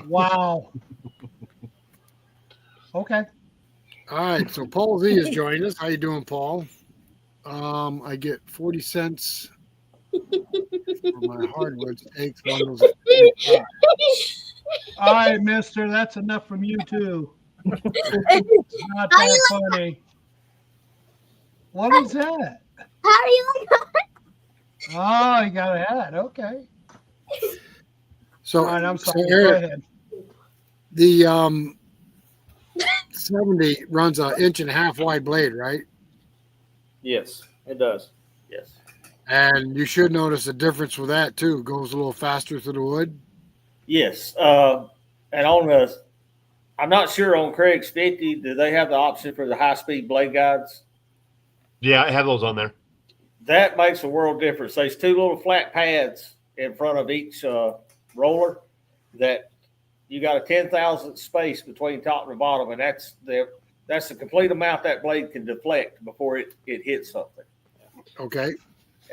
Wow. Okay. All right, so Paul Z is joining us. How you doing, Paul? I get 40 cents for my hardwood stakes bundles at 25. All right, mister. That's enough from you, too. Not How that you funny. What is that? how are you Oh, you got a hat. Okay. So, All right, I'm so sorry. Go Eric, ahead. the 70 runs an inch and a half wide blade, right? Yes, it does. Yes. And you should notice a difference with that too. It goes a little faster through the wood. Yes. And on the, I'm not sure on Craig's 50, do they have the option for the high speed blade guides? Yeah, I have those on there. That makes a world difference. There's two little flat pads in front of each roller that you got a 10,000 space between top and bottom, and that's the complete amount that blade can deflect before it hits something. Okay.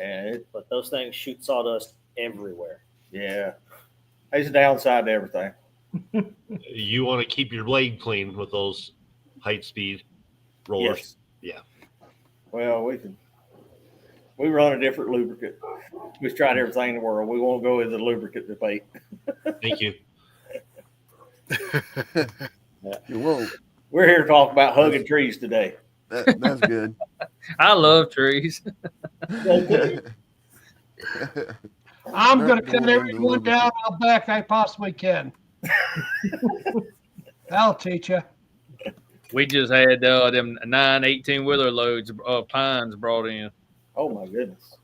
And But those things shoot sawdust everywhere. yeah, there's a downside to everything. You want to keep your blade clean with those height speed rollers. Yes. Yeah. Well, we run a different lubricant. We've tried everything in the world. We won't go into the lubricant debate. Thank you. Whoa, We're here to talk about hugging trees today. that's good. I love trees. I'm going to cut everyone down how back I possibly can. That'll teach you. We just had them 9 18-wheeler loads of pines brought in. Oh my goodness.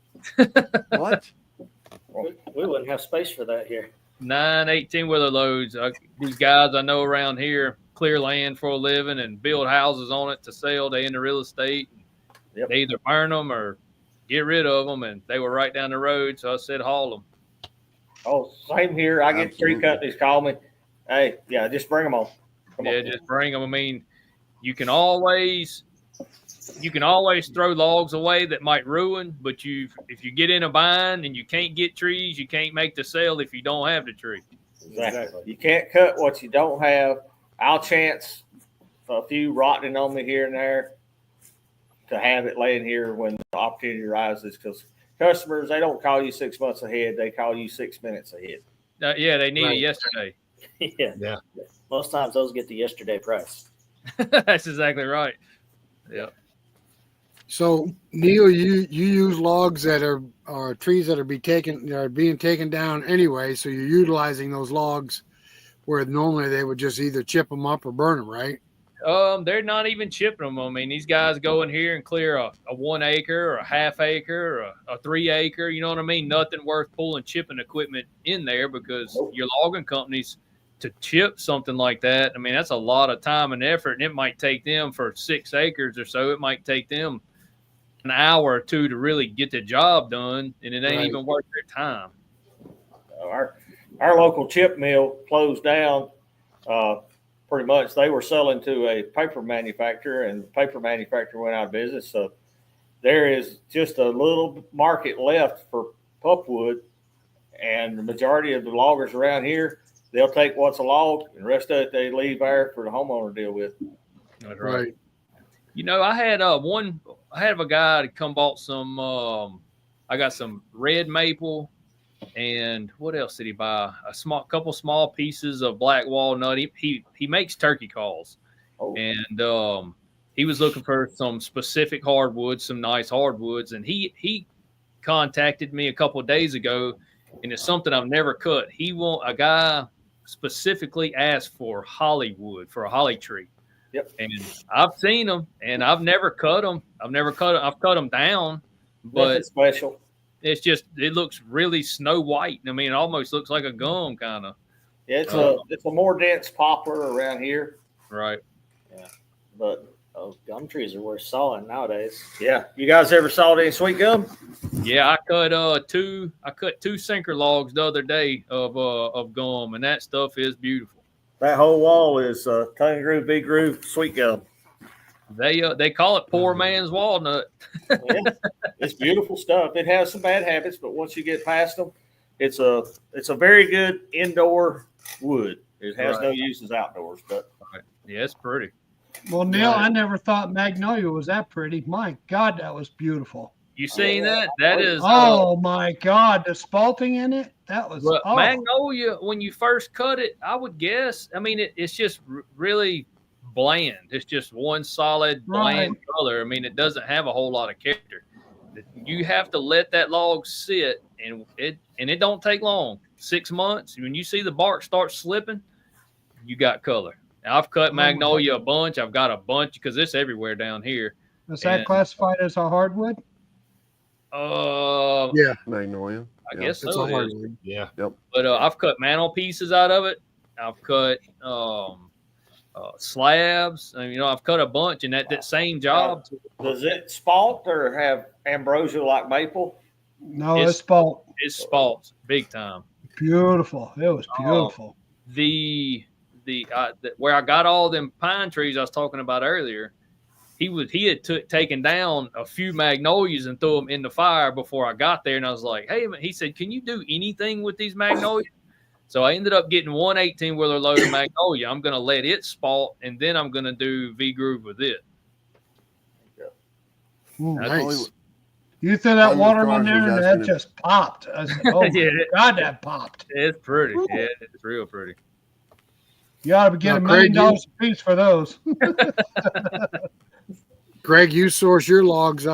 What? We wouldn't have space for that here. 9 18-wheeler loads. These guys I know around here clear land for a living and build houses on it to sell. They into real estate. Yep. They either burn them or get rid of them, and they were right down the road, so I said haul them. Oh, same here. I get tree Absolutely. companies call me. Hey, yeah, just bring them on. Come Yeah, on. just bring them. I mean, you can always throw logs away that might ruin, but if you get in a bind and you can't get trees, you can't make the sale if you don't have the tree. Exactly. You can't cut what you don't have. I'll chance a few rotting on me here and there to have it laying here when the opportunity arises, because customers, they don't call you 6 months ahead. They call you 6 minutes ahead. Yeah, they need Right. it yesterday. Yeah. Most times those get the yesterday price. That's exactly right. Yeah. So Neil, you use logs that are trees that are being taken down anyway. So you're utilizing those logs where normally they would just either chip them up or burn them, right? They're not even chipping them. I mean, these guys go in here and clear a 1 acre or a half acre or a 3 acre. You know what I mean? Nothing worth pulling chipping equipment in there, because your logging companies, to chip something like that, I mean, that's a lot of time and effort, and it might take them for 6 acres or so. It might take them an hour or two to really get the job done, and it ain't Right. even worth their time. Our local chip mill closed down. Pretty much, they were selling to a paper manufacturer, and the paper manufacturer went out of business. So there is just a little market left for pulpwood, and the majority of the loggers around here, they'll take what's a log, and the rest of it they leave there for the homeowner to deal with. That's Right. You know, I had a guy that come bought some. I got some red maple, and what else did he buy? A couple small pieces of black walnut. He makes turkey calls, Oh. and he was looking for some specific hardwoods, some nice hardwoods, and he contacted me a couple of days ago, and it's something I've never cut. A guy specifically asked for Hollywood, for a holly tree. Yep. And I've seen them, and I've never cut them. I've cut them down, but Nothing special. it's just, it looks really snow white. I mean, it almost looks like a gum kind of. Yeah, it's a more dense poplar around here, Right. but Those gum trees are worth sawing nowadays. yeah. You guys ever saw any sweet gum? Yeah, I cut two sinker logs the other day of gum, and that stuff is beautiful. That whole wall is tongue groove, big groove, sweet gum. They call it poor man's walnut. Yeah, it's beautiful stuff. It has some bad habits, but once you get past them, it's a very good indoor wood. It has no Right. uses outdoors, but Yeah, it's pretty. Well, Neil, I never thought Magnolia was that pretty. My God, that was beautiful. You seen that? That is Oh my God, the spalting in it. That was well, Magnolia. When you first cut it, I would guess. I mean, it's just really bland. It's just one solid bland color. I mean, it doesn't have a whole lot of character. You have to let that log sit, and it don't take long. 6 months. When you see the bark start slipping, you got color. Now, I've cut Magnolia a bunch. I've got a bunch because it's everywhere down here. Is that classified as a hardwood? Yeah, Magnolia. I guess it's so. a It is. hardwood. Yeah. But I've cut mantle pieces out of it. I've cut slabs. And, I've cut a bunch in that same job. does it spalt or have ambrosia like maple? No, it's spalt. It's spalts big time. Beautiful. It was beautiful. The where I got all them pine trees I was talking about earlier, he had taken down a few magnolias and threw them in the fire before I got there, and I was like, hey, he said, can you do anything with these magnolias? So I ended up getting 118-wheeler load of magnolia. I'm going to let it spalt, and then I'm going to do V-groove with it. Nice. You threw that One water of on the there, and cars was that asking just popped. I said, oh, my God, that popped. It's pretty. Yeah, it's real pretty. You ought to get Now, $1 million Craig, a piece for those. Greg, you source your logs.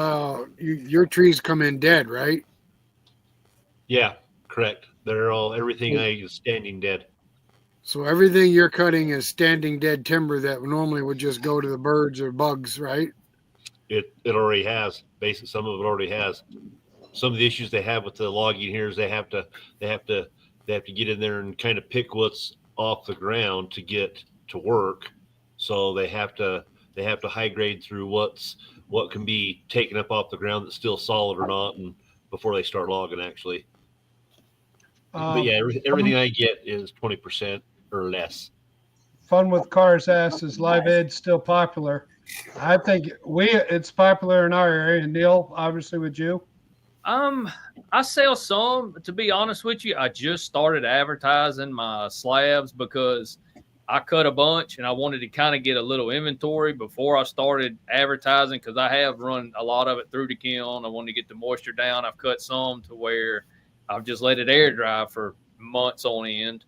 Your trees come in dead, right? Yeah, correct. Everything I use standing dead. So everything you're cutting is standing dead timber that normally would just go to the birds or bugs, right? It already has. Basically, some of it already has. Some of the issues they have with the logging here is they have to get in there and kind of pick what's off the ground to get to work. So they have to high grade through what can be taken up off the ground that's still solid or not, and before they start logging actually. But yeah, everything I get is 20% or less. Fun with Cars asks, is Live Edge still popular? I think it's popular in our area. Neil, obviously with you. I sell some. To be honest with you, I just started advertising my slabs because I cut a bunch and I wanted to kind of get a little inventory before I started advertising, because I have run a lot of it through the kiln. I wanted to get the moisture down. I've cut some to where I've just let it air dry for months on end.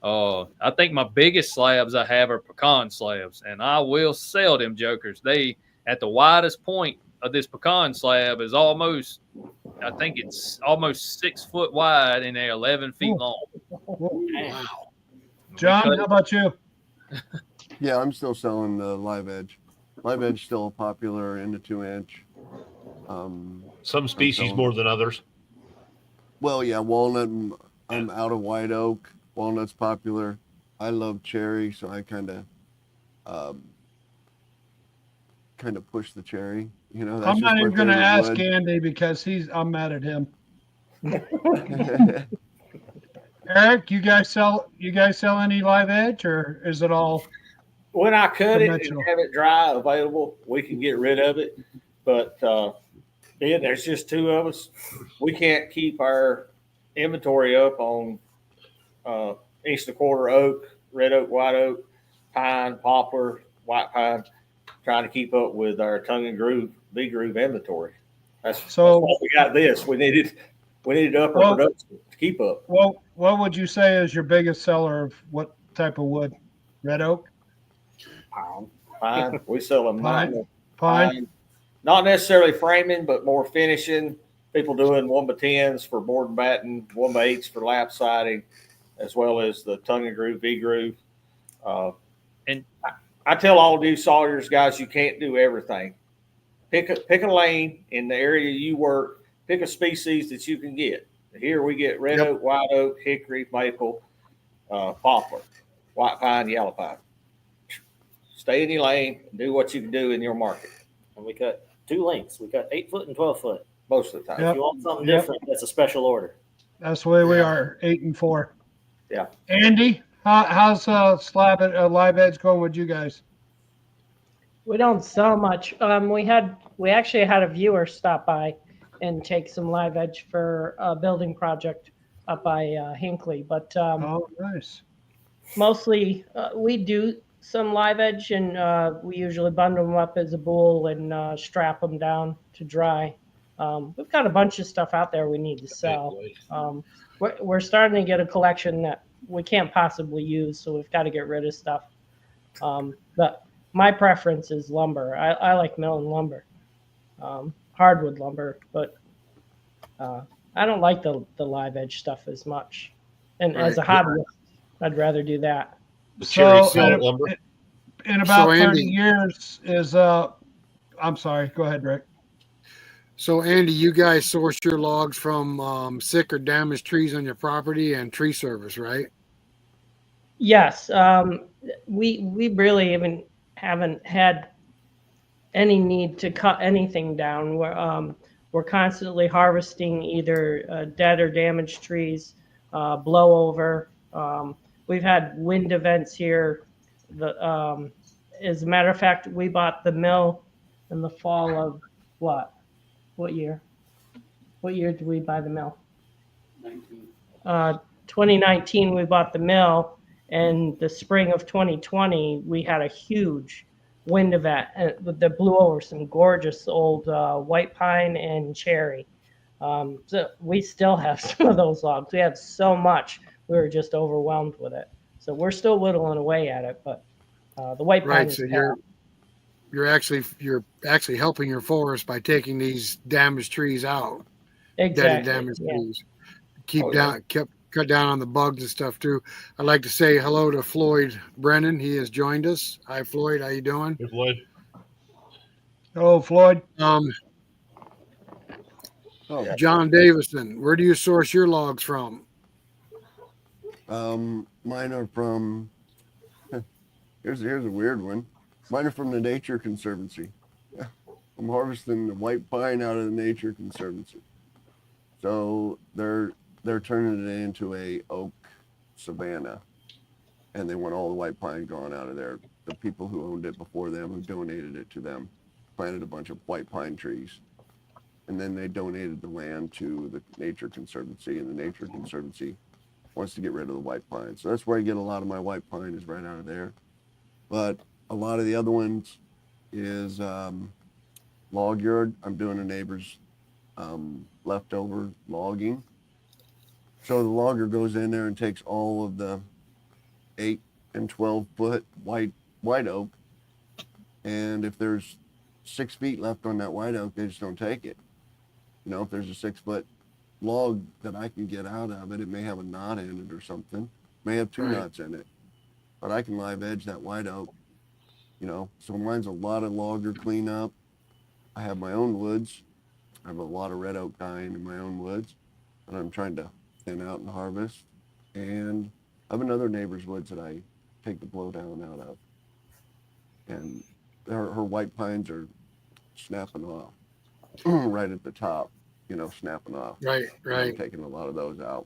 I think my biggest slabs I have are pecan slabs, and I will sell them jokers. They, at the widest point of this pecan slab, is almost 6 foot wide and they're 11 feet long. Wow. John, how about you? Yeah, I'm still selling the Live Edge. Live Edge still popular in the 2-inch. Some species more than others. Well, yeah, walnut. I'm out of white oak. Walnut's popular. I love cherry, so I kind of push the cherry. That's I'm not just my even going to favorite ask wood. Andy because I'm mad at him. Eric, you guys sell any Live Edge, or is it all? When I cut it and Conventional. have it dry available, we can get rid of it. But then there's just two of us. We can't keep our inventory up on inch and a quarter oak, red oak, white oak, pine, poplar, white pine, trying to keep up with our tongue and groove, big groove inventory. That's why we got this. We needed upper production to keep up. Well, what would you say is your biggest seller of what type of wood? Red oak? Pine. We sell them Pine. Not necessarily framing, but more finishing. People doing 1x10s for board and batten, 1x8s for lap siding, as well as the tongue and groove, V groove. And I tell all of you Sawyers guys, you can't do everything. Pick a lane in the area you work. Pick a species that you can get. Here we get red oak, white oak, hickory, maple, poplar, white pine, yellow pine. Stay in your lane and do what you can do in your market. And we cut 2 lengths. We cut 8 foot and 12 foot. Most of the time. If you want something different, that's a special order. That's the way we are, 8 and 4. Yeah. Andy, how's Live Edge going with you guys? We don't sell much. We actually had a viewer stop by and take some Live Edge for a building project up by Hinckley. But Oh, nice. mostly we do some live edge, and we usually bundle them up as a bowl and strap them down to dry. We've got a bunch of stuff out there we need to sell. We're starting to get a collection that we can't possibly use, so we've got to get rid of stuff. But my preference is lumber. I like milling lumber, hardwood lumber, but I don't like the live edge stuff as much. And as a hobbyist, I'd rather do that. The cherry So salt lumber. in about 30 Andy, years is I'm sorry, go ahead, Rick. so Andy, you guys source your logs from sick or damaged trees on your property and tree service, right? Yes, we really even haven't had any need to cut anything down. We're constantly harvesting either dead or damaged trees, blow over. We've had wind events here. As a matter of fact, we bought the mill in the fall of what? What year? What year did we buy the mill? 2019, we bought the mill, and the spring of 2020, we had a huge wind event that blew over some gorgeous old white pine and cherry. So we still have some of those logs. We have so much, we were just overwhelmed with it. So we're still whittling away at it, but the white pine Right. is So you're actually helping your forest by taking these damaged trees out, dead and exactly. damaged Yeah. trees. Cut down on the bugs and stuff too. I'd like to say hello to Floyd Brennan. He has joined us. Hi, Floyd. How you doing? Hey, Floyd. Oh, Floyd. John Davison, where do you source your logs from? Mine are from. Here's a weird one. Mine are from the Nature Conservancy. I'm harvesting the white pine out of the Nature Conservancy. So they're turning it into a oak savanna, and they want all the white pine gone out of there. The people who owned it before them, who donated it to them, planted a bunch of white pine trees, and then they donated the land to the Nature Conservancy, and the Nature Conservancy wants to get rid of the white pine. So that's where I get a lot of my white pine, is right out of there. But a lot of the other ones is log yard. I'm doing a neighbor's leftover logging. So the logger goes in there and takes all of the 8 and 12 foot white oak, and if there's 6 feet left on that white oak, they just don't take it. You know, if there's a 6 foot log that I can get out of it, it may have a knot in it or something, may have 2 knots in it, but I can live edge that white oak. You know, so mine's a lot of logger cleanup. I have my own woods. I have a lot of red oak dying in my own woods, and I'm trying to thin out and harvest. And I have another neighbor's woods that I take the blowdown out of, and her white pines are snapping off right at the top. You know, snapping off. Right. I'm taking a lot of those out.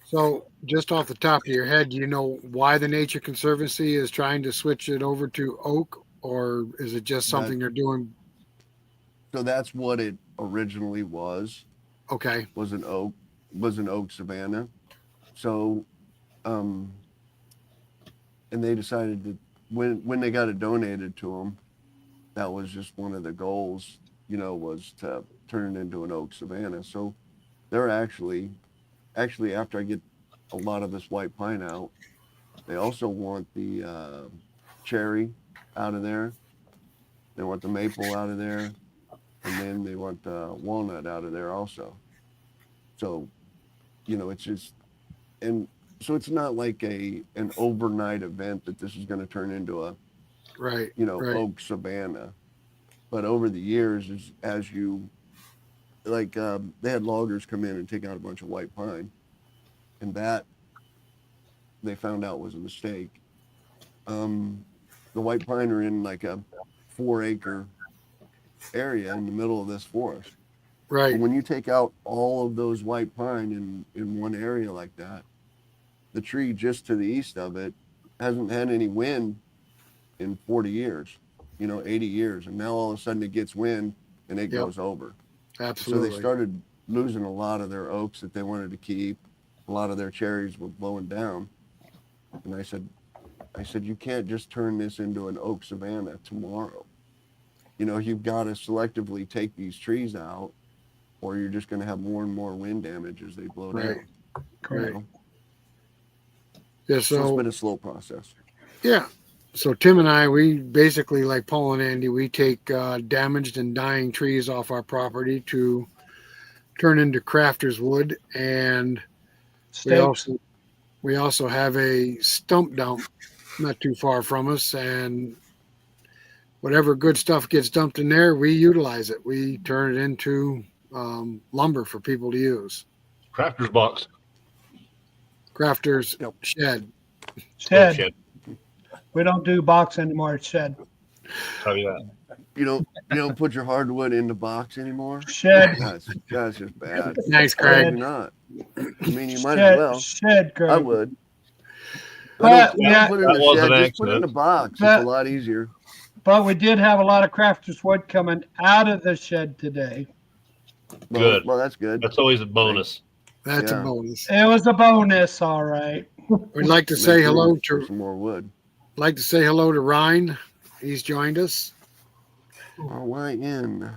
So just off the top of your head, do you know why the Nature Conservancy is trying to switch it over to oak, or is it just something they're doing? So that's what it originally was. Okay. Was an oak savanna. So, and they decided that when they got it donated to them, that was just one of the goals, you know, was to turn it into an oak savanna. So they're actually after I get a lot of this white pine out, they also want the cherry out of there. They want the maple out of there, and then they want the walnut out of there also. So, you know, it's just, and so it's not like an overnight event that this is going to turn into a oak savanna. But over the years, as you like, they had loggers come in and take out a bunch of white pine, and that they found out was a mistake. The white pine are in like a 4-acre area in the middle of this forest. Right. But when you take out all of those white pine in one area like that, the tree just to the east of it hasn't had any wind in 40 years, 80 years. And now all of a sudden it gets wind and it goes over. Absolutely. So they started losing a lot of their oaks that they wanted to keep. A lot of their cherries were blowing down. And I said, you can't just turn this into an oak savanna tomorrow. You know, you've got to selectively take these trees out, or you're just going to have more and more wind damage as they blow Right. down. Correct. You know? Yeah. So it's So been a slow process. yeah. So Tim and I, we basically, like Paul and Andy, we take damaged and dying trees off our property to turn into crafters wood, and Stakes. we also have a stump dump not too far from us, and whatever good stuff gets dumped in there, we utilize it. We turn it into lumber for people to use. Crafter's box. Crafters Yep. shed. Oh, Shed. shit. We don't do box anymore. It's shed. Tell you that. You don't put your hardwood in the box anymore. Shed. That's just bad. Nice, Why would Craig. you not? I mean, you might Shed, as well. Shed, Greg. I would. But, Don't put it in That the was shed. an Just put it in the accident. box. It's But- a lot easier. but we did have a lot of crafters wood coming out of the shed today. Good. Well, that's good. That's always a bonus. That's Yeah. a bonus. It was a bonus, all right. We'd like to Make say room hello for to some more wood. Ryan. He's joined us. RYN.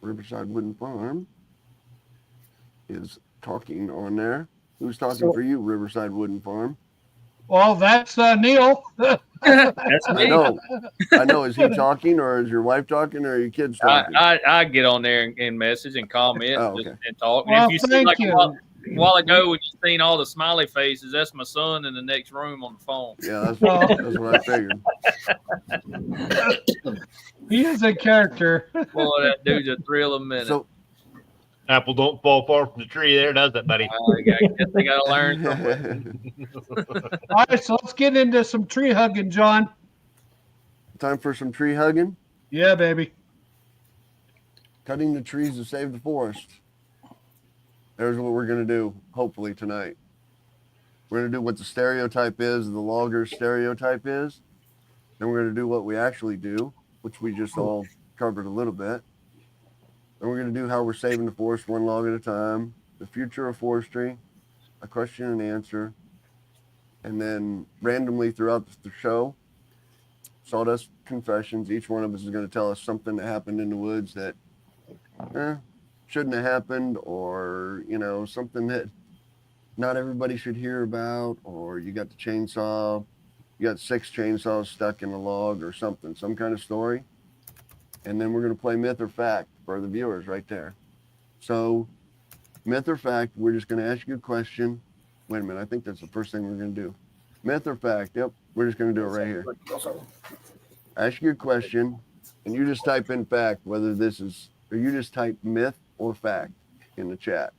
Riverside Wooden Farm is talking on there. Who's talking for you, Riverside Wooden Farm? Well, that's Neil. That's I me. know. Is he talking, or is your wife talking, or are your kids talking? I get on there and message and comment Oh, and, okay. and talk. Well, And if you see thank like you. a while ago when you seen all the smiley faces, that's my son in the next room on the phone. Yeah, Oh. that's what I figured. He is a character. Boy, that dude's a thrill a minute. So, Apple don't fall far from the tree there, does it, buddy? I guess they got to learn somewhere. All right, so let's get into some tree hugging, John. time for some tree hugging. Yeah, baby. Cutting the trees to save the forest. There's what we're going to do, hopefully, tonight. We're going to do what the stereotype is, the logger stereotype is. Then we're going to do what we actually do, which we just all covered a little bit. Then we're going to do how we're saving the forest one log at a time, the future of forestry, a question and answer, and then randomly throughout the show, sawdust confessions. Each one of us is going to tell us something that happened in the woods that shouldn't have happened, or something that not everybody should hear about, or you got the chainsaw, you got 6 chainsaws stuck in a log or something, some kind of story. And then we're going to play myth or fact for the viewers right there. So myth or fact, we're just going to ask you a question. Wait a minute, I think that's the first thing we're going to do. Myth or fact, yep, we're just going to do it right here. Ask you a question, and you just type in fact, whether this is, or you just type myth or fact in the chat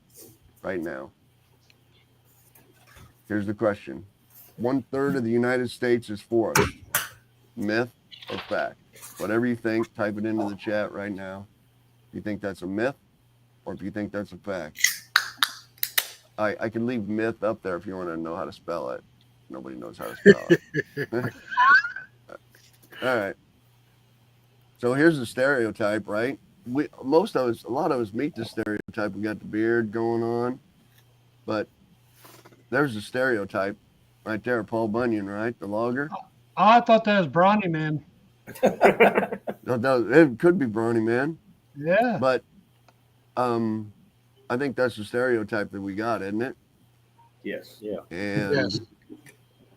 right now. Here's the question. 1/3 of the United States is forest. Myth or fact? Whatever you think, type it into the chat right now. If you think that's a myth, or if you think that's a fact. I can leave myth up there if you want to know how to spell it. Nobody knows how to spell it. All right. So here's the stereotype, right? A lot of us meet the stereotype. We got the beard going on, but there's the stereotype right there. Paul Bunyan, right? The logger. Oh, I thought that was Brawny Man. It could be Brawny Man, Yeah. but I think that's the stereotype that we got, isn't it? Yes. Yeah. And Yes.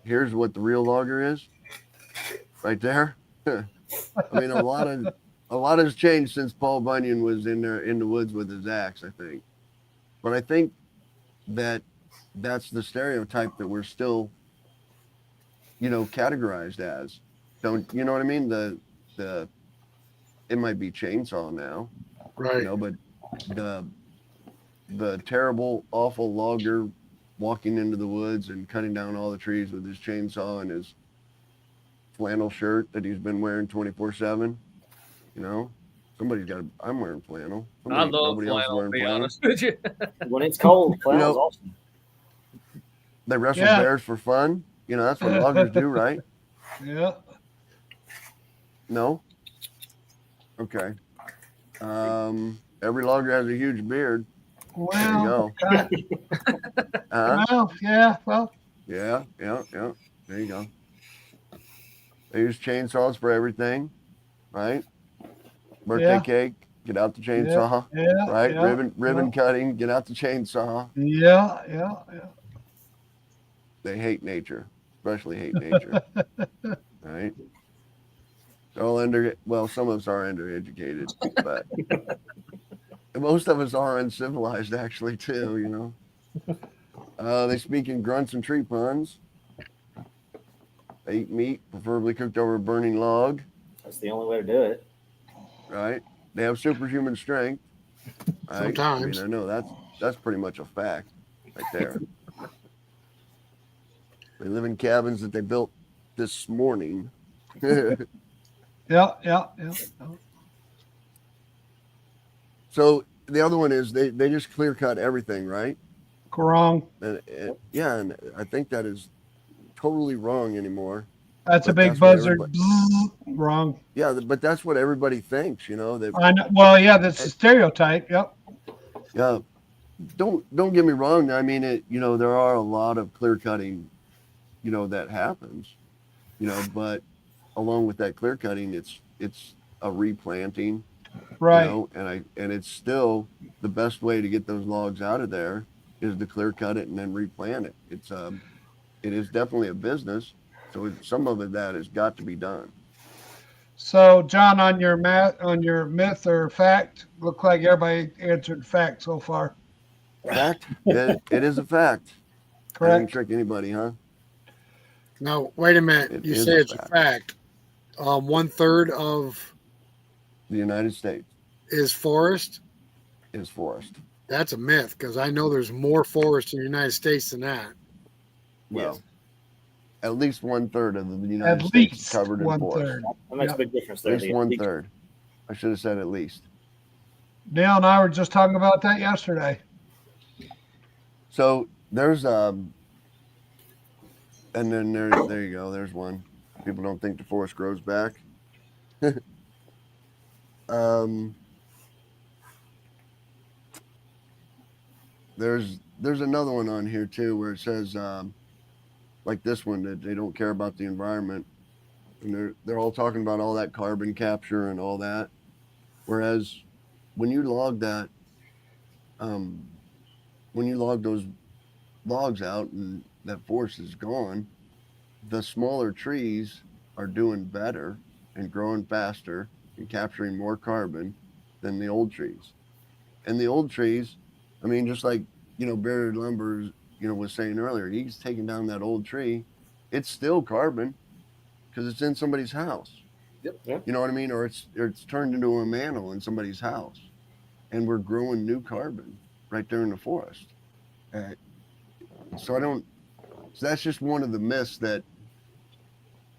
here's what the real logger is, right there. I mean, a lot has changed since Paul Bunyan was in the woods with his axe, I think. But I think that's the stereotype that we're still, categorized as. Don't you know what I mean? It might be chainsaw now, Right. but the terrible, awful logger walking into the woods and cutting down all the trees with his chainsaw and his flannel shirt that he's been wearing 24/7. I'm wearing flannel. I love Nobody else is flannel, to wearing be flannel. honest with you. When it's cold, flannel's awesome. They wrestle Yeah. bears for fun. That's what loggers do, right? Yeah. No? Okay. Every logger has a huge beard. There you Well, go. Huh? well, yeah. Well, Yeah. There you go. They use chainsaws for everything, right? Birthday Yeah. cake, get out the Yeah. chainsaw, Yeah. right? Yeah. Ribbon cutting, get out the chainsaw. Yeah. Yeah. They hate nature, especially hate nature, right? They're all well, some of us are undereducated, but most of us are uncivilized, actually, too, you know. They speak in grunts and tree puns. They eat meat, preferably cooked over a burning log, That's the only way to do it. right? They have superhuman strength, right? I mean, Sometimes. I know that's pretty much a fact right there. They live in cabins that they built this morning. Yeah. So the other one is they just clear cut everything, right? Wrong. Yeah, and I think that is totally wrong anymore. That's a But big that's what buzzard. Bzzz. Wrong. Yeah, but that's what everybody thinks, you know. That I know. Well, yeah, that's a stereotype. Yep. Yeah, don't get me wrong. I mean, you know, there are a lot of clear cutting, you know, that happens, you know, but along with that clear cutting, it's a replanting, Right. you know, and it's still the best way to get those logs out of there is to clear cut it and then replant it. It is definitely a business, so some of that has got to be done. So, John, on your myth or fact, look like everybody answered fact so far. Fact, it is a fact. I didn't Correct. trick anybody, huh? Now, wait a minute. It You is say a it's a fact. 1/3 of The United States is forest. is forest. That's a myth because I know there's more forest in the United States than that. Well, Yes. at least 1/3 of the At United States is least covered in forest. 1/3. That makes Yep. a big difference At there. least 1/3. I should have said at least. Dale and I were just talking about that yesterday. So there's and then there you go. There's one. People don't think the forest grows back. There's another one on here too where it says like this one that they don't care about the environment, and they're all talking about all that carbon capture and all that, whereas when you log that when you log those logs out and that forest is gone, the smaller trees are doing better and growing faster and capturing more carbon than the old trees. And the old trees, I mean, just like, you know, Bearded Lumber, you know, was saying earlier, he's taking down that old tree. It's still carbon because it's in somebody's house. Yep. You know what I mean? Or it's turned into a mantle in somebody's house. And we're growing new carbon right there in the forest. So that's just one of the myths that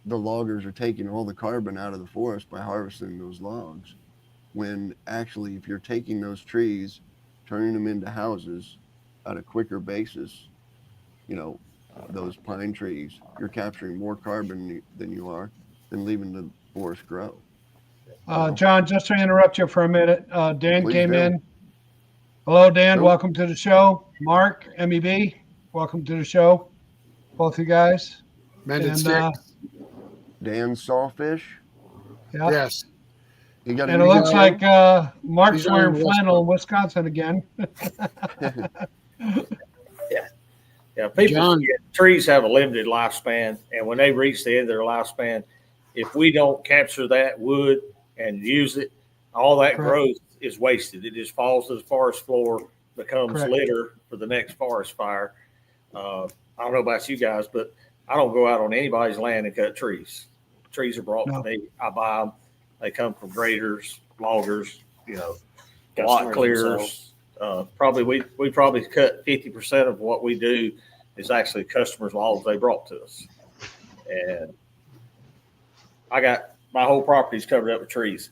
the loggers are taking all the carbon out of the forest by harvesting those logs. When actually, if you're taking those trees, turning them into houses at a quicker basis, you know, those pine trees, you're capturing more carbon than you are than leaving the forest grow. John, just to interrupt you for a minute, Dan Please came do. in. Hello, Dan. Nope. Welcome to the show. Mark, MEB, welcome to the show. Both you guys. Mended And, sticks. Dan Sawfish. Yeah. Yes. You got a And it new looks show? like Mark's He's on wearing the West flannel Coast. in Wisconsin again. Yeah, people John. forget trees have a limited lifespan, and when they reach the end of their lifespan, if we don't capture that wood and use it, all that Correct. growth is wasted. It just falls to the forest floor, becomes Correct. litter for the next forest fire. I don't know about you guys, but I don't go out on anybody's land and cut trees. Trees are brought No. to me. I buy them. They come from graders, loggers, you know, Customers lot clearers. themselves. Probably we probably cut 50% of what we do is actually customers' logs they brought to us. And I got my whole property's covered up with trees.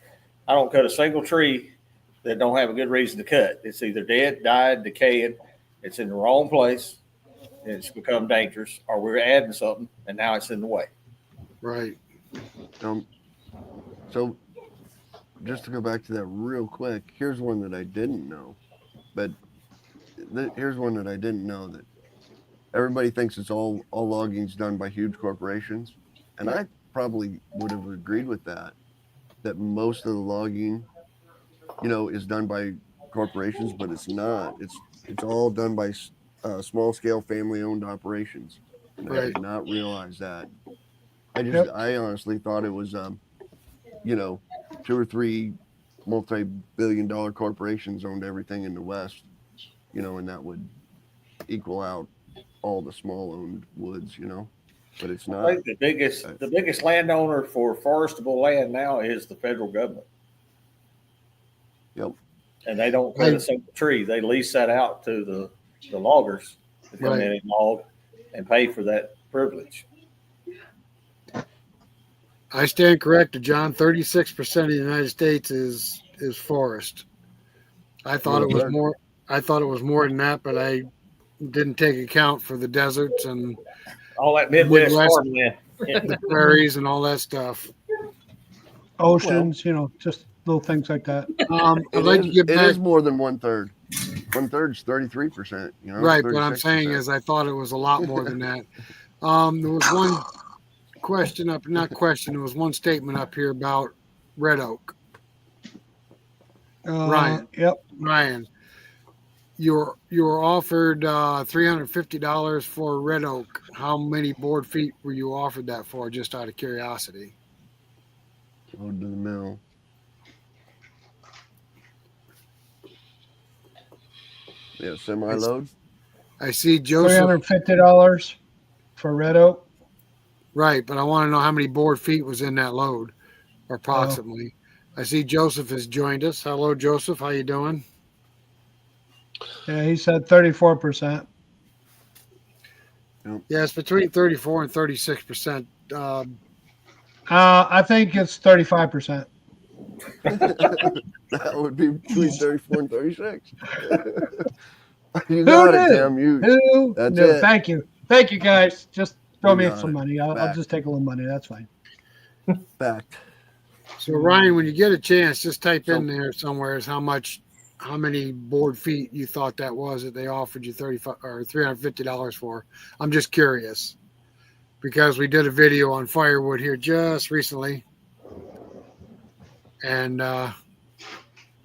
I don't cut a single tree that don't have a good reason to cut. It's either dead, died, decaying, it's in the wrong place, and it's become dangerous, or we're adding something and now it's in the way. Right. So just to go back to that real quick, here's one that I didn't know, but here's one that I didn't know that everybody thinks it's all logging's done by huge corporations, and I probably would have agreed with that. That most of the logging, is done by corporations, but it's not. It's all done by small scale family owned operations. And I Right. did not realize that. Yep. I honestly thought it was 2 or 3 multi-billion-dollar corporations owned everything in the West, and that would equal out all the small owned woods, but it's I not. think the biggest landowner for forestable land now is the federal government. Yep. And they don't plant a single tree. They lease that out to the loggers to come in and log and pay for that privilege. I stand corrected, John. 36% of the United States is forest. I thought it was more. I thought it was more than that, but I didn't take account for the deserts and all that Midwest farmland, the prairies, and all that stuff. Oceans, just little things like that. I'd like to get back. It is more than 1/3. 1/3 is 33%. Right, what I'm saying is, I thought it was a lot more than that. There was one question up, not question. There was one statement up here about red oak. Ryan. Yep. Ryan, you were offered $350 for red oak. How many board feet were you offered that for? Just out of curiosity. Load to the mill. Yeah, semi-load. I see Joseph. $350 for red oak. Right, but I want to know how many board feet was in that load, approximately. I see Joseph has joined us. Hello, Joseph. How you doing? Yeah, he said 34%. Yeah, it's between 34 and 36%. I think it's 35%. That would be between 34 and 36. You got it, Tim. That's it. Thank you, guys. Just throw me some money. I'll just take a little money. That's fine. Fact. So Ryan, when you get a chance, just type in there somewhere how many board feet you thought that was that they offered you $350 for. I'm just curious because we did a video on firewood here just recently, and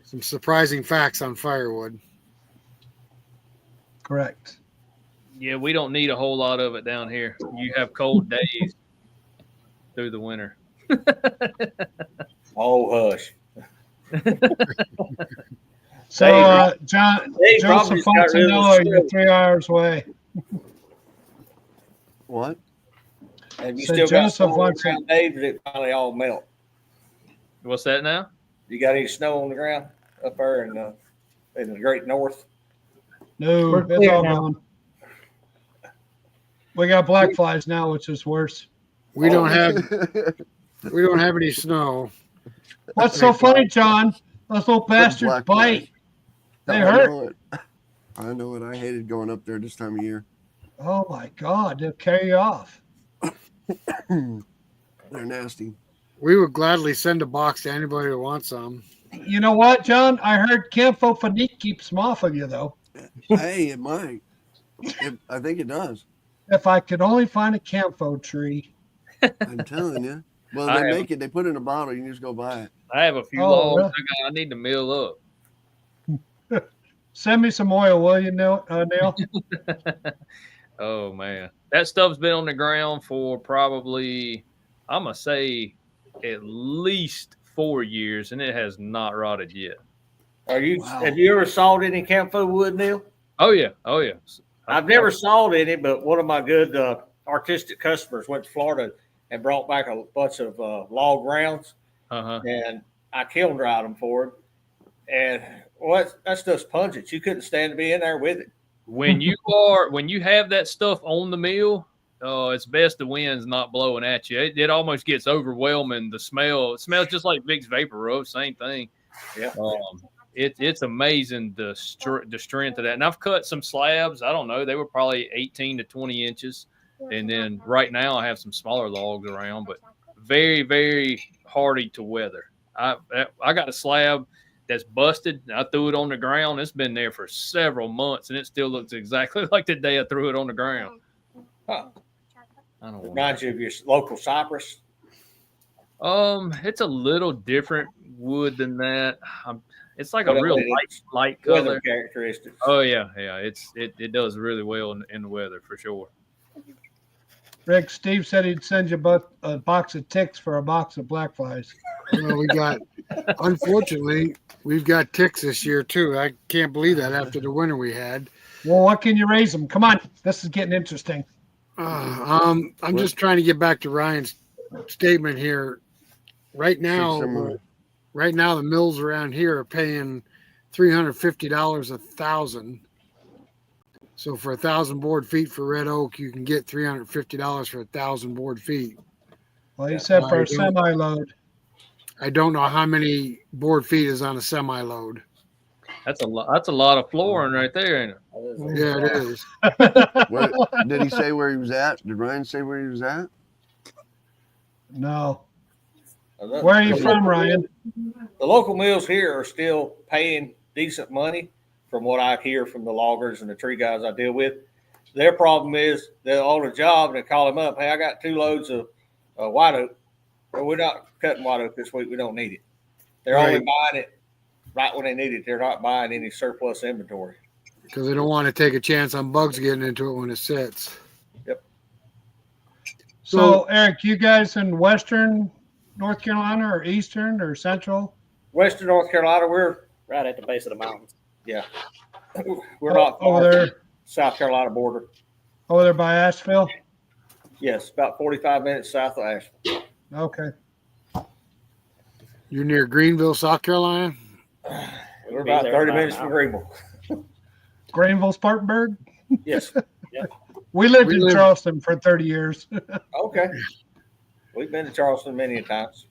some surprising facts on firewood. Correct. Yeah, we don't need a whole lot of it down here. You have cold days through the winter. Oh, hush. So, Joseph Fontanello, you're 3 hours away. What? Have you So still got Joseph snow on wants the ground, Dave? Did it finally all melt? What's that now? You got any snow on the ground up there in the Great North? No, We're it's clear all now. gone. We got black flies now, which is worse. We don't have any snow. What's so funny, John? Those little bastards black bite. They I hurt. know it. I know it. I hated going up there this time of year. Oh my God, they'll carry you off. They're nasty. We would gladly send a box to anybody who wants some. You know what, John? I heard Campo Fanique keeps them off of you, though. Hey, it might. I think it does. If I could only find a Campo tree. I'm telling you. Well, they make it. They put it in a bottle. You can just go buy it. I have a few Oh, logs. I need to mill up. Send me some oil, will you, Neil? Oh man, that stuff's been on the ground for probably, I'm gonna say, at least 4 years, and it has not rotted yet. Have you ever sawed any camphor wood, Neil? Oh yeah, oh yeah. I've never sawed any, but one of my good artistic customers went to Florida and brought back a bunch of log rounds, and I kiln dried them for him. And that stuff's pungent. You couldn't stand to be in there with it. When you have that stuff on the mill, it's best the wind's not blowing at you. It almost gets overwhelming. The smell, it smells just like Vicks Vapor Rub, same thing. Yeah. It's amazing the strength of that. And I've cut some slabs. I don't know. They were probably 18 to 20 inches. And then right now I have some smaller logs around, but very, very hardy to weather. I got a slab that's busted. I threw it on the ground. It's been there for several months, and it still looks exactly like the day I threw it on the ground. Huh. I don't want. Reminds you of your local cypress. It's a little different wood than that. It's like Well, a real it's light Weather color. characteristics. Oh yeah. It does really well in the weather for sure. Rick, Steve said he'd send you a box of ticks for a box of black flies. Well, unfortunately, we've got ticks this year too. I can't believe that after the winter we had. Well, what can you raise them? Come on, this is getting interesting. I'm just trying to get back to Ryan's statement here. Right now, the mills around here are paying $350 1,000. So for 1,000 board feet for red oak, you can get $350 for 1,000 board feet. Well, he said for a semi load. I don't know how many board feet is on a semi load. That's a lot of flooring right there, ain't it? Yeah, it is. Where, did he say where he was at? Did Ryan say where he was at? No. Where are you from, Ryan? The local mills here are still paying decent money from what I hear from the loggers and the tree guys I deal with. Their problem is they're on a job and they call them up. Hey, I got 2 loads of white oak. Well, we're not cutting white oak this week. We don't need it. They're only buying it right when they need it. They're not buying any surplus inventory. Because they don't want to take a chance on bugs getting into it when it sits. Yep. So, Eric, you guys in Western North Carolina or Eastern or Central? Western North Carolina, we're Right at the base of the mountains. we're not over far there. from South Carolina border. Over there by Asheville? Yes, about 45 minutes south of Asheville. Okay. You're near Greenville, South Carolina? We're about 30 minutes from Greenville. Greenville, Spartanburg? Yes. We lived in Charleston for 30 years. Okay. We've been to Charleston many times.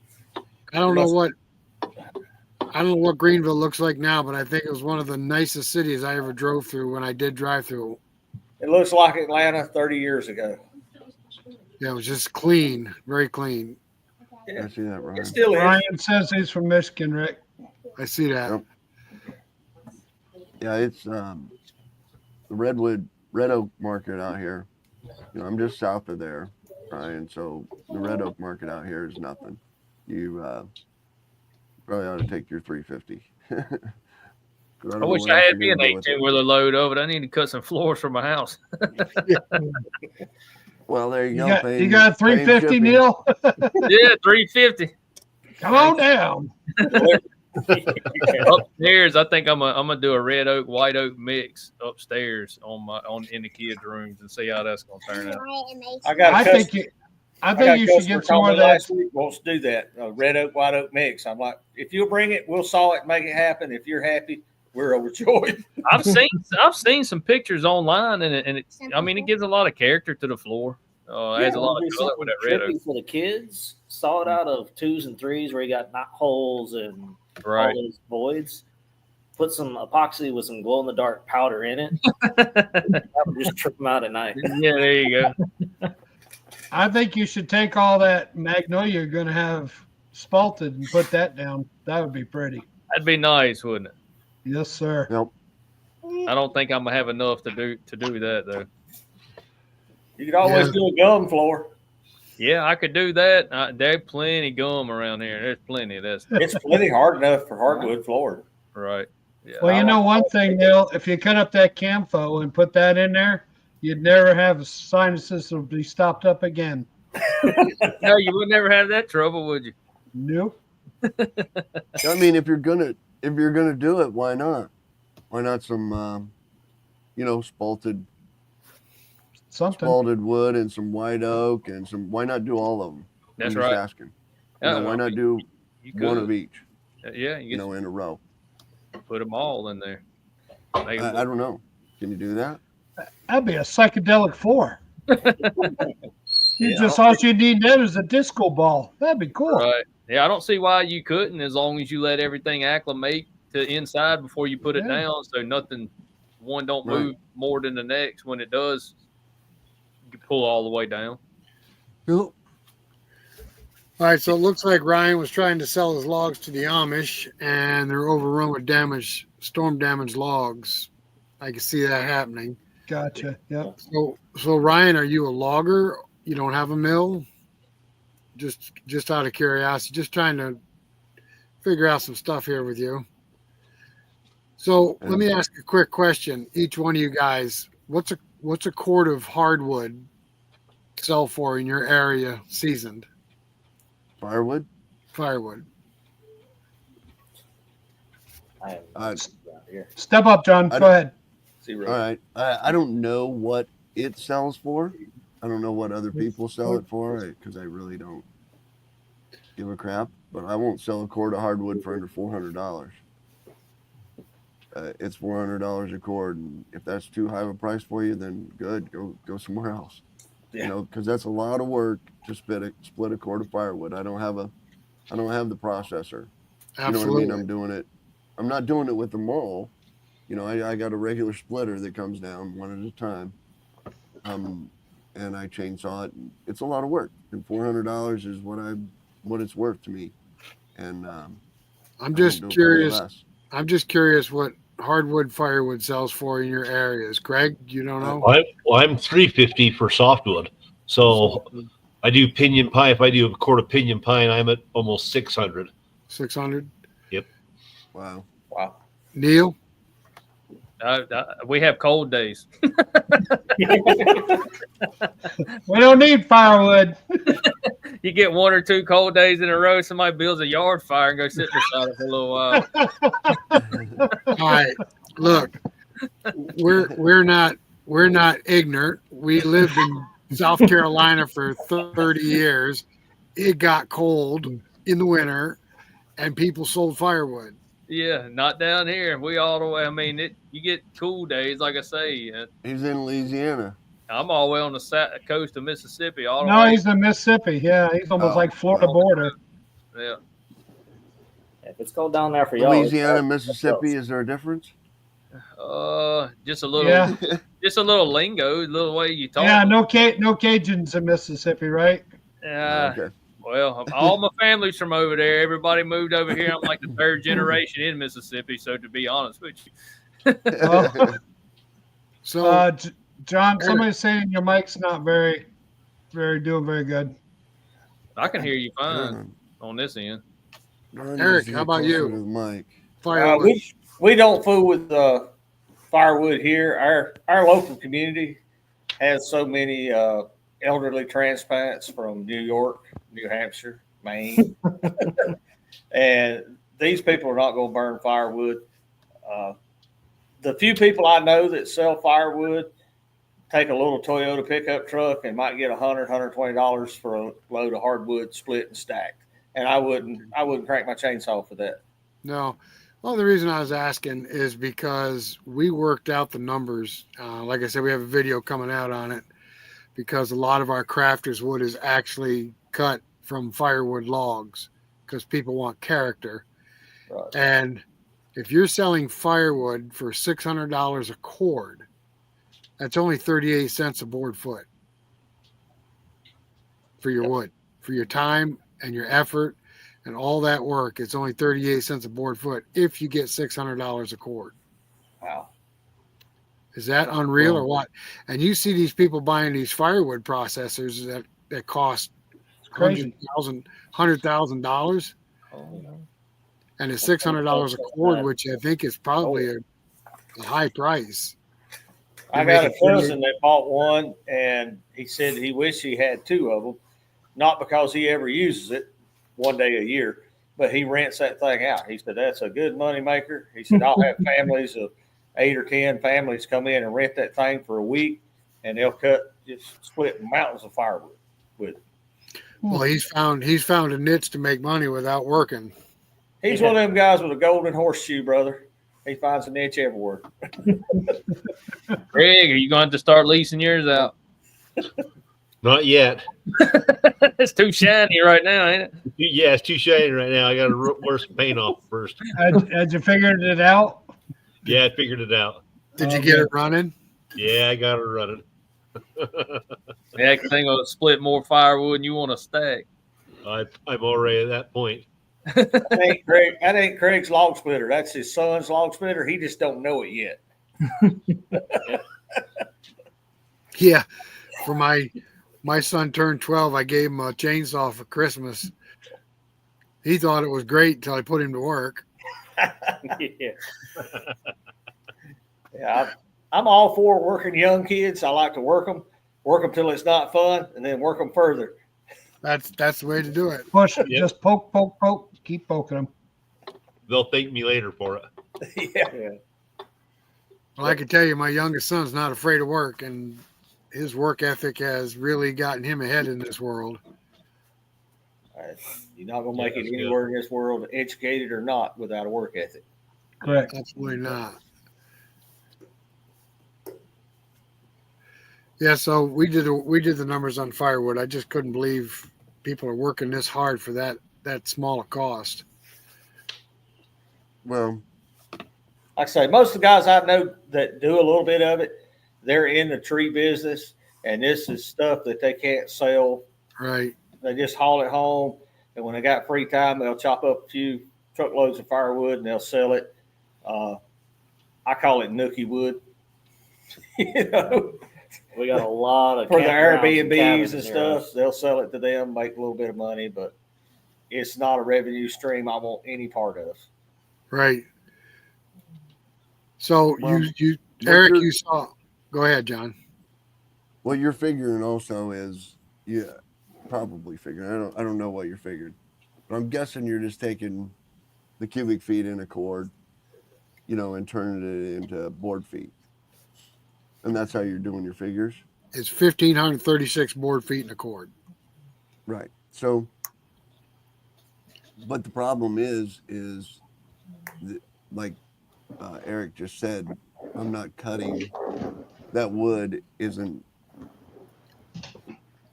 I don't know what Greenville looks like now, but I think it was one of the nicest cities I ever drove through when I did drive through. It looks like Atlanta 30 years ago. Yeah, it was just clean, very clean. Yeah. I see that, Ryan. It still is. Ryan says he's from Michigan, Rick. I see that. Yep. Yeah, it's the red oak market out here. You know, I'm just south of there, Ryan. So the red oak market out here is nothing. You probably ought to take your 350. I wish I had me an 18-wheeler load of it. I need to cut some floors for my house. Well, there you go. You got 350, Neil? Yeah, 350. Come on down. Upstairs, I think I'm gonna do a red oak, white oak mix upstairs in the kids' rooms and see how that's gonna turn out. I think you should get some more of that. Wants to do that red oak, white oak mix. I'm like, if you'll bring it, we'll saw it, and make it happen. If you're happy, we're overjoyed. I've seen some pictures online, and it gives a lot of character to the floor. Adds a lot of color with that red oak. For the kids, saw it out of 2s and 3s where you got knot holes and all those voids. Put some epoxy with some glow in the dark powder in it. That would just trip them out at night. Yeah, there you go. I think you should take all that magnolia you're going to have spalted and put that down. That would be pretty. That'd be nice, wouldn't it? Yes, sir. Nope. I don't think I'm gonna have enough to do that though. You could always do a gum floor. Yeah, I could do that. There's plenty gum around here. There's plenty of that stuff. It's plenty hard enough for hardwood floor. Right. Yeah. Well, you know one thing, Neil, if you cut up that camphor and put that in there, you'd never have sinuses that would be stopped up again. No, you would never have that trouble, would you? Nope. I mean, if you're gonna do it, why not? Why not some, spalted wood and some white oak and some? Why not do all of them? That's I'm right. just asking. Why not do one of each? Yeah, in a row. Put them all in there. I don't know. Can you do that? That'd be a psychedelic floor. All you need then is a disco ball. That'd be cool. Right. Yeah, I don't see why you couldn't, as long as you let everything acclimate to inside before you put it down, so one don't move more than the next. When it does, you pull all the way down. Cool. All right, so it looks like Ryan was trying to sell his logs to the Amish, and they're overrun with storm damaged logs. I can see that happening. Gotcha. Yep. So Ryan, are you a logger? You don't have a mill? Just out of curiosity, just trying to figure out some stuff here with you. So let me ask a quick question. Each one of you guys, what's a cord of hardwood sell for in your area seasoned? Firewood? Firewood. I am Uh, out here. Step up, John. Go ahead. Zero. All right. I don't know what it sells for. I don't know what other people sell it for because I really don't give a crap. But I won't sell a cord of hardwood for under $400. It's $400 a cord, and if that's too high of a price for you, then good, go somewhere else. Yeah. You know, because that's a lot of work to split a cord of firewood. I don't have the processor. Absolutely. You know what I mean? I'm doing it. I'm not doing it with the maul. You know, I got a regular splitter that comes down one at a time. And I chainsaw it. It's a lot of work, and $400 is what it's worth to me. And I'm just curious. I'm just curious what hardwood firewood sells for in your areas. Greg, you don't know? I'm $350 for softwood. So I do pinyon pine. If I do a cord of pinyon pine, I'm at almost $600. 600. Yep. Wow. Neil, We have cold days. We don't need firewood. You get 1 or 2 cold days in a row, somebody builds a yard fire and go sit beside it for a little while. all right. Look, we're not ignorant. We lived in South Carolina for 30 years. It got cold in the winter, and people sold firewood. Yeah, not down here. We all the way. I mean, you get cool days, like I say. He's in Louisiana. I'm all the way on the coast of Mississippi. All the No, way. he's in Mississippi. Yeah, he's almost like Florida border. Yeah. If it's cold down there for y'all, Louisiana, Mississippi, is there a difference? Just a little, Yeah. just a little lingo, a little way you talk. Yeah, no Cajuns in Mississippi, right? Yeah. Okay. Well, all my family's from over there. Everybody moved over here. I'm like the 3rd generation in Mississippi. So to be honest with you, Well, So John, somebody's saying your mic's not doing very good. I can hear you fine on this end. Eric, how about you? To the mic. Firewood. We don't fool with firewood here. Our local community has so many elderly transplants from New York, New Hampshire, Maine, and these people are not going to burn firewood. The few people I know that sell firewood take a little Toyota pickup truck and might get $120 for a load of hardwood split and stacked. And I wouldn't crank my chainsaw for that. No. Well, the reason I was asking is because we worked out the numbers. Like I said, we have a video coming out on it because a lot of our crafters wood is actually cut from firewood logs because people want character. Right. And if you're selling firewood for $600 a cord, that's only 38 cents a board foot for your wood, for your time and your effort and all that work. It's only 38 cents a board foot if you get $600 a cord. Wow. Is that unreal or what? And you see these people buying these firewood processors that cost Crazy. $100,000 and it's $600 a cord, which I think is probably a high price. I got a cousin that bought one, and he said he wished he had 2 of them, not because he ever uses it one day a year, but he rents that thing out. He said, that's a good money maker. He said, I'll have families of 8 or 10 families come in and rent that thing for a week, and they'll just split mountains of firewood with it. Well, he's found a niche to make money without working. He's one of them guys with a golden horseshoe, brother. He finds a niche everywhere. Greg, are you going to start leasing yours out? Not yet. It's too shiny right now, ain't it? Yeah, it's too shiny right now. I got to wear some paint off first. Had you figured it out? Yeah, I figured it out. Did you get it running? Yeah, I got it running. Yeah, because they're going to split more firewood and you want to stack. I'm already at that point. That ain't Craig's log splitter. That's his son's log splitter. He just don't know it yet. Yeah. For my son turned 12, I gave him a chainsaw for Christmas. He thought it was great until I put him to work. Yeah. Yeah, I'm all for working young kids. I like to work them till it's not fun, and then work them further. That's the way to do it. Push, Yep. just poke, keep poking them. They'll thank me later for it. Yeah. Well, I can tell you, my youngest son's not afraid of work, and his work ethic has really gotten him ahead in this world. You're not gonna make Yeah, it that's anywhere in this world, educated or not, without a work ethic. Correct. Absolutely not. Yeah, so we did the numbers on firewood. I just couldn't believe people are working this hard for that small a cost. Well, Like I say, most of the guys I know that do a little bit of it, they're in the tree business, and this is stuff that they can't sell. Right. They just haul it home, and when they got free time, they'll chop up a few truckloads of firewood and they'll sell it. I call it nookie wood. You know, We got a lot of for the campgrounds and Airbnbs cabins and near stuff, us. they'll sell it to them, make a little bit of money, but it's not a revenue stream I want any part of. Right. So Well, you what Eric, you're- you saw. Go ahead, John. what you're figuring also is, yeah, probably figuring. I don't know what you're figuring, but I'm guessing you're just taking the cubic feet in a cord, and turning it into board feet, and that's how you're doing your figures. It's 1,536 board feet in a cord. Right. So, but the problem is like Eric just said, I'm not cutting. That wood isn't.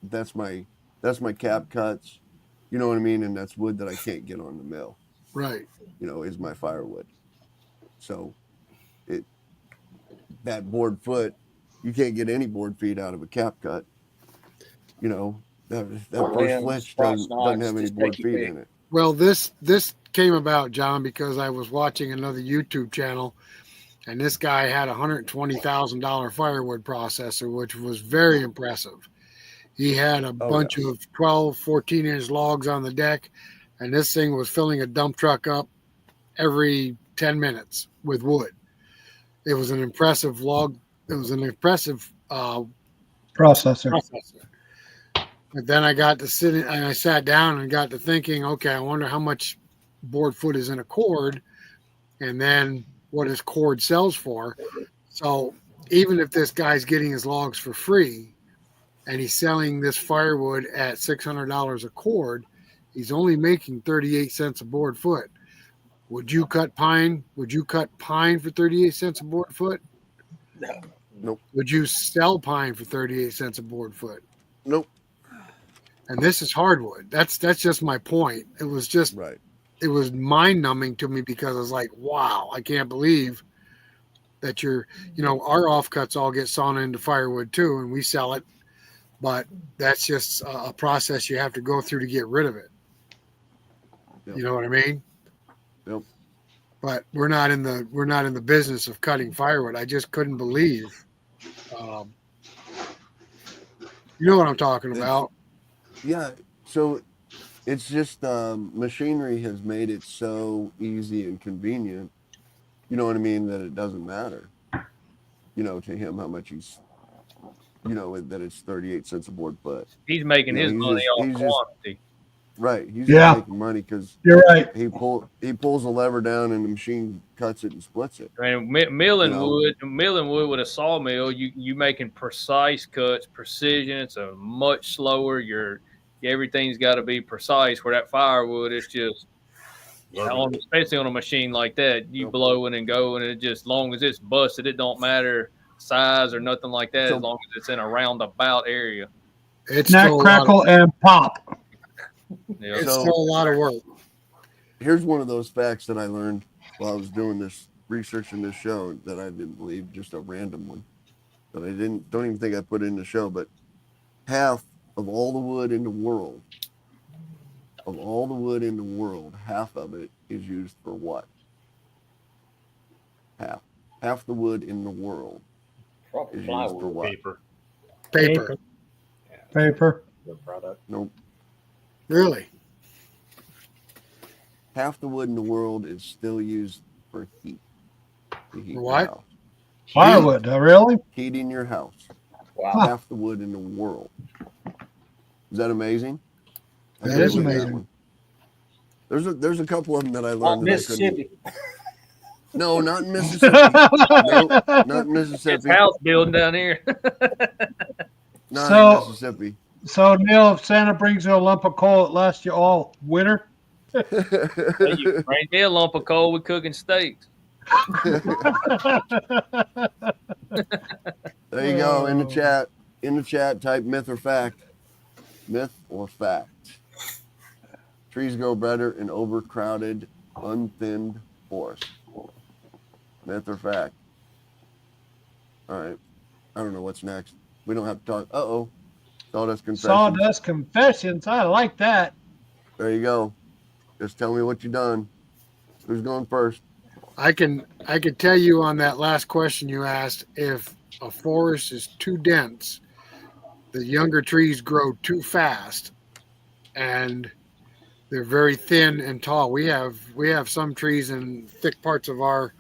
That's my cap cuts. You know what I mean? And that's wood that I can't get on the mill. Right. Is my firewood. So, that board foot, you can't get any board feet out of a cap cut. That first Limbs, flitch cross doesn't knots, have any just board take your feet pick. in it. Well, this came about, John, because I was watching another YouTube channel, and this guy had a $120,000 firewood processor, which was very impressive. He had a bunch of 12, 14-inch logs on the deck, and this thing was filling a dump truck up every 10 minutes with wood. It was an impressive log. It was an impressive Processor. processor. But then I got to sit and I sat down and got to thinking, okay, I wonder how much board foot is in a cord, and then what his cord sells for. So even if this guy's getting his logs for free and he's selling this firewood at $600 a cord, he's only making 38 cents a board foot. Would you cut pine? Would you cut pine for 38 cents a board foot? No. Nope. Would you sell pine for 38 cents a board foot? Nope. And this is hardwood. That's just my point. It was just Right. it was mind numbing to me because I was like, wow, I can't believe that our offcuts all get sawn into firewood too, and we sell it. But that's just a process you have to go through to get rid of it. Yep. You know what I mean? Yep. But we're not in the business of cutting firewood. I just couldn't believe. You know what I'm talking about? Yeah. So it's just machinery has made it so easy and convenient. You know what I mean? That it doesn't matter. To him how much he's. That it's 38 cents a board foot. He's making his money off quantity. Right. He's Yeah. just making money because You're right. he pulls a lever down and the machine cuts it and splits it. And milling wood with a sawmill, you making precise cuts, precision. It's a much slower. Everything's got to be precise. Where that firewood, it's just especially on a machine like that, you blowing and going, and it just as long as it's busted, it don't matter size or nothing like that. As long as it's in a roundabout area. It's Snack, still crackle, and pop. Yeah. It's still a lot of work. Here's one of those facts that I learned while I was doing this research in this show that I didn't believe, just a random one that I don't even think I put in the show, but half of all the wood in the world of all the wood in the world, half of it is used for what? Half the wood in the world Probably is used for plywood. what? Paper. Paper. Paper. Wood product. Nope. Really? Half the wood in the world is still used for heat. To heat your What? house. Firewood. Really? Heating your house. Wow. Half the wood in the world. Is that amazing? I That couldn't is believe amazing. one. There's a couple of them that I On learned that I couldn't. Mississippi. No, not in Mississippi. No, not in It's Mississippi. house building down here. Not So- in Mississippi. So, Neil, if Santa brings you a lump of coal, it lasts you all winter. Well, you bring me a lump of coal, we're cooking steaks. There you go. In the Oh. chat. In the chat, type myth or fact. Myth or fact. Trees grow better in overcrowded, unthinned forest. Myth or fact. All right. I don't know what's next. We don't have to talk. Uh-oh. Sawdust confessions. Sawdust confessions. I like that. There you go. Just tell me what you done. Who's going first? I could tell you on that last question you asked, if a forest is too dense, the younger trees grow too fast and they're very thin and tall. We have some trees in thick parts of our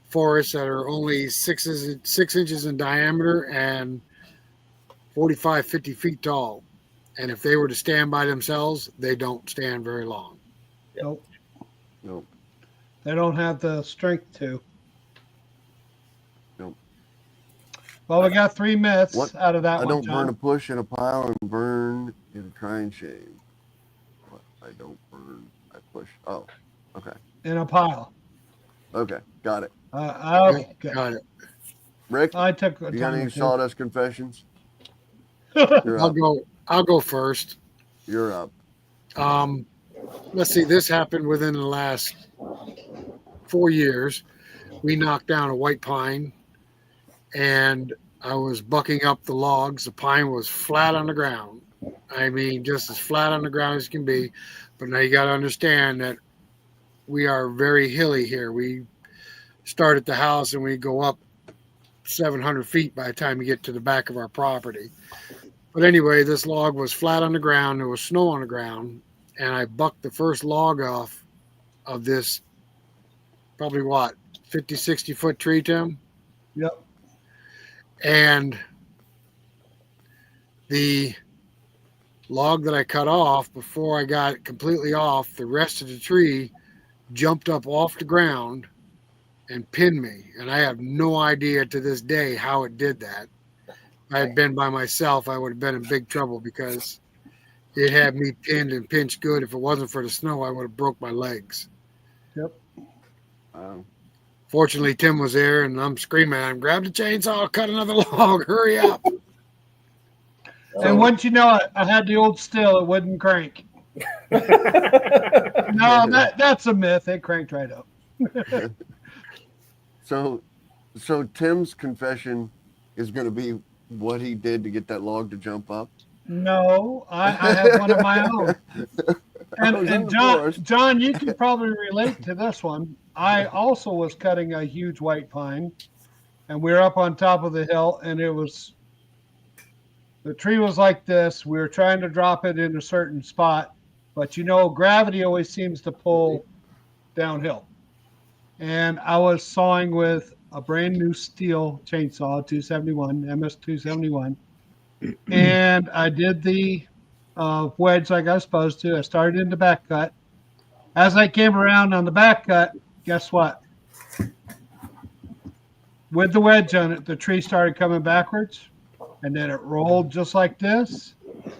forest that are only 6 inches in diameter and 45, 50 feet tall. And if they were to stand by themselves, they don't stand very long. Nope. Nope. They don't have the strength to. Nope. Well, we got 3 myths What? out of that I one, don't burn a John. push in a pile and burn in a crying shame. What? I don't burn. I push. Oh, okay. In a pile. Okay. Got it. Okay. Got it. Rick, I took a you got time any or two. sawdust confessions? You're up. I'll go first. You're up. Let's see, this happened within the last 4 years. We knocked down a white pine and I was bucking up the logs. The pine was flat on the ground. I mean, just as flat on the ground as can be. But now you got to understand that we are very hilly here. We start at the house and we go up 700 feet by the time you get to the back of our property. But anyway, this log was flat on the ground. There was snow on the ground. And I bucked the first log off of this, probably what, 50, 60 foot tree, Tim? Yep. And the log that I cut off, before I got it completely off, the rest of the tree jumped up off the ground and pinned me. And I have no idea to this day how it did that. If I had been by myself, I would have been in big trouble because it had me pinned and pinched good. If it wasn't for the snow, I would have broke my legs. Fortunately, Tim was there, and I'm screaming at him, grab the chainsaw, cut another log, hurry up. And once you know it, I had the old still, it wouldn't crank. No, that's a myth. It cranked right up. So Tim's confession is going to be what he did to get that log to jump up. No, I have one of my own. I was in And the forest. John, you can probably relate to this one. I also was cutting a huge white pine, and we were up on top of the hill, and the tree was like this. We were trying to drop it in a certain spot, but gravity always seems to pull downhill. And I was sawing with a brand new steel chainsaw, 271, MS 271. And I did the wedge like I was supposed to. I started in the back cut. As I came around on the back cut, guess what? With the wedge on it, the tree started coming backwards, and then it rolled just like this,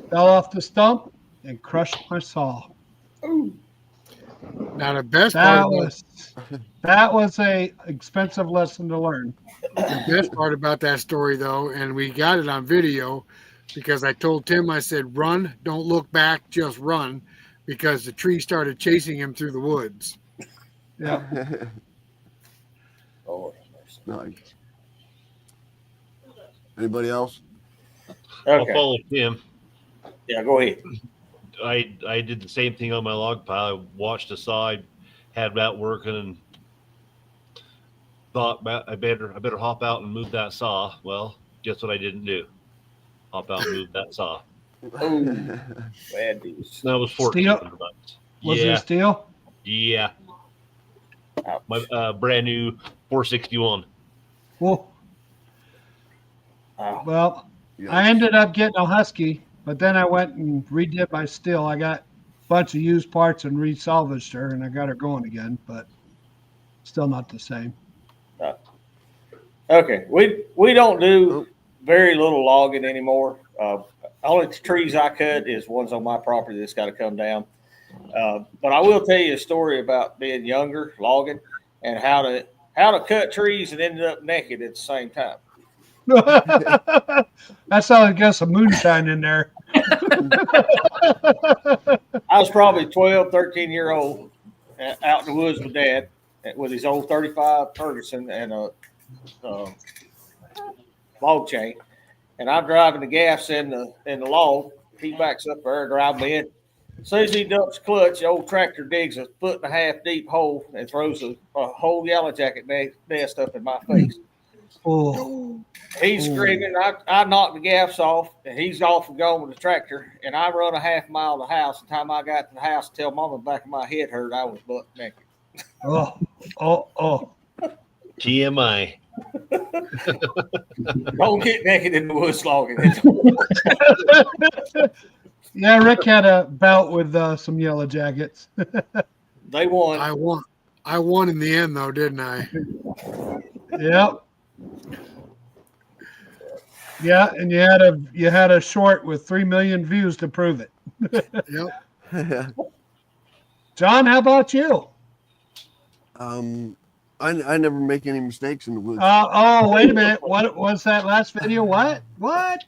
fell off the stump, and crushed my saw. Now, the best That was a expensive lesson to learn. The best part about that story, though, and we got it on video, because I told Tim, I said, run, don't look back, just run, because the tree started chasing him through the woods. Yeah. Oh, Nice. Anybody else? I'll okay. follow Tim. Yeah, go ahead. I did the same thing on my log pile. I watched the saw, I had that working, and thought I better hop out and move that saw. Well, guess what I didn't do? Hop out and move that saw. Oh, bad news. That was Steel? 1,400 bucks. Was Yeah, it steel? yeah. Ouch. My brand new 461. Well, Wow. well, Yeah. I ended up getting a Husky, but then I went and redid my steel. I got a bunch of used parts and resalvaged her, and I got her going again, but still not the same. Okay, we don't do Oh. very little logging anymore. Only trees I cut is ones on my property that's got to come down. But I will tell you a story about being younger, logging, and how to cut trees and ended up naked at the same time. That's how I got some moonshine in there. I was probably 12, 13 year old out in the woods with Dad with his old 35 Ferguson and a log chain. And I'm driving the gaffs in the log. He backs up there, drive me in. As soon as he dumps clutch, the old tractor digs a 1.5 foot deep hole and throws a whole yellow jacket nest up in my face. Oh, He's screaming. I knocked the gaffs off, and he's off and gone with the tractor. And I run a half mile to the house. The time I got to the house, tell Mama the back of my head hurt. I was butt naked. oh. TMI. Don't get naked in the woods logging. Yeah, Rick had a bout with some yellow jackets. They won. I won in the end, though, didn't I? Yep. Yeah, and you had a short with 3 million views to prove it. Yep. John, how about you? I never make any mistakes in the woods. Oh, wait a minute. What was that last video? What? What?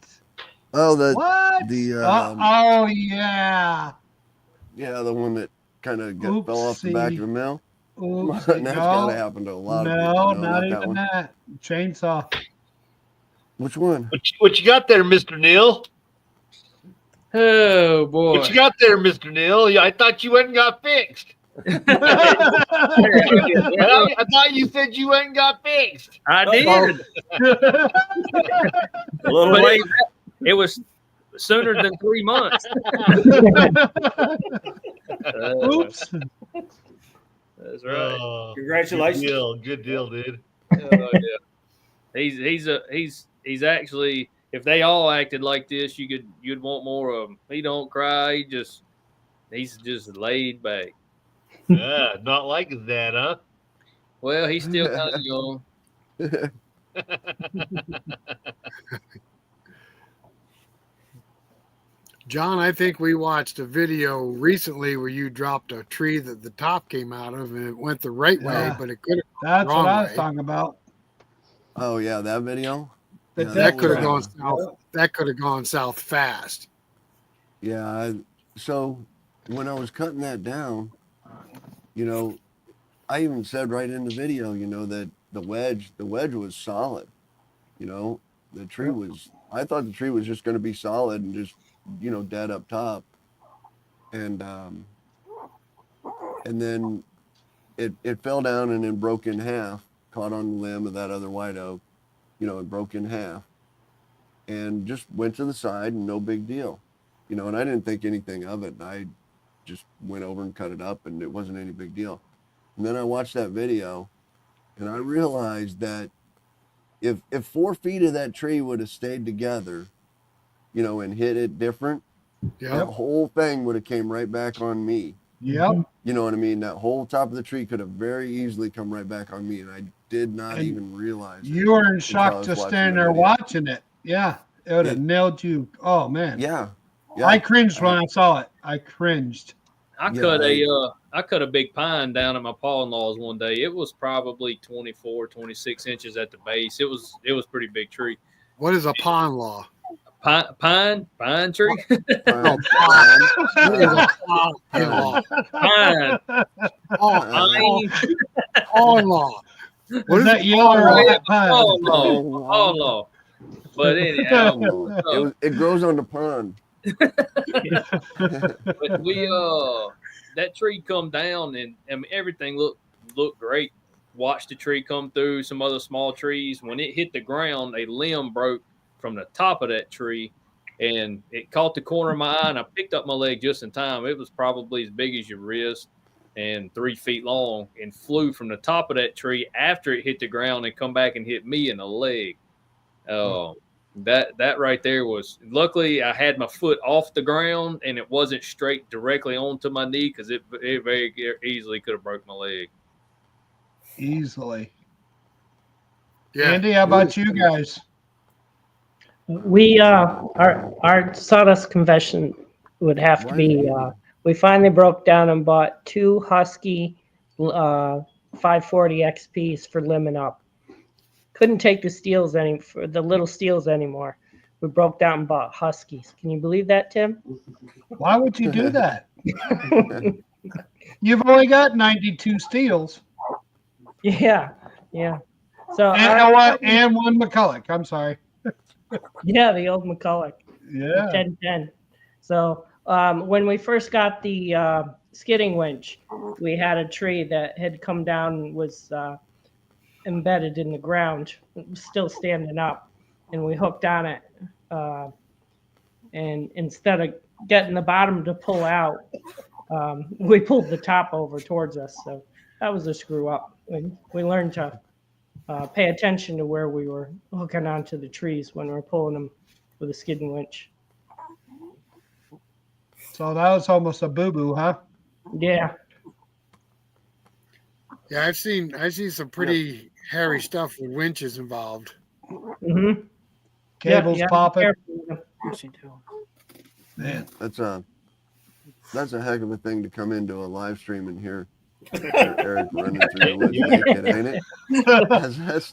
What? Yeah, Yeah. the one that kind of fell off the back of the mill. Oops, That's gotta happen to a lot of people. no, not even one. that. Chainsaw. Which one? What you got there, Mr. Neal? Oh boy. What you got there, Mr. Neal? I thought you went and got fixed. I thought you said you went and got fixed. I did. A little But late. it was sooner than 3 months. Oops. That's right. Congratulations. Good deal, dude. Yeah. He's actually, if they all acted like this, you'd want more of him. He don't cry. He's just laid back. Yeah, not like that, huh? Well, he's still kind of young. John, I think we watched a video recently where you dropped a tree that the top came out of and it went the right way, Yeah. but it could That's Wrong what I was way. talking about. Oh yeah, that video. But Yeah, that could have gone was, south. That could have gone south fast. Yeah. So when I was cutting that down, I even said right in the video, that the wedge was solid. The tree was. I thought the tree was just going to be solid and just, dead up top, and then it fell down and then broke in half, caught on the limb of that other white oak, it broke in half, and just went to the side and no big deal, and I didn't think anything of it. I just went over and cut it up and it wasn't any big deal. And then I watched that video and I realized that if 4 feet of that tree would have stayed together, and hit it different, Yeah. that whole thing would have came right back on me. Yep. You know what I mean? That whole top of the tree could have very easily come right back on me, and I did not And even realize it. You were in until I shock was just watching standing the there video. watching it. Yeah. It would have nailed you. Oh, man. Yeah. I cringed when I saw it. I cringed. I Yeah, cut a big pine down at my pa-in-law's one day. It was probably 24, 26 inches at the base. It was pretty big tree. What is a pond law? Pine tree. Pine. What is a pond law? Pine. Pond law. Was that yellow or white pine? Oh no. But anyhow, It grows on the pond. But we that tree come down and I mean, everything looked great. Watched the tree come through, some other small trees. When it hit the ground, a limb broke from the top of that tree and it caught the corner of my eye and I picked up my leg just in time. It was probably as big as your wrist and 3 feet long and flew from the top of that tree after it hit the ground and come back and hit me in the leg. That right there was luckily I had my foot off the ground and it wasn't straight directly onto my knee because it very easily could have broke my leg. Easily. Yeah. Andy, how about you guys? We our sawdust confession would have to be we finally broke down and bought 2 Husky 540 XPs for limbing up. Couldn't take the little steels anymore. We broke down and bought Huskies. Can you believe that, Tim? Why would you do that? You've only got 92 steels. Yeah. So And one McCulloch. I'm sorry. yeah, the old McCulloch. Yeah. 1010. So when we first got the skidding winch, we had a tree that had come down and was embedded in the ground, still standing up, and we hooked on it. And instead of getting the bottom to pull out, we pulled the top over towards us. So that was a screw up. We learned to pay attention to where we were hooking onto the trees when we were pulling them with a skidding winch. So that was almost a boo-boo, huh? Yeah. Yeah, I've seen some pretty hairy stuff with winches involved. Mm-hmm. Cables popping. Man, that's a heck of a thing to come into a live stream and hear Eric running through the woods naked, ain't it?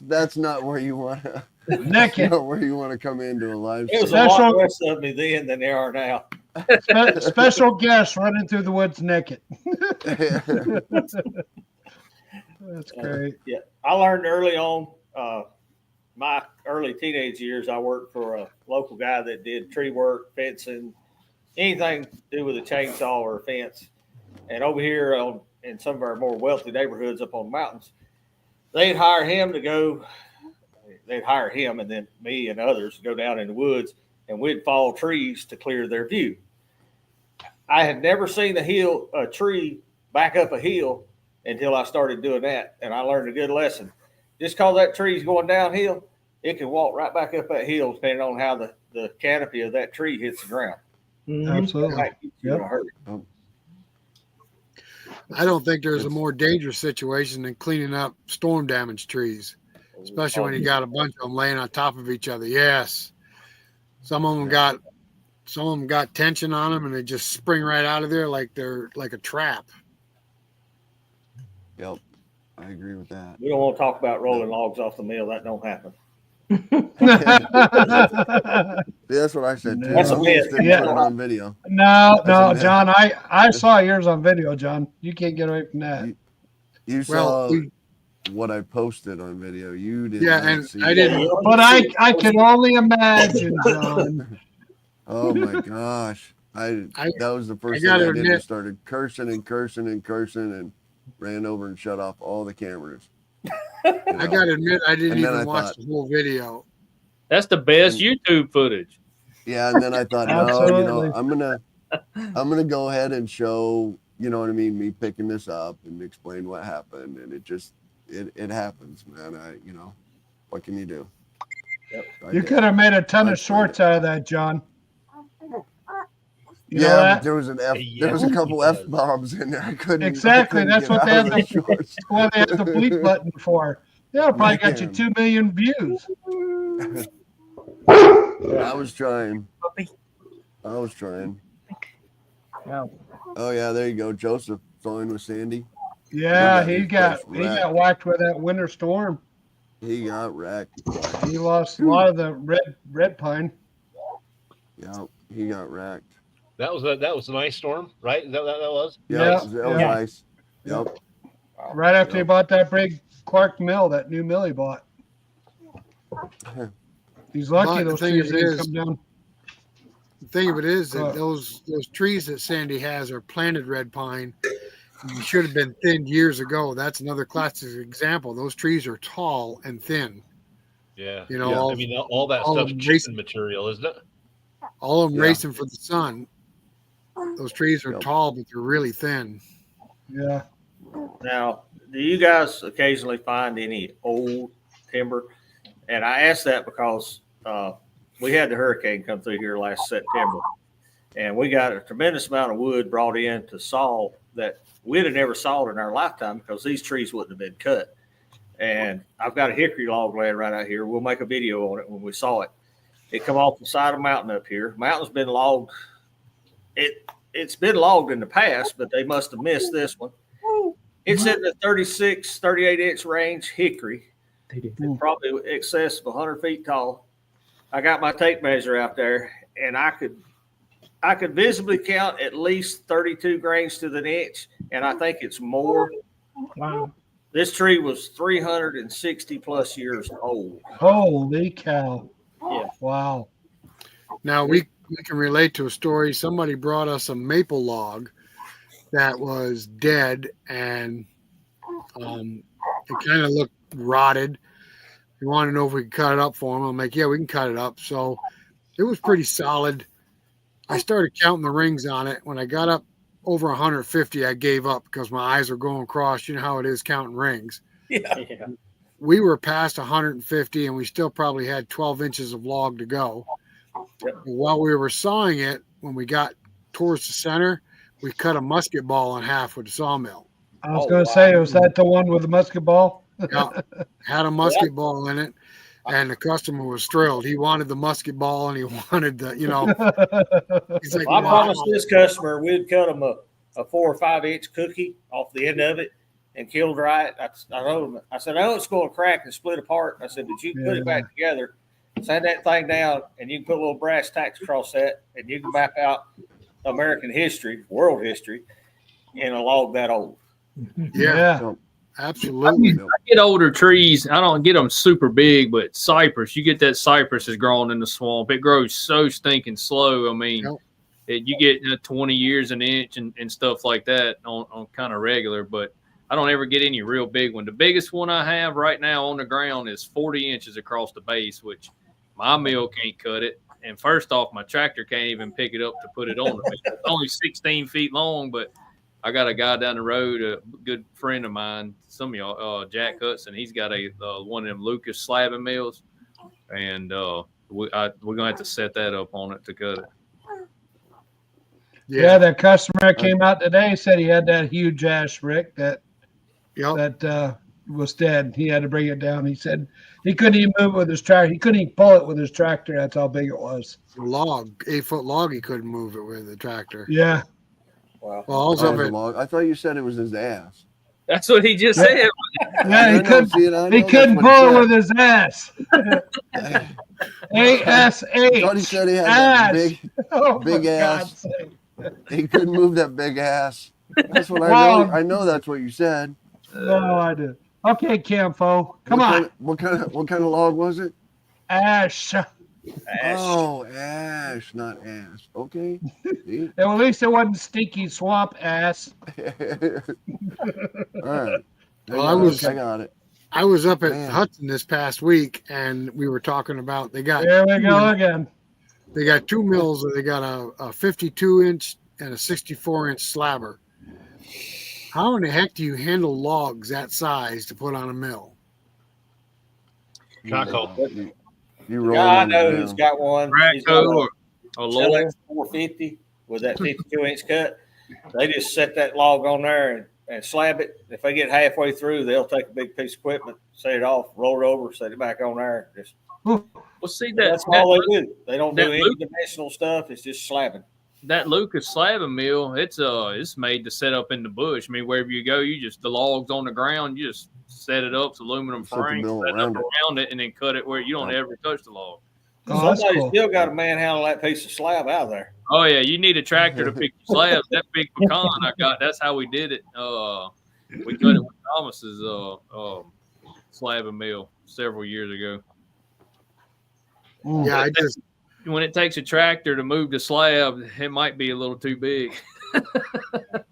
That's not where you want to. Naked. Not where you want to come into a live It was stream. a lot less of me then than there are now. Special guest running through the woods naked. That's great. Yeah, I learned early on, my early teenage years. I worked for a local guy that did tree work, fencing, anything to do with a chainsaw or a fence. And over here in some of our more wealthy neighborhoods up on the mountains, they'd hire him to go. They'd hire him and then me and others to go down in the woods, and we'd fall trees to clear their view. I had never seen a tree back up a hill until I started doing that, and I learned a good lesson. Just because that tree's going downhill, it can walk right back up that hill depending on how the canopy of that tree hits the ground. Mm-hmm. Absolutely. That keeps you in a hurry. I don't think there's a more dangerous situation than cleaning up storm damaged trees, especially when you got a bunch of them laying on top of each other. Yes, some of them got tension on them, and they just spring right out of there like they're like a trap. Yep, I agree with that. We don't want to talk about rolling logs off the mill. That don't happen. That's what I said too. That's a myth. Yeah. On video. No, That's a John, I saw yours on video, John. You can't get away from that. You saw what I posted on video. You did. Yeah, not and see I it. didn't. But I can only imagine, John. Oh my gosh! That was the first thing gotta I did. admit- I started cursing and ran over and shut off all the cameras. I gotta admit, I didn't And then even I watch thought- the whole video. That's the best YouTube footage. Yeah, and then I thought, no, Absolutely. I'm gonna go ahead and show, you know what I mean, me picking this up and explain what happened, and it happens, man. What can you do? Yep. You could have made a ton of shorts out of that, John. You know Yeah, that? but there was there was a couple F-bombs in there. I couldn't. Exactly. I couldn't That's get what they out have of the the, shorts. that's what they have the bleep button for. They'll probably got you 2 million views. I was trying. Yeah. Oh yeah, there you go, Joseph sawing with Sandy. Yeah, He he got got his place whacked with that winter storm. He got wrecked. He lost a lot of the red pine. Yeah, he got wrecked. That was an ice storm, right? Is that what that was? Yeah, Yeah, that was yeah. nice. Yep. Right after he Yep. bought that big Clark mill, that new mill he bought. He's lucky But the those thing trees didn't is- come down. The thing of it is that Oh. those trees that Sandy has are planted red pine. You should have been thinned years ago. That's another classic example. Those trees are tall and thin. Yeah. You know, yeah. all- I mean, all that all stuff's of them chipping racing- material, isn't it? All of them Yeah. racing for the sun. Those trees are Yep. tall, but they're really thin. Yeah. Now, do you guys occasionally find any old timber? And I ask that because we had the hurricane come through here last September, and we got a tremendous amount of wood brought in to saw that we'd have never sawed in our lifetime because these trees wouldn't have been cut. And I've got a hickory log laying right out here. We'll make a video on it when we saw it. It come off the side of a mountain up here. Mountain's been logged. It's been logged in the past, but they must have missed this one. It's in the 36, 38 inch range hickory. It's probably excess of 100 feet tall. I got my tape measure out there, and I could visibly count at least 32 grains to the inch, and I think it's more. Wow. This tree was 360 plus years old. Holy cow. Yeah. Wow. Now we can relate to a story. Somebody brought us a maple log that was dead, and it kind of looked rotted. We wanted to know if we could cut it up for him. I'm like, yeah, we can cut it up. So it was pretty solid. I started counting the rings on it. When I got up over 150, I gave up because my eyes were going across. You know how it is counting rings. Yeah. We were past 150, and we still probably had 12 inches of log to go. Yep. While we were sawing it, when we got towards the center, we cut a musket ball in half with a sawmill. I was Oh, going to wow. say, was that the one with the musket ball? Yeah, had a musket ball in it, and the customer was thrilled. He wanted the musket ball, and he wanted the, he's like, I wow. promised this customer we'd cut him a 4 or 5 inch cookie off the end of it and kiln dry it. I told him, I said, I know it's going to crack and split apart. I said, but you can put it back together, sand that thing down, and you can put a little brass tacks across that, and you can map out American history, world history, in a log that old. Yeah, So, absolutely. I get older trees. I don't get them super big, but cypress, you get that cypress is growing in the swamp. It grows so stinking slow. I mean, Yep. you get 20 years an inch and stuff like that on kind of regular, but I don't ever get any real big one. The biggest one I have right now on the ground is 40 inches across the base, which my mill can't cut it. And first off, my tractor can't even pick it up to put it on the mill. It's only 16 feet long, but I got a guy down the road, a good friend of mine, some of y'all, Jack Hudson. He's got one of them Lucas slabbing mills, and we're gonna have to set that up on it to cut it. Yeah, that customer came out today said he had that huge ash rick that was dead. He had to bring it down. He said he couldn't even move it with his tractor. He couldn't even pull it with his tractor. That's how big it was. A log, 8-foot log, he couldn't move it with the tractor. Yeah. Wow. Well, also that was a log. I thought you said it was his ass. That's what he just said. Yeah, he couldn't. He couldn't pull it with his ass. A-S-H. I thought he said he had ass. that big, Oh, big for ass. God's sake. he couldn't move that big ass. That's what Wow. I know that's what you said. No, I did. Okay, Camfo. Come on. What kind of log was it? Ash. Oh, ash, not ass. Okay. See? Well, at least it wasn't stinky swamp ass. All right. Well, I got it. I was up at Man. Hudson this past week, and we were talking about they got There we go again. They got two mills. They got a 52-inch and a 64-inch slabber. How in the heck do you handle logs that size to put on a mill? You The roll guy I them know down. who's got one. He's got Ratco or a Lowell. 450 with that 52 inch cut. They just set that log on there and slab it. If they get halfway through, they'll take a big piece of equipment, set it off, roll it over, set it back on there. Just Well, see that's all they do. They don't do any dimensional stuff. It's just slabbing. that Lucas slabbing mill, it's made to set up in the bush. I mean, wherever you go, the logs on the ground, you just set it up, it's aluminum Set the frame, mill set it up around it. around it, and then cut it where you don't ever touch the log. Oh, that's Somebody cool. still got to manhandle that piece of slab out of there. Oh yeah, you need a tractor to pick your slabs. That big pecan I got, that's how we did it. We cut it with Thomas's slabbing mill several years ago. Yeah, when it takes a tractor to move the slab, it might be a little too big.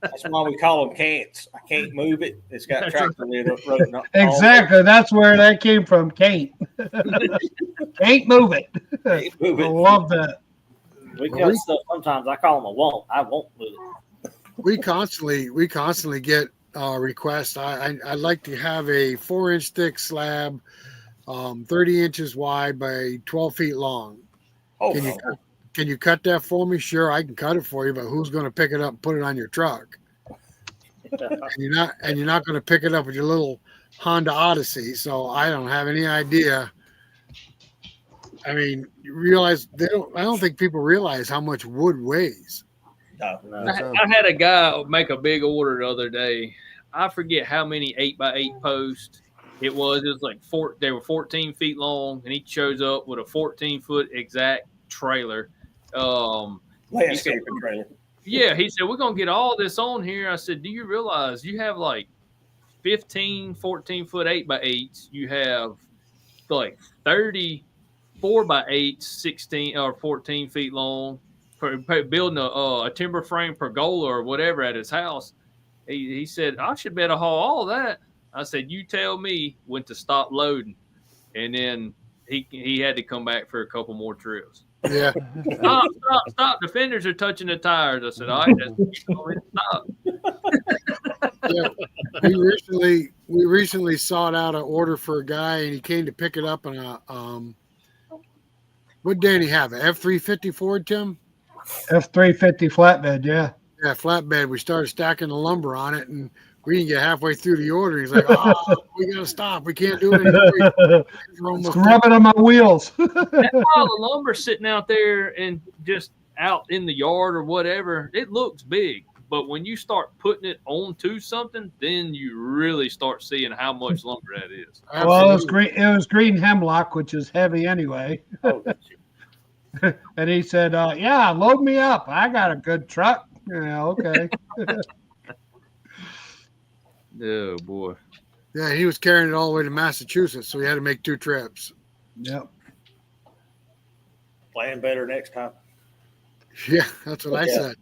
That's why we call them cants. I can't move it. It's got That's tractor lid up. Running all- Exactly. That's where that came from. Can't. Can't move it. Can't move I it. love that. We cut stuff sometimes. I call them a won't. I won't move it. We constantly get requests. I'd like to have a 4-inch thick slab, 30 inches wide by 12 feet long. Oh, Can you cut that for me? Sure, I can cut it for you, but who's going to pick it up and put it on your truck? And you're not going to pick it up with your little Honda Odyssey. So I don't have any idea. I mean, you realize I don't think people realize how much wood weighs. no. I had a guy make a big order the other day. I forget how many 8x8 posts it was. It was like they were 14 feet long, and he shows up with a 14-foot exact trailer. Landscaping trailer. Yeah, he said, we're going to get all this on here. I said, do you realize you have like 15, 14-foot 8x8s? You have like 30 4x8s, 16 or 14 feet long, for building a timber frame pergola or whatever at his house. He said, I should better haul all that. I said, you tell me when to stop loading. And then he had to come back for a couple more trips. Yeah. Stop. The fenders are touching the tires. I said, all right, stop. Yeah. We recently sought out an order for a guy, and he came to pick it up in a what did Danny have? An F-350 Ford, Tim? F-350 flatbed, yeah. Yeah, flatbed. We started stacking the lumber on it, and we didn't get halfway through the order. He's like, "Oh, we gotta stop. We can't do it anymore." It's rubbing on my wheels. That pile of lumber sitting out there and just out in the yard or whatever, it looks big. But when you start putting it onto something, then you really start seeing how much lumber that is. Well, it was green. It was green hemlock, which is heavy anyway. Oh, And he said, "Yeah, load me up. I got a good truck." Yeah, okay. Oh boy. Yeah, he was carrying it all the way to Massachusetts, so he had to make 2 trips. Yep. plan better next time. Yeah, that's what I said.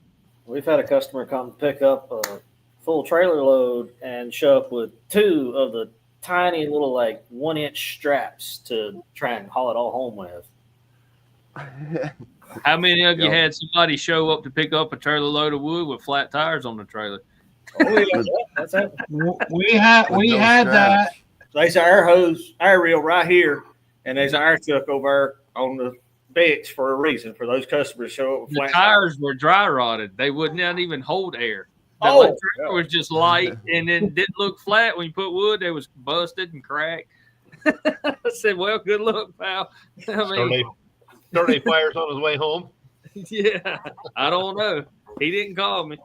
We've had a customer come pick up a full trailer load and show up with 2 of the tiny little like 1-inch straps to try and haul it all home with. How many of you had somebody show up to pick up a trailer load of wood with flat tires on the trailer? Oh yeah, that's it. We had that. There's our hose, our reel right here, and there's our truck over there on the bench for a reason, for those customers to show up with The flat tires were dry rotted. They would not even hold air. The Oh, trailer was just light and then didn't look flat. When you put wood, it was busted and cracked. I said, well, good luck, pal. I mean, Start any fires on his way home? yeah, I don't know. He didn't call me.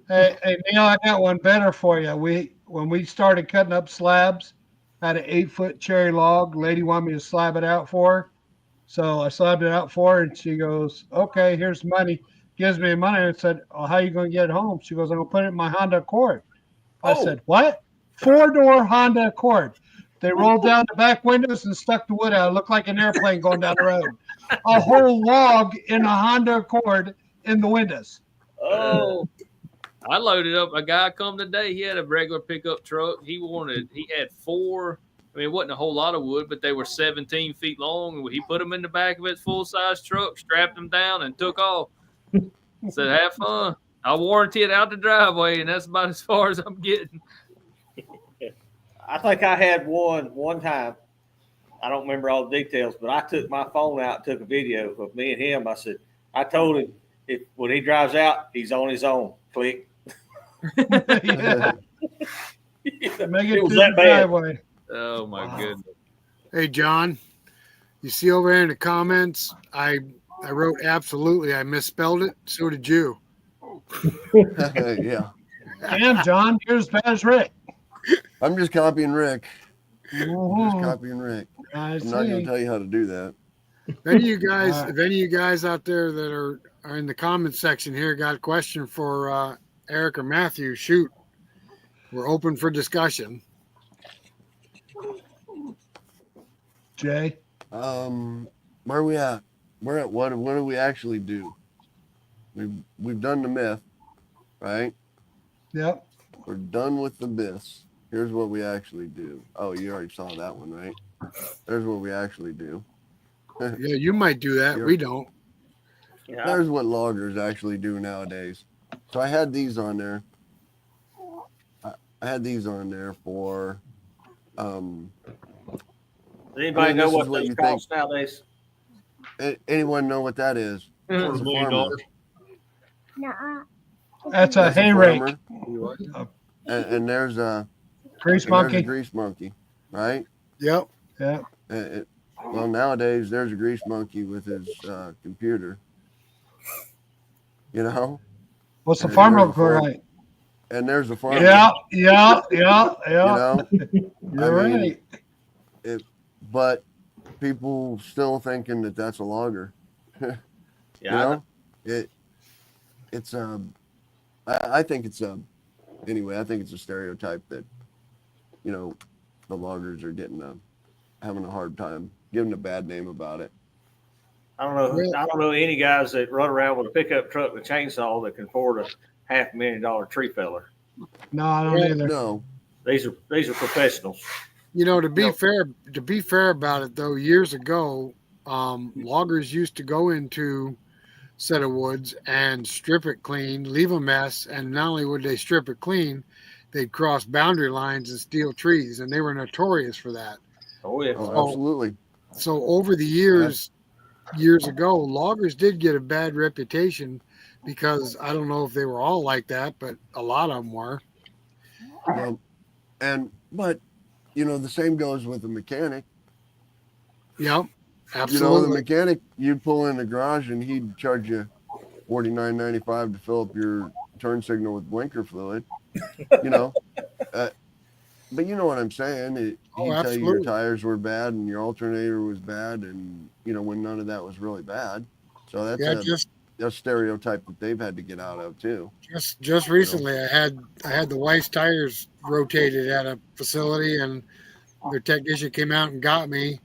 Hey, Neil, I got one better for you. When we started cutting up slabs, I had an 8-foot cherry log. Lady wanted me to slab it out for her. So I slabbed it out for her, and she goes, okay, here's money. Gives me money. I said, oh, how are you going to get it home? She goes, I'm going to put it in my Honda Accord. I said, what? 4-door Honda Accord. They rolled down the back windows and stuck the wood out. It looked like an airplane going down the road. A whole log in a Honda Accord in the windows. Oh, I loaded up. A guy come today. He had a regular pickup truck. He had 4. I mean, it wasn't a whole lot of wood, but they were 17 feet long. He put them in the back of his full-size truck, strapped them down, and took off. Said, have fun. I'll warranty it out the driveway, and that's about as far as I'm getting. I think I had one time. I don't remember all the details, but I took my phone out and took a video of me and him. I said, I told him when he drives out, he's on his own. Click. Yeah. Make it It was to that the bad. driveway. Oh, my goodness. Hey, John, you see over there in the comments, I wrote absolutely. I misspelled it. So did you. Yeah. Damn, John, you're as bad as Rick. I'm just copying Rick. I'm just Mhm. copying Rick. I I'm not going to see. tell you how to do that. If any of you guys out there that are in the comment section here got a question for Eric or Matthew, shoot. We're open for discussion. Jay. where are we at? We're at what do we actually do? We've done the myth, right? Yep. We're done with the myths. Here's what we actually do. Oh, you already saw that one, right? There's what we actually do. Yeah, you might do that. You're- We don't. Yeah. There's what loggers actually do nowadays. So I had these on there. I had these on there for Does anybody know this is what what those you cost nowadays? anyone know what that is? $250 It's a million. farmer. That's a That's hay rake. farmer. And there's a Grease and there's a monkey. grease monkey, right? Yep. Yeah. Well, nowadays there's a grease monkey with his computer. You know, What's the And farm there's a look for farm. like? and there's a farmer. Yeah. Yeah. You know, You're I mean, right. but people still thinking that that's a logger. Yeah, You know, it's I think it's anyway. I think it's a stereotype that the loggers are getting having a hard time, giving a bad name about it. I don't know. I don't know any guys that run around with a pickup truck and a chainsaw that can afford a $500,000 tree feller. No, I don't either. No, These are professionals. To be fair about it though, years ago, loggers used to go into set of woods and strip it clean, leave a mess, and not only would they strip it clean, they'd cross boundary lines and steal trees, and they were notorious for that. Oh yeah. oh, absolutely. So over the years ago, loggers did get a bad reputation because I don't know if they were all like that, but a lot of them were. Well, but the same goes with the mechanic. Yep, The absolutely. mechanic, you'd pull in the garage and he'd charge you $49.95 to fill up your turn signal with blinker fluid. But you know what I'm saying. He'd tell you your absolutely. tires were bad and your alternator was bad, and when none of that was really bad. So that's a stereotype that they've had to get out of too. Just recently, I had the wife's tires rotated at a facility, and their technician came out and got me.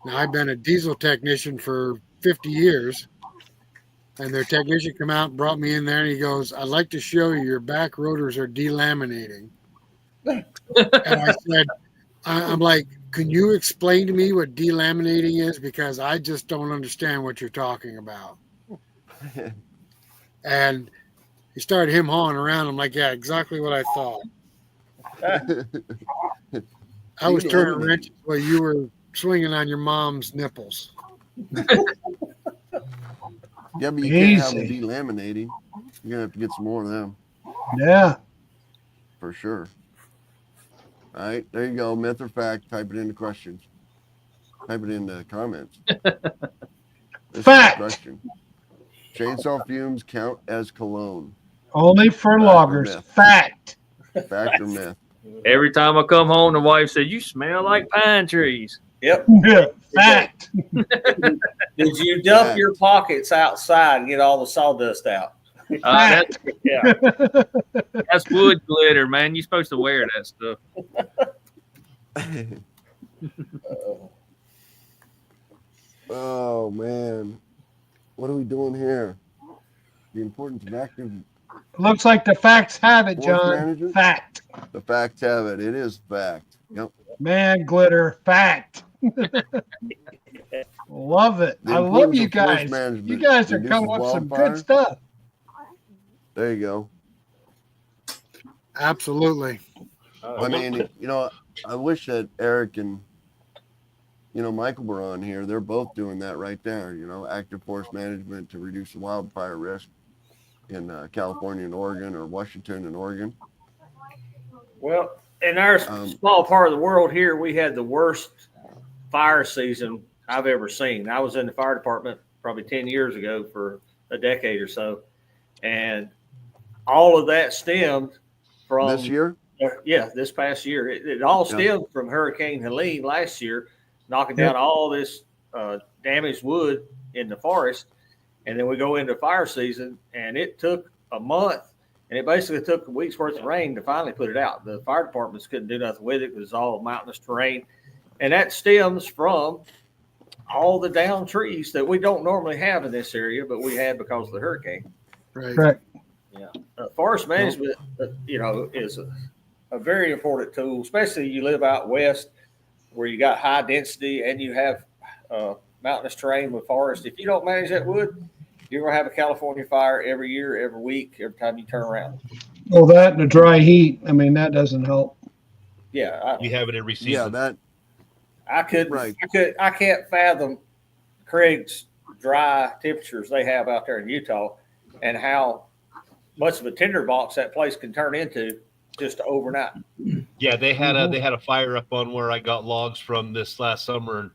Now I've been a diesel technician for 50 years, and their technician came out and brought me in there, and he goes, "I'd like to show you your back rotors are delaminating." And I said, "I'm like, can you explain to me what delaminating is? Because I just don't understand what you're talking about." And he started him-hawing around. I'm like, yeah, exactly what I thought. I was turning wrenches while you were swinging on your mom's nipples. Yeah, but you can't have them Easy. delaminating. You're gonna have to get some more of them Yeah. for sure. All right, there you go. Myth or fact? Type it in the questions. Type it in the comments. This Fact. is the question. Chainsaw fumes count as cologne. Only for Fact or loggers. myth? Fact. Fact or myth? Every time I come home, the wife said, "You smell like pine trees." Yep. Fact. Did you dump Fact. your pockets outside and get all the sawdust out? That's wood glitter, man. You're supposed to wear that stuff. Oh man, what are we doing here? The importance of active. Looks like the facts have it, Forest John. management? Fact. The facts have it. It is fact. Yep. Man, glitter. Fact. Love it. The I love importance you of forest guys. management You guys are reduces coming up with some wildfire. good stuff. There you go. Absolutely. I mean, I wish that Eric and Michael were on here. They're both doing that right there. Active forest management to reduce the wildfire risk in California and Oregon, or Washington and Oregon. Well, in our small part of the world here, we had the worst fire season I've ever seen. I was in the fire department probably 10 years ago for a decade or so. And all of that stemmed from This year? Yeah, this past year. It all stemmed from Hurricane Helene last year, knocking down all this damaged wood in the forest. And then we go into fire season, and it took a month, and it basically took a week's worth of rain to finally put it out. The fire departments couldn't do nothing with it because it was all mountainous terrain. And that stems from all the down trees that we don't normally have in this area, but we had because of the hurricane. Right. Correct. Forest management, is a very important tool, especially you live out west where you got high density and you have mountainous terrain with forest. If you don't manage that wood, you're going to have a California fire every year, every week, every time you turn around. Well, that and the dry heat, I mean, that doesn't help. Yeah. You have it every season. Yeah, that I Right. can't fathom Craig's dry temperatures they have out there in Utah and how much of a tinderbox that place can turn into just overnight. Yeah, they had a fire up on where I got logs from this last summer, and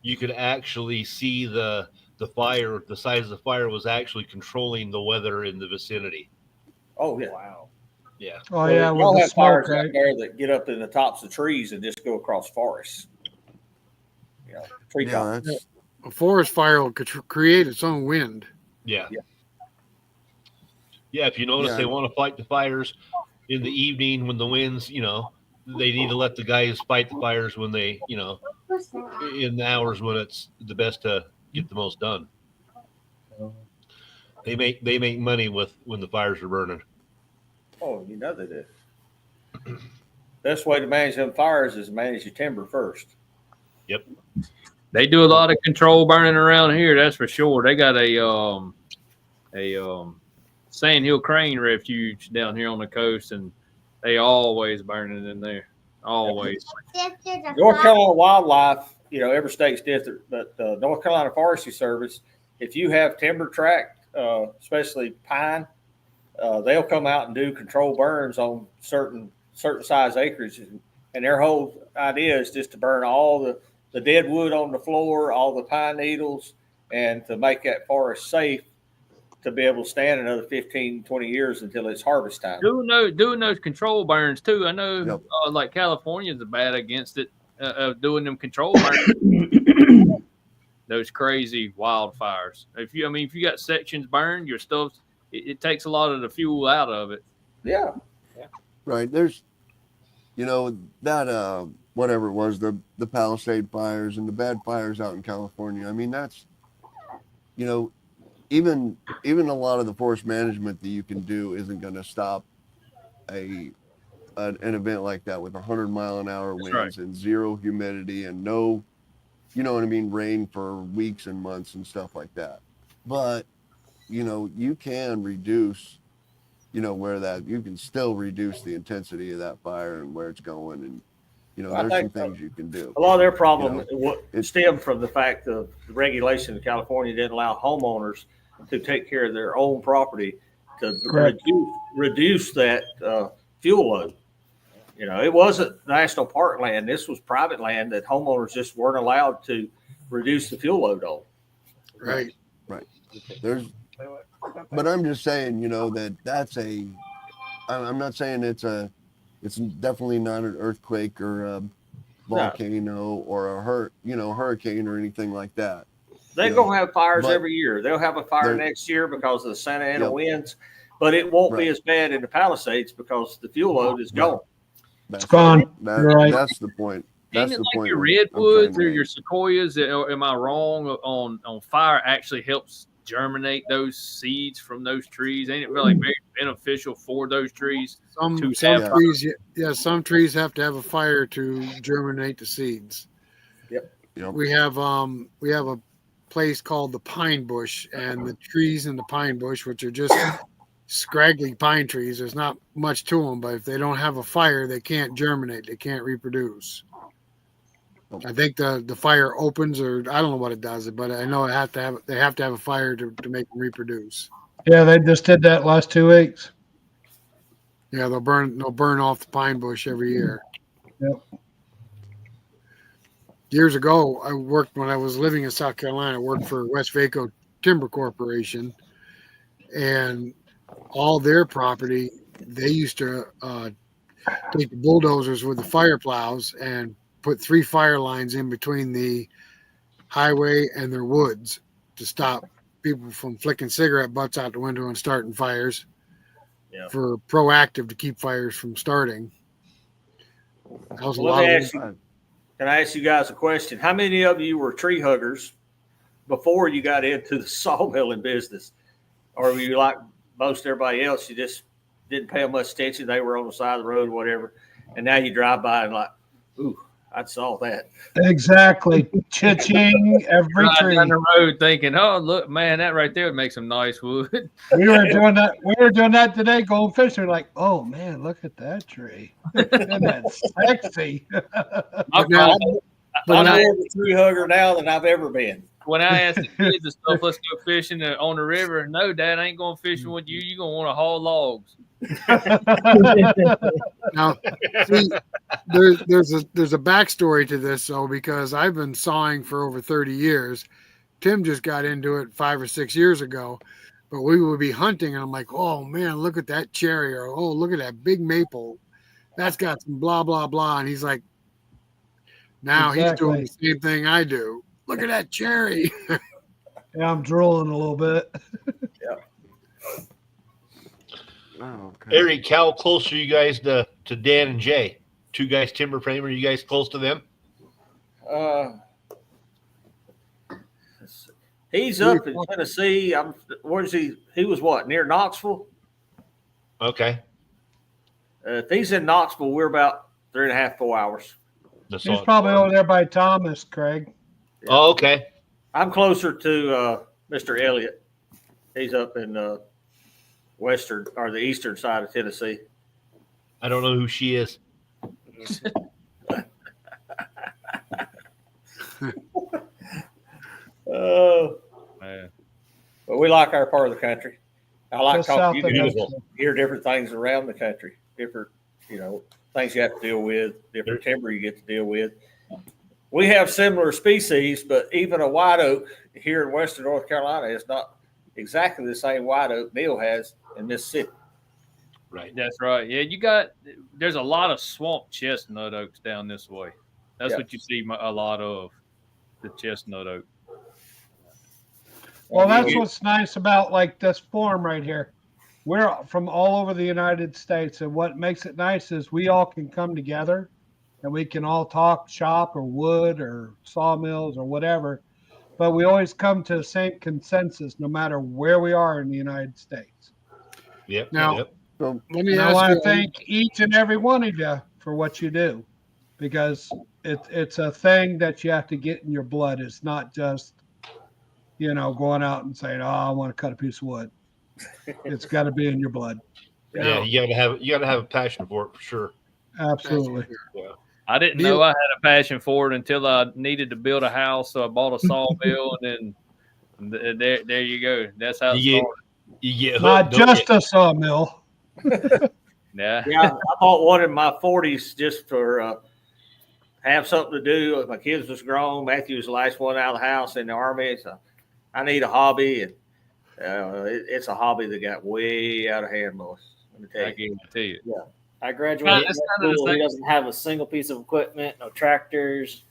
you could actually see the fire. The size of the fire was actually controlling the weather in the vicinity. Oh yeah. Wow. Yeah. Oh, yeah, Y'all with the have smoke, fires out right? there that get up in the tops of trees and just go across forests. Tree yeah, tops. that's A forest fire will create its own wind. Yeah. Yeah. Yeah. If you notice, Yeah. they want to fight the fires in the evening when the winds, they need to let the guys fight the fires when they, in the hours when it's the best to get the most done. They make money when the fires are burning. Oh, you know they do. Best way to manage them fires is manage your timber first. Yep. They do a lot of control burning around here, that's for sure. They got a sandhill crane refuge down here on the coast, and they always burning in there. Always. North Carolina Wildlife, every state's different, but North Carolina Forestry Service, if you have timber tract, especially pine, they'll come out and do control burns on certain size acreage, and their whole idea is just to burn all the dead wood on the floor, all the pine needles, and to make that forest safe to be able to stand another 15, 20 years until it's harvest time. Doing those control burns too. I know, Yep. like California's bad against it, doing them control burns. Those crazy wildfires. If you got sections burned, your stuff, it takes a lot of the fuel out of it. Yeah. right. There's, that whatever it was, the Palisade fires and the bad fires out in California. I mean, that's, even a lot of the forest management that you can do isn't going to stop an event like that with 100-mile-an-hour winds and zero humidity and no, rain for weeks and months and stuff like that. But, you can reduce, you can still reduce the intensity of that fire and where it's going. And, there's some things you can do. A lot of their problem stemmed from the fact of the regulation in California didn't allow homeowners to take care of their own property to reduce that fuel load. It wasn't national park land. This was private land that homeowners just weren't allowed to reduce the fuel load on. Right. But I'm just saying, I'm not saying it's definitely not an earthquake or a volcano or a hurricane or anything like that. They're going to have fires every year. They'll have a fire next year because of the Santa Ana winds, but it won't be as bad in the Palisades because the fuel load is gone. It's gone. Right. That's the point. Ain't That's it the like point. your I'm trying redwoods to or make. your sequoias? Am I wrong on fire actually helps germinate those seeds from those trees? Ain't it really very beneficial for those trees? Some have trees, some trees have to have a fire to germinate the seeds. Yep. We have a place called the pine bush, and the trees in the pine bush, which are just scraggly pine trees, there's not much to them, but if they don't have a fire, they can't germinate, they can't reproduce. I think the fire opens, or I don't know what it does, but I know they have to have a fire to make them reproduce. Yeah, they just did that last 2 weeks. Yeah, they'll burn off the pine bush every year. Yep. Years ago, when I was living in South Carolina, I worked for West Vaco Timber Corporation, and all their property, they used to take the bulldozers with the fire plows and put 3 fire lines in between the highway and their woods to stop people from flicking cigarette butts out the window and starting fires. Yeah. For proactive to keep fires from starting. That was a Let lot me of ask you, can I ask you guys a question? How many of you were tree huggers before you got into the sawmilling business? Or were you like most everybody else, you just didn't pay them much attention, they were on the side of the road, whatever, and now you drive by and like, ooh, I saw that. Exactly. Cha-ching, every Ride tree. down the road thinking, oh, look, man, that right there would make some nice wood. We were doing that. We were doing that today, going fishing. Like, oh man, look at that tree. Isn't that sexy? My now- fault. But I'm now- more of a tree hugger now than I've ever been. When I ask the kids and stuff, let's go fishing on the river. No, Dad, I ain't going fishing with you. You're going to want to haul logs. Now, see, there's a backstory to this, though, because I've been sawing for over 30 years. Tim just got into it 5 or 6 years ago, but we would be hunting, and I'm like, oh man, look at that cherry, or oh, look at that big maple. That's got some blah blah blah, and he's like, now he's doing the same thing I do. Look at that cherry. Yeah, I'm drooling a little bit. Oh, okay. Eric, how close are you guys to Dan and Jay? Two guys timber frame. Are you guys close to them? He's up in Tennessee. Where's he? He was what, near Knoxville? Okay. If he's in Knoxville, we're about 3.5, 4 hours. That's He's all. probably over there by Thomas, Craig. Oh, okay. I'm closer to Mr. Elliott. He's up in western or the eastern side of Tennessee. I don't know who she is. Oh, Man. but we like our part of the country. I like Just talking south to of you guys. Knoxville. Hear different things around the country, different, things you have to deal with, different timber you get to deal with. We have similar species, but even a white oak here in Western North Carolina is not exactly the same white oak Neil has in Mississippi. Right. That's right. Yeah, there's a lot of swamp chestnut oaks down this way. That's Yeah. what you see a lot of, the chestnut oak. Well, that's what's nice about like this forum right here. We're from all over the United States, and what makes it nice is we all can come together, and we can all talk shop or wood or sawmills or whatever. But we always come to the same consensus, no matter where we are in the United States. Yep. Now- Yep. So Let me And I ask want you. to thank each and every one of you for what you do, because it's a thing that you have to get in your blood. It's not just, going out and saying, "Oh, I want to cut a piece of wood." It's got to be in your blood. Yeah, you gotta have a passion for it for sure. Absolutely. I didn't know I had a passion for it until I needed to build a house, so I bought a sawmill, and then there you go. That's how it started. You get hooked. Not don't just you? a sawmill. Yeah. Yeah, I bought one in my 40s just for have something to do. My kids was grown. Matthew was the last one out of the house in the Army, so I need a hobby, and it's a hobby that got way out of hand, Lois. Let me tell I you. guarantee you. I graduated That's high kinda the school. He same. doesn't have a single piece of equipment, no tractors.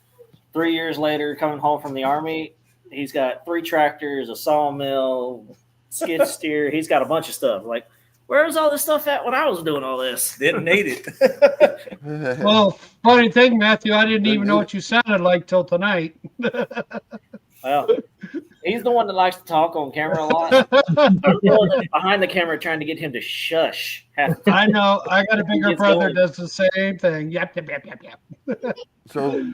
3 years later, coming home from the Army, he's got 3 tractors, a sawmill, skid steer. He's got a bunch of stuff. Like, where was all this stuff at when I was doing all this? Didn't need it. Well, funny thing, Matthew, I didn't even know what you sounded like till tonight. Well, he's the one that likes to talk on camera a lot. I'm behind the camera trying to get him to shush. half the time. I know. I got a bigger It's brother going. does the same thing. Yep, yep, yep, yep, yep. So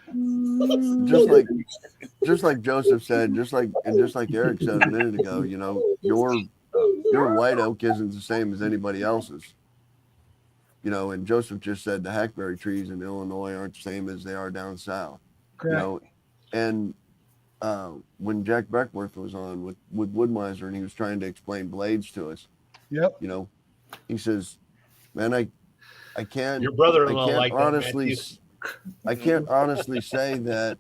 just like Joseph said, just like Eric said a minute ago, your white oak isn't the same as anybody else's. And Joseph just said the hackberry trees in Illinois aren't the same as they are down south. Correct. And when Jack Beckworth was on with Woodmiser and he was trying to explain blades to us, Yep. he says, "Man, I can't." Your brother-in-law I can't like that, honestly. Matthew. I can't honestly say that,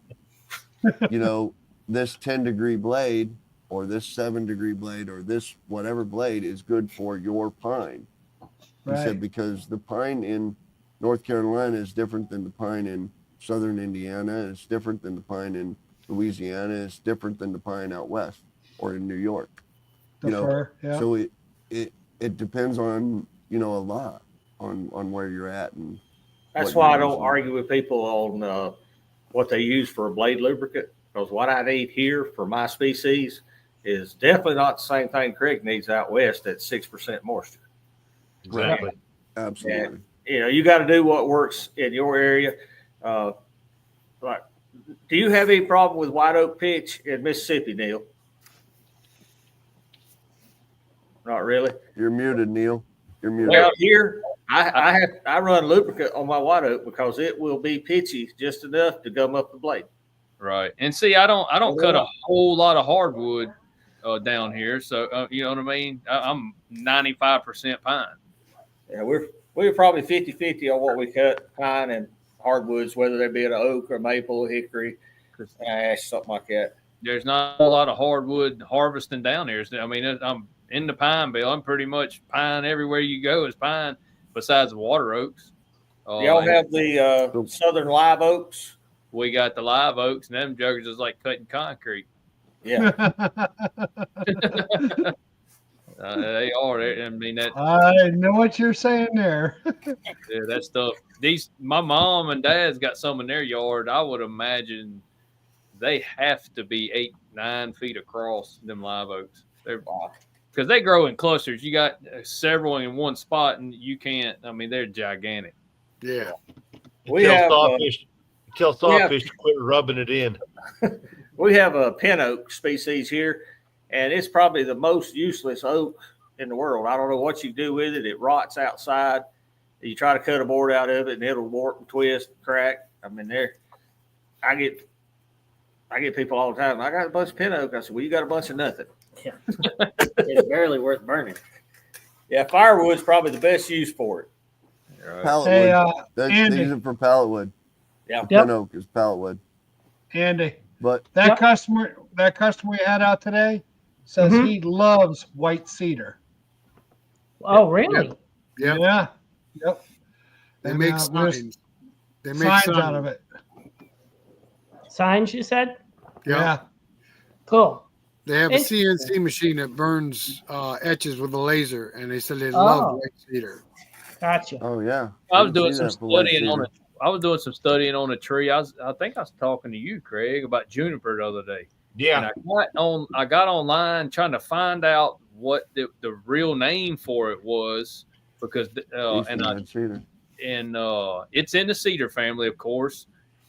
this 10-degree blade or this 7-degree blade or this whatever blade is good for your pine. He Right. said because the pine in North Carolina is different than the pine in southern Indiana. It's different than the pine in Louisiana. It's different than the pine out west or in New York. The fur. Yeah. So it depends on a lot on where you're at and That's what why I you're don't using. argue with people on what they use for a blade lubricant, because what I need here for my species is definitely not the same thing Craig needs out west at 6% moisture. Exactly. Absolutely. You got to do what works in your area. Like, do you have any problem with white oak pitch in Mississippi, Neil? Not really. You're muted, Neil. You're muted. Well, here I run lubricant on my white oak because it will be pitchy just enough to gum up the blade. Right. And see, I don't cut a whole lot of hardwood down here, so you know what I mean. I'm 95% pine. Yeah, we're probably 50-50 on what we cut, pine and hardwoods, whether they be an oak or maple, hickory, ash, something like that. There's not a whole lot of hardwood harvesting down here. I mean, I'm in the pine belt. I'm pretty much pine everywhere you go is pine, besides the water oaks. Y'all have the southern live oaks? We got the live oaks, and them juggers is like cutting concrete. Yeah. They are. I mean, that. I know what you're saying there. Yeah, that stuff. My mom and dad's got some in their yard. I would imagine they have to be 8-9 feet across. Them live oaks, because they grow in clusters. You got several in one spot, and you can't. I mean, they're gigantic. Yeah. Tell sawfish to quit rubbing it in. We have a pin oak species here, and it's probably the most useless oak in the world. I don't know what you do with it. It rots outside. You try to cut a board out of it, and it'll warp and twist, crack. I mean, I get people all the time. I got a bunch of pin oak. I said, well, you got a bunch of nothing. Yeah. It's barely worth burning. Yeah, firewood's probably the best use for it. Right. Pallet Hey, wood. They use it for pallet wood. Yeah. Pin oak is pallet wood. Andy, But that customer we had out today says he loves white cedar. Oh, really? Yep. Yeah. Yep. They And, make there's signs. They make signs out of it. Signs, you said? Yeah. Cool. They have a Interesting. CNC machine that burns etches with a laser, and they said they love white cedar. Gotcha. oh yeah, I was can doing see some that for white studying on cedar. it. I was doing some studying on a tree. I think I was talking to you, Craig, about juniper the other day. Yeah. And I got online trying to find out what the real name for it was, because Eastern red cedar. it's in the cedar family, of course,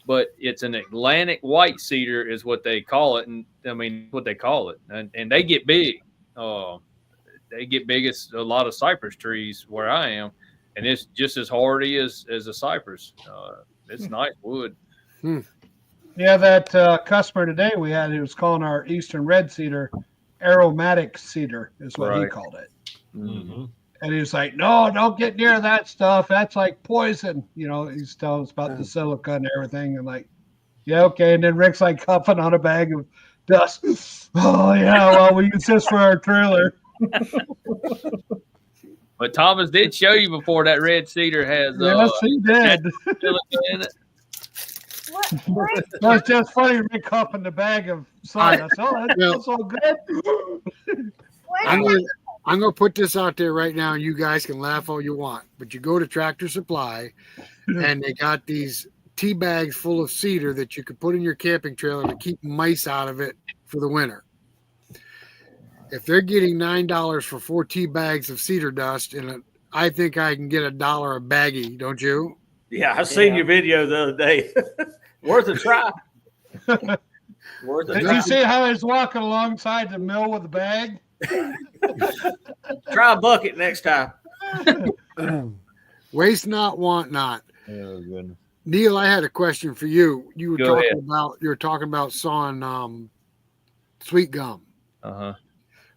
but it's an Atlantic white cedar is what they call it, and I mean what they call it, and they get big. They get big as a lot of cypress trees where I am, and it's just as hardy as a cypress. It's nice wood. Yeah, that customer today we had, he was calling our Eastern red cedar aromatic cedar is what he Right. called it. Mm-hmm. And he was like, no, don't get near that stuff. That's like poison. You know, he's telling us about the silica and everything. And like, yeah, okay. And then Rick's like cuffing on a bag of dust. Oh, yeah, well, we use this for our trailer. But Thomas did show you before that red cedar has Yes, he did. silica in it. That's just funny, Rick cuffing the bag of sawdust. Oh, that's all good. I'm gonna put this out there right now, and you guys can laugh all you want. But you go to Tractor Supply, and they got these tea bags full of cedar that you could put in your camping trailer to keep mice out of it for the winter. If they're getting $9 for 4 tea bags of cedar dust, and I think I can get $1 a baggie, don't you? Yeah, I seen your video the other day. Worth a try. Worth a Did try. you see how he's walking alongside the mill with the bag? Try a bucket next time. Waste not, want not. Oh goodness. Neil, I had a question for you. You Go ahead. were talking about sawing sweet gum. Uh-huh.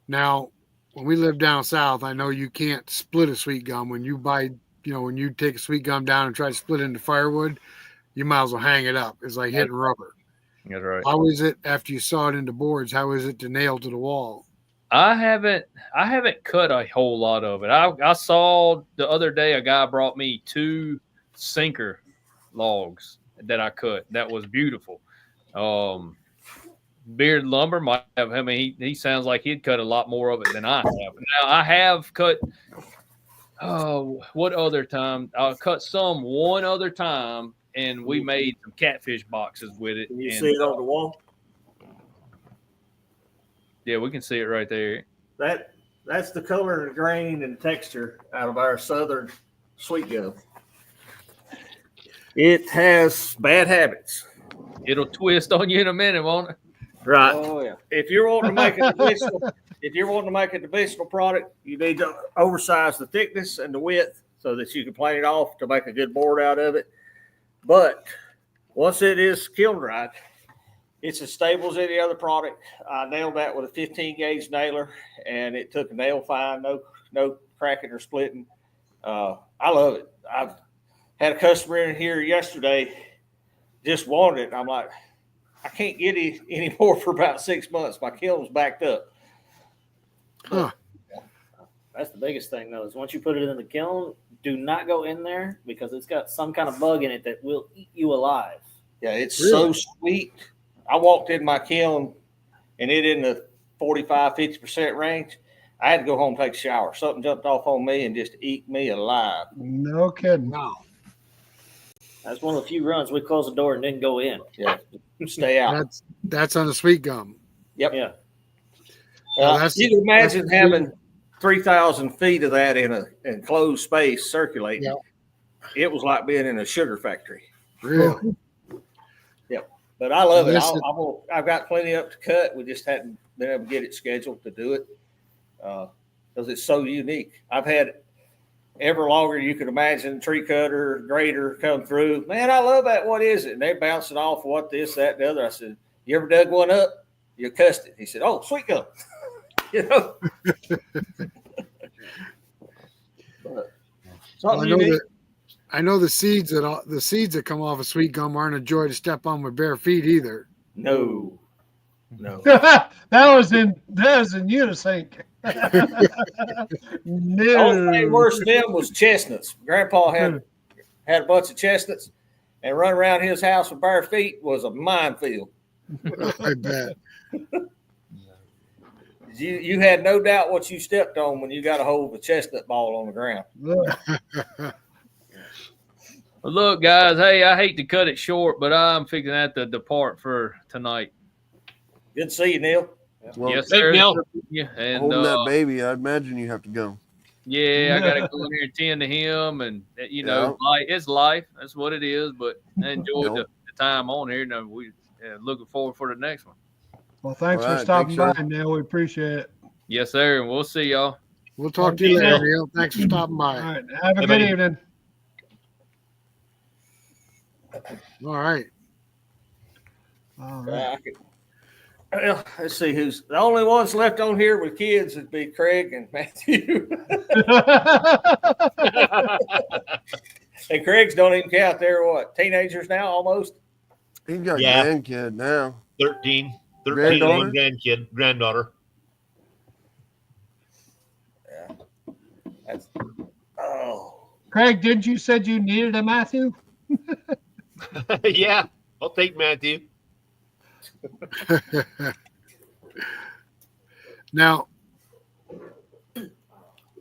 Now, when we live down south, I know you can't split a sweet gum. When you buy, when you take a sweet gum down and try to split it into firewood, you might as well hang it up. It's like hitting rubber. That's right. How is it after you saw it into boards? How is it to nail to the wall? I haven't cut a whole lot of it. I saw the other day a guy brought me 2 sinker logs that I cut. That was beautiful. Beard Lumber might have. I mean, he sounds like he'd cut a lot more of it than I have. Now I have cut. Oh, what other time? I cut some one other time and we made some catfish boxes with it. Can you and, see it on the wall? Yeah, we can see it right there. That's the color and grain and texture out of our southern sweet gum. It has bad habits. It'll twist on you in a minute, won't it? Right. Oh yeah. If you're wanting to make a dimensional product, you need to oversize the thickness and the width so that you can plane it off to make a good board out of it. But once it is kiln dried, it's as stable as any other product. I nailed that with a 15 gauge nailer, and it took a nail fine, no cracking or splitting. I love it. I've had a customer in here yesterday just wanted it. I'm like, I can't get any more for about 6 months. My kiln's backed up. Huh. That's the biggest thing though, is once you put it in the kiln, do not go in there because it's got some kind of bug in it that will eat you alive. Yeah, it's Really? so sweet. I walked in my kiln and it in the 45-50% range. I had to go home and take a shower. Something jumped off on me and just ate me alive. No kidding. Wow. That's one of the few runs we closed the door and didn't go in. Yeah, stay out. That's on the sweet gum. Yep. Yeah. You can imagine having 3,000 feet of that in an enclosed space circulating. Yeah. It was like being in a sugar factory. Really? But I love it. Listen. I've got plenty up to cut. We just hadn't been able to get it scheduled to do it because it's so unique. I've had ever longer you could imagine tree cutter, grader come through. Man, I love that. What is it? And they're bouncing off what this, that, and the other. I said, you ever dug one up? You cussed it. He said, oh, sweet gum. You know? But something unique. I know the seeds that come off of sweet gum aren't a joy to step on with bare feet either. No. that was in unison. No. The only thing worse than them was chestnuts. Grandpa had a bunch of chestnuts, and run around his house with bare feet was a minefield. I bet. You had no doubt what you stepped on when you got a hold of a chestnut ball on the ground. Well, look, guys, hey, I hate to cut it short, but I'm fixing that to depart for tonight. Good to see you, Neil. Well, Yes, Hey, sir. Neil. Yeah, and holding that baby, I imagine you have to go. yeah, I got to go in here and tend to him, and it's life. That's what it is. But I enjoyed the time on here, and we looking forward for the next one. Well, thanks All for right, stopping thanks, by, sir. Neil. We appreciate it. Yes, sir. And we'll see y'all. We'll talk to you later, Neil. Thanks for stopping All by. right. Have a Hey, good buddy. evening. All right. All right. Well, let's see who's the only ones left on here with kids would be Craig and Matthew. And Craig's don't even count. They're what, teenagers now almost? He's got Yeah. a grandkid now. 13 Granddaughter? and granddaughter. That's Craig, didn't you said you needed a Matthew? Yeah, I'll take Matthew. Now,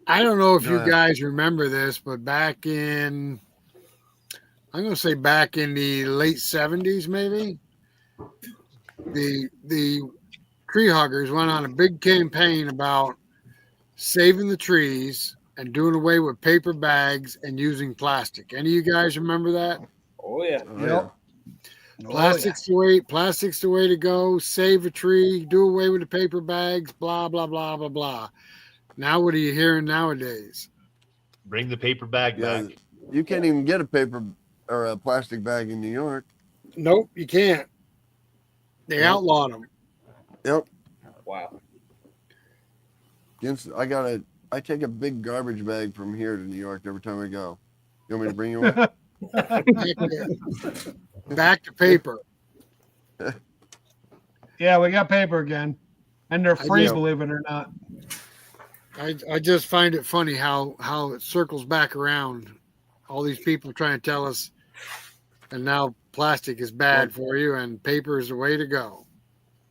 I don't know if Go you ahead. guys remember this, but I'm going to say back in the late 70s, maybe, the tree huggers went on a big campaign about saving the trees and doing away with paper bags and using plastic. Any of you guys remember that? oh yeah. Oh, Yep. Plastic's the way to go. Save a tree, do away with the paper bags, blah, blah, blah, blah, blah. Now what are you hearing nowadays? Bring the paper bag Yeah, back. you can't even get a paper or a plastic bag in New York. Nope, you can't. They outlawed them. Yep. Wow. I take a big garbage bag from here to New York every time I go. You want me to bring you one? Back to paper. Yeah, we got paper again. And they're free, just- believe it or not. I just find it funny how it circles back around. All these people trying to tell us, and now plastic is bad for you, and paper is the way to go.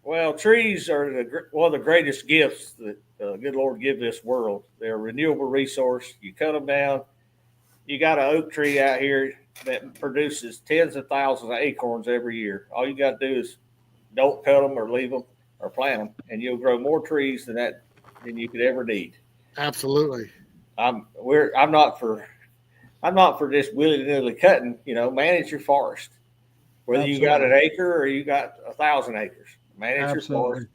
Well, trees are one of the greatest gifts that good Lord give this world. They're a renewable resource. You cut them down. You got an oak tree out here. that produces tens of thousands of acorns every year. All you got to do is don't cut them or leave them or plant them, and you'll grow more trees than you could ever need. Absolutely. I'm not for just willy nilly cutting. Manage your forest. Whether you got an acre or you got 1,000 acres, manage your forest.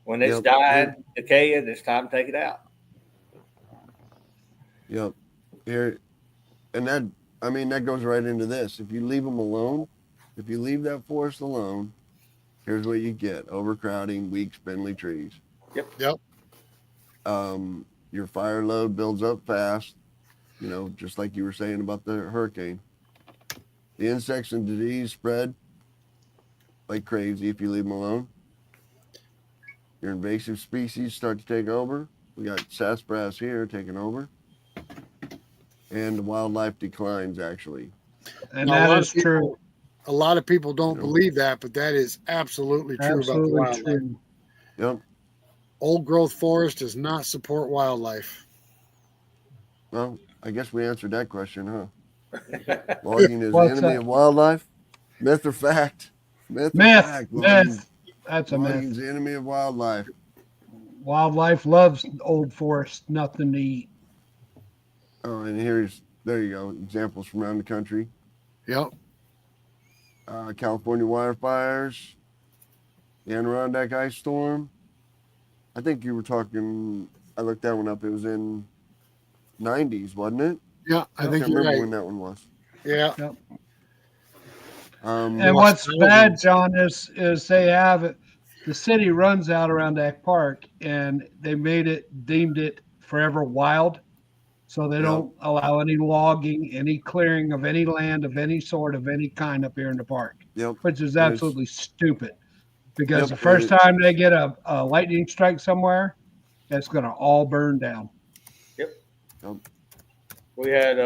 When it's dying, decaying, it's time to take it out. Yep. Here, and that goes right into this. If you leave them alone, if you leave that forest alone, here's what you get: overcrowding, weak, spindly trees. Yep. Your fire load builds up fast. Just like you were saying about the hurricane. The insects and disease spread like crazy if you leave them alone. Your invasive species start to take over. We got sassafras here taking over. And the wildlife declines, actually. And that is true. A lot of people don't believe that, but that is absolutely true about the wildlife. True. Yep. Old growth forest does not support wildlife. Well, I guess we answered that question, huh? Logging is the enemy of wildlife? Myth or fact? Myth or fact? Myth. That's a logging's myth. the enemy of wildlife. Wildlife loves old forest, nothing to eat. Oh, and there you go, examples from around the country. Yep. California wildfires, the Adirondack ice storm. I think you were talking, I looked that one up, it was in 90s, wasn't it? Yeah, I think can't you're remember right. when that one was. Yeah. Yep. Um, And what's bad, John, is they have the city runs out around that park, and they deemed it forever wild, so they don't allow any logging, any clearing of any land of any sort of any kind up here in the park. Yep. Which is absolutely stupid, because Yep, the first time they get a lightning strike somewhere, it's going to all burn down. We had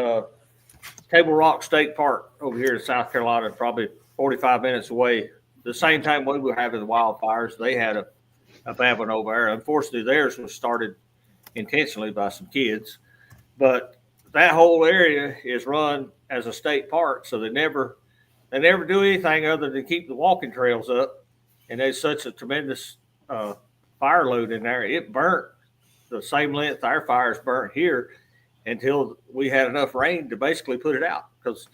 Table Rock State Park over here in South Carolina, probably 45 minutes away. The same time we were having the wildfires, they had a bad one over there. Unfortunately, theirs was started intentionally by some kids, but that whole area is run as a state park, so they never do anything other than keep the walking trails up. And there's such a tremendous fire load in there. It burnt the same length our fires burnt here until we had enough rain to basically put it out, because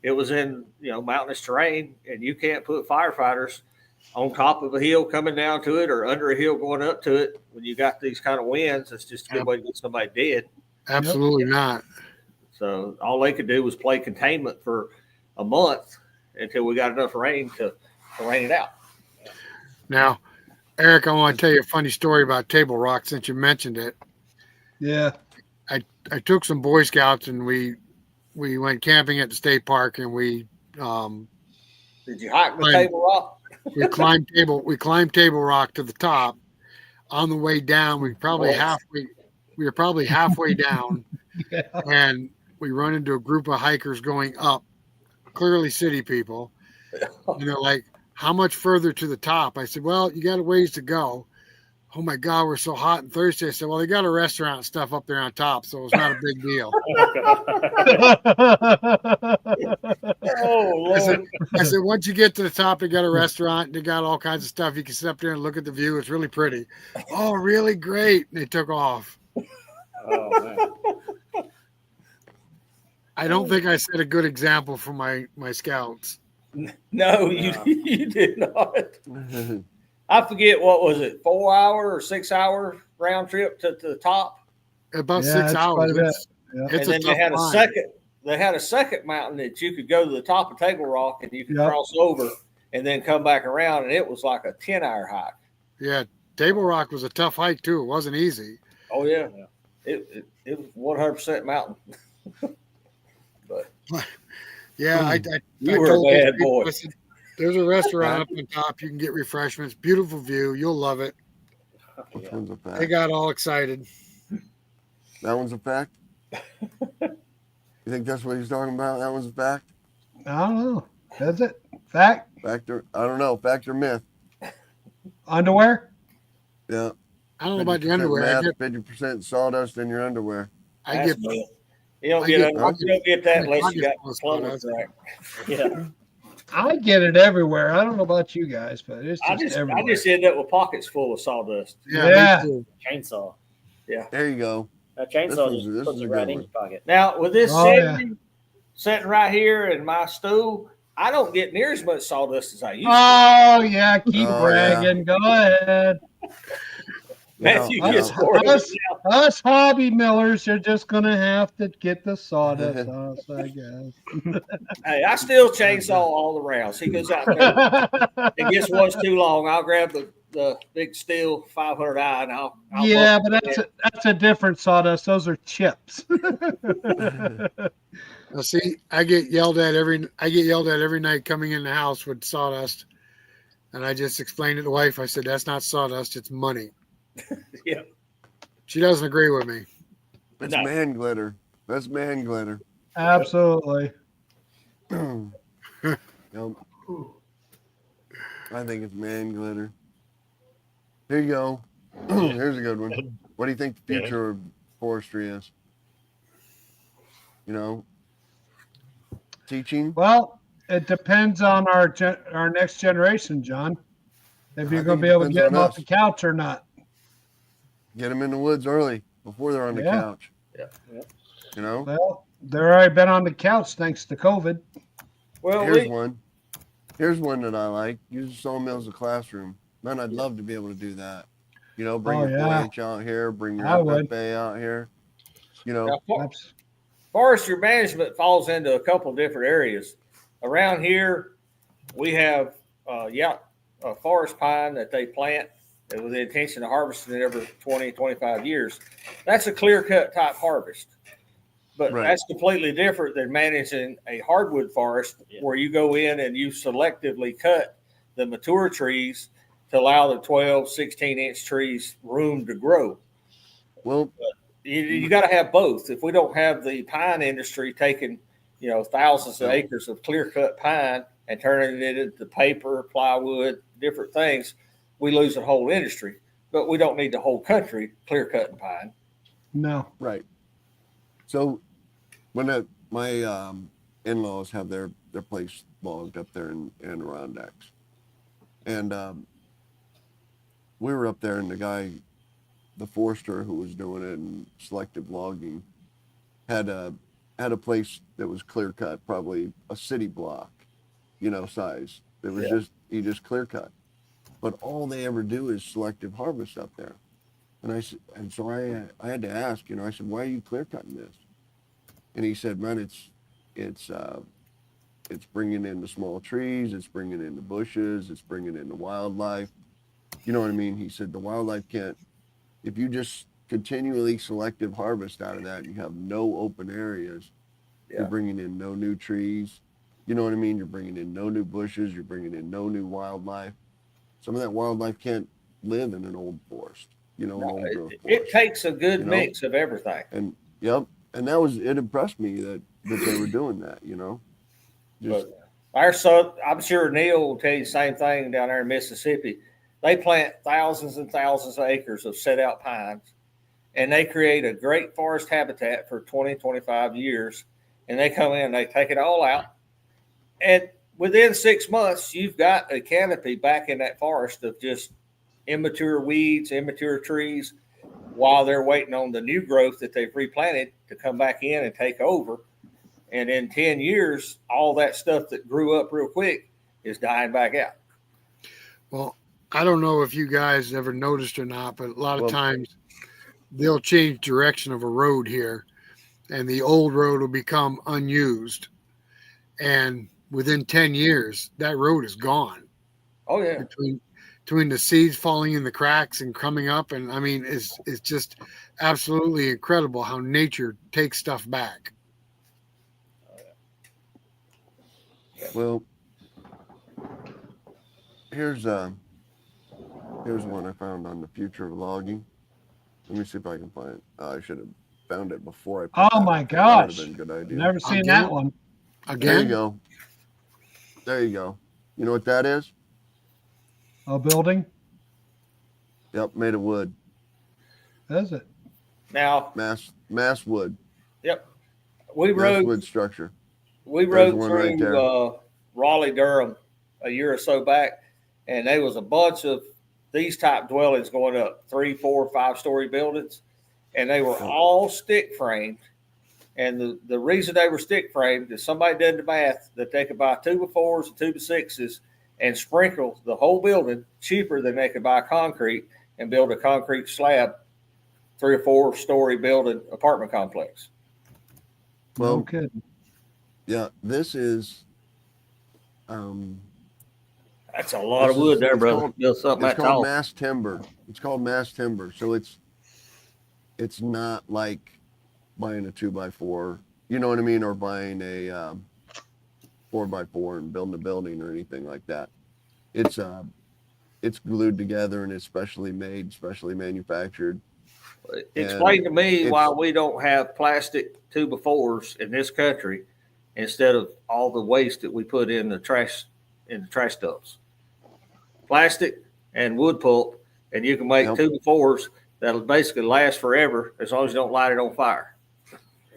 it was in mountainous terrain, and you can't put firefighters on top of a hill coming down to it or under a hill going up to it when you got these kind of winds. It's just a good way to get somebody dead. Absolutely not. So all they could do was play containment for a month until we got enough rain to rain it out. Now, Eric, I want to tell you a funny story about Table Rock since you mentioned it. Yeah. I took some Boy Scouts and we went camping at the state park, and we Did you hike the Table Rock? we climbed Table Rock to the top. On the way down, we were probably halfway down, and we run into a group of hikers going up, clearly city people. And they're like, "How much further to the top?" I said, "Well, you got a ways to go." "Oh my God, we're so hot and thirsty." I said, "Well, they got a restaurant and stuff up there on top, so it's not a big deal." Oh, Lord. I said, "Once you get to the top, they got a restaurant. They got all kinds of stuff. You can sit up there and look at the view. It's really pretty." "Oh, really? Great." And they took off. Oh, man. I don't think I set a good example for my scouts. No, you did not. I forget, what was it, 4 hour or 6 hour round trip to the top? About Yeah, 6 it's hours. quite a bit. It's And a then tough they had a second mountain that you could go to the top of Table Rock and you could Yep. cross over and then come back around, and it was like a 10-hour hike. Yeah, Table Rock was a tough hike too. It wasn't easy. Oh yeah. It was 100% mountain. But Yeah, I you were a told those bad people, boy. I said, "There's a restaurant up on top. You can get refreshments. Beautiful view. You'll love it." Which one's a fact? They got all excited. That one's a fact? You think that's what he's talking about? That one's a fact? I don't know. That's it. Fact? Fact or, I don't know. Fact or myth? Underwear? Yeah. I don't know about the 50% underwear. Math, 50% sawdust in your underwear. I get That's You don't I get, get- you don't get that unless you got Pockets plumbers, full of right? Yeah. I get it everywhere. I don't know about you guys, but it's I just just everywhere. end up with pockets full of sawdust. Yeah, Yeah. me too. Chainsaw. There you go. That chainsaw This just puts is it a right good in one. your pocket. Now with this Oh, yeah. sitting right here in my stool, I don't get near as much sawdust as I used to. Oh yeah, keep Oh, bragging. Go ahead. Matthew Yeah, gets Us, more of it us, now. us hobby millers, you're just gonna have to get the sawdust on us, I guess. Hey, I still chainsaw all the rounds. He goes out there and gets one's too long. I'll grab the big steel 500i and I'll Yeah, buckle but it. that's a different sawdust. Those are chips. Now, see, I get yelled at every night coming in the house with sawdust, and I just explained to the wife. I said, "That's not sawdust; it's money." Yeah. She doesn't agree with me. It's No. man glitter. That's man glitter. Absolutely. Yep. I think it's man glitter. Here you go. Here's a good one. What do you think the future of forestry is? You know, teaching. Well, it depends on our next generation, John. If you're I going to think be it able to depends get on them off us. the couch or not. Get them in the woods early before they're on the Yeah. couch. Yeah. You know. Well, they're already been on the couch thanks to COVID. Well, Here's one. Here's one that I like. Use the sawmill as a classroom. Man, I'd love to be able to do that. You know, bring Oh, your yeah. 4-H out here, bring your I would. FFA out here. You know, now, forestry management falls into a couple different areas. Around here, we have a forest pine that they plant with the intention of harvesting it every 20, 25 years. That's a clear cut type harvest. But Right. that's completely different than managing a hardwood forest where you go in and you selectively cut the mature trees to allow the 12, 16-inch trees room to grow. well, You got to have both. If we don't have the pine industry taking, thousands of acres of clear cut pine and turning it into paper, plywood, different things, we lose the whole industry. But we don't need the whole country clear cutting pine. No. right. So when my in-laws have their place logged up there in Adirondacks, and we were up there, and the forester who was doing it in selective logging, had a place that was clear cut, probably a city block, size. It was he just clear cut, but all they ever do is selective harvest up there. And so I had to ask, I said, why are you clear cutting this? And he said, man, it's bringing in the small trees, it's bringing in the bushes, it's bringing in the wildlife. You know what I mean? He said the wildlife can't, if you just continually selective harvest out of that, you have no open areas. Yeah. You're bringing in no new trees. You know what I mean? You're bringing in no new bushes. You're bringing in no new wildlife. Some of that wildlife can't live in an old forest, an old growth forest. It takes a good mix of everything. And and it impressed me that they were doing that, Just, But our son, I'm sure Neil will tell you the same thing down there in Mississippi. They plant thousands and thousands of acres of set out pines, and they create a great forest habitat for 20, 25 years. And they come in and they take it all out. And within 6 months, you've got a canopy back in that forest of just immature weeds, immature trees, while they're waiting on the new growth that they've replanted to come back in and take over. And in 10 years, all that stuff that grew up real quick is dying back out. Well, I don't know if you guys ever noticed or not, but a lot of times they'll change direction of a road here, and the old road will become unused. And within 10 years, that road is gone. Oh, yeah. Between the seeds falling in the cracks and coming up. And I mean, it's just absolutely incredible how nature takes stuff back. well, here's one I found on the future of logging. Let me see if I can find it. I should have found it before I put Oh that my up there. That would gosh. have been a good idea. Never seen Again? that one. There you Again, go. There you go. You know what that is? A building? Yep, made of wood. Is it? Now, Mass wood. yep. we rode wood structure. we There's rode one right through there. Raleigh, Durham a year or so back, and there was a bunch of these type dwellings going up, 3, 4, 5-story buildings, and they were all stick framed. And the reason they were stick framed is somebody did the math that they could buy 2x4s and 2x6s and sprinkle the whole building cheaper than they could buy concrete and build a concrete slab 3 or 4-story building apartment complex. Well, No kidding. yeah, this is. That's a lot This of wood is- there, it's brother. called- Build something It's that called tall. mass timber. It's called mass timber. So it's not like buying a 2x4, you know what I mean, or buying a 4x4 and building a building or anything like that. It's glued together and it's specially made, specially manufactured. Explain to me it's- why we don't have plastic 2x4s in this country instead of all the waste that we put in the trash dumps. Plastic and wood pulp, and you can make Yep. 2x4s that'll basically last forever as long as you don't light it on fire.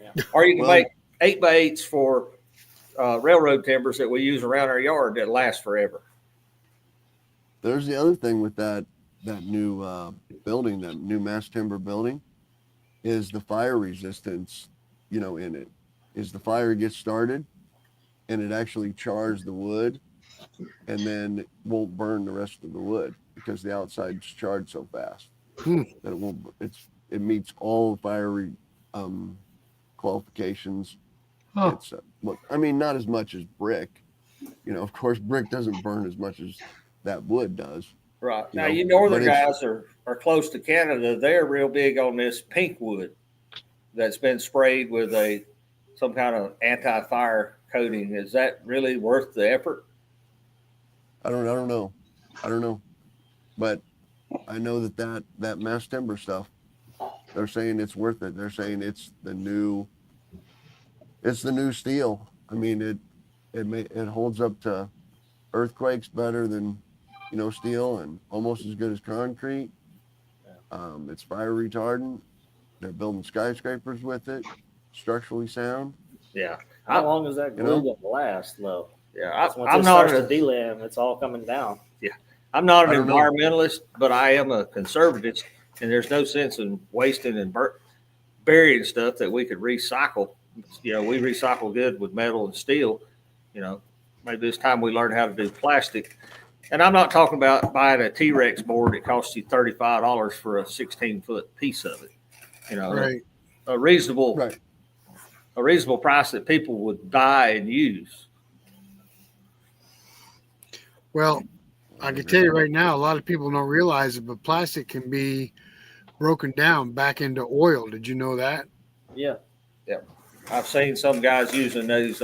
Yeah. Or you can Well- make 8x8s for railroad timbers that we use around our yard that last forever. There's the other thing with that new building, that new mass timber building, is the fire resistance, in it. Is the fire gets started and it actually chars the wood and then it won't burn the rest of the wood because the outside's charred so fast that it won't. It meets all fire qualifications. Huh. It's look, I mean, not as much as brick. Of course, brick doesn't burn as much as that wood does. Right. You Now, know, you northern but it's- guys are close to Canada. They're real big on this pink wood that's been sprayed with some kind of anti-fire coating. Is that really worth the effort? I don't know, but I know that mass timber stuff. They're saying it's worth it. They're saying it's the new steel. I mean, it holds up to earthquakes better than steel, and almost as good as concrete. It's fire retardant. They're building skyscrapers with it. Structurally sound. Yeah. How long is that You glue know? gonna last, though? Yeah. Once I'm it not starts a, to delam, it's all coming down. I'm not I an don't know. environmentalist, but I am a conservative, and there's no sense in wasting and burying stuff that we could recycle. We recycle good with metal and steel. Maybe it's time we learn how to do plastic. And I'm not talking about buying a T-Rex board that costs you $35 for a 16-foot piece of it. Right. A reasonable Right. price that people would buy and use. Well, I can tell you right now, a lot of people don't realize it, but plastic can be broken down back into oil. Did you know that? Yeah. I've seen some guys using those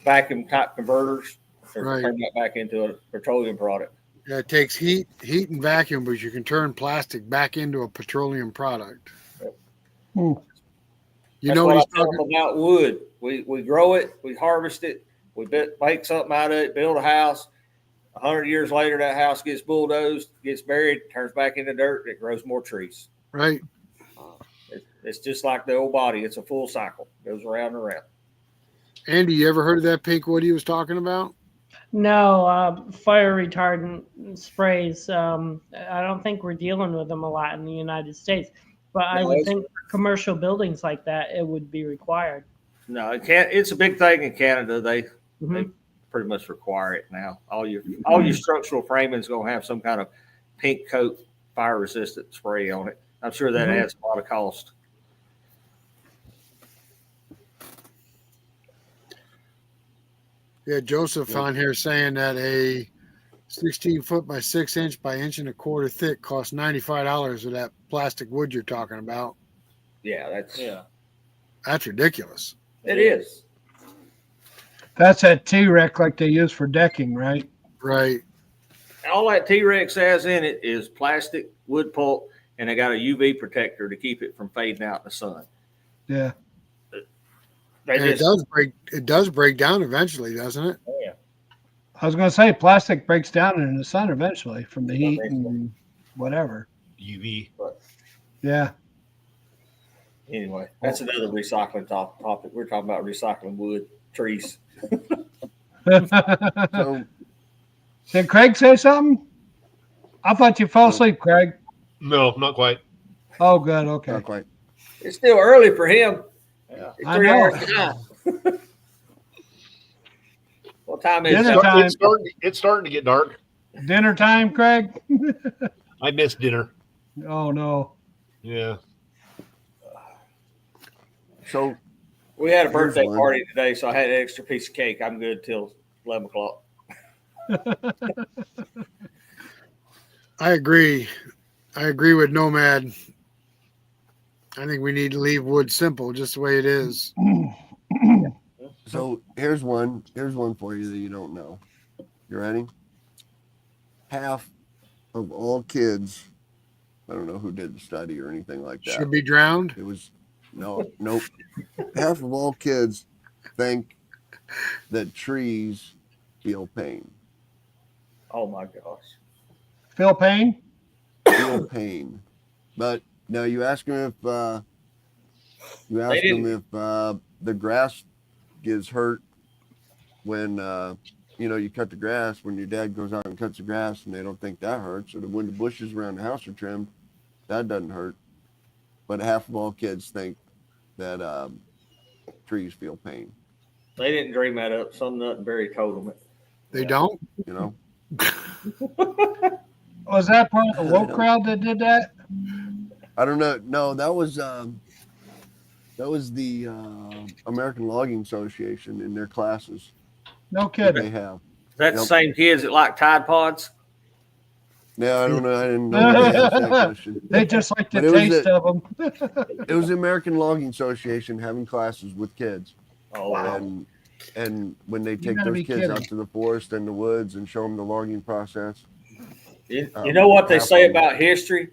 vacuum type converters to Right. turn that back into a petroleum product. Yeah, it takes heat and vacuum, but you can turn plastic back into a petroleum product. Hmm. You That's know what what I he's tell talking them about wood. We grow it, we harvest it, we make something out of it, build a house. 100 years later, that house gets bulldozed, gets buried, turns back into dirt, and it grows more trees. right? It's just like the old body. It's a full cycle. Goes around and around. Andy, you ever heard of that pink wood he was talking about? No, fire retardant sprays. I don't think we're dealing with them a lot in the United States, but I No, would it's- think for commercial buildings like that, it would be required. No, it can't. It's a big thing in Canada. They Mhm. pretty much require it now. All your structural framing is going to have some kind of pink coat fire resistant spray on it. I'm sure that Mhm. adds a lot of cost. Yeah, Joseph on here saying that a 16 foot by 6 inch by 1.25 inches thick costs $95 of that plastic wood you're talking about. Yeah, that's That's ridiculous. it is. That's that T-Rex like they use for decking, right? Right. All that T-Rex has in it is plastic, wood pulp, and they got a UV protector to keep it from fading out in the sun. Yeah. They And just, it does break down eventually, doesn't it? I was going to say plastic breaks down in the sun eventually from the heat and whatever. UV. Yeah. Anyway, that's another recycling topic. We're talking about recycling wood, trees. So Did Craig say something? I thought you fell asleep, Craig. No, not quite. Oh, good. Okay. not quite. It's still early for him. Yeah. It's I 3 know. hours behind. What time is Dinner it? time. It's starting to get dark. Dinner time, Craig? I missed dinner. Oh, no. Yeah. So We had a Here's birthday one. party today, so I had an extra piece of cake. I'm good till 11 o'clock. I agree. I agree with Nomad. I think we need to leave wood simple, just the way it is. So here's one for you that you don't know. You ready? Half of all kids, I don't know who did the study or anything like that. Should be drowned. It was nope. Half of all kids think that trees feel pain. Oh my gosh. Phil Payne? Feel pain. But now you ask them if the grass gets hurt when you cut the grass, when your dad goes out and cuts the grass, and they don't think that hurts, or when the bushes around the house are trimmed, that doesn't hurt. But half of all kids think that trees feel pain. They didn't dream that up. Some nut and berry told them it. They don't. You know, Was that part of the woke crowd that did that? I don't know. No, that was the American Logging Association in their classes No that kidding. they have. Is that the Yep. same kids that like Tide Pods? Yeah, I don't know. I didn't know they asked that question. They just like the But it was taste of them. It was the American Logging Association having classes with kids. Oh, wow. And when they take gotta those be kids kidding. out to the forest and the woods and show them the logging process. You know what they half say of them- about history?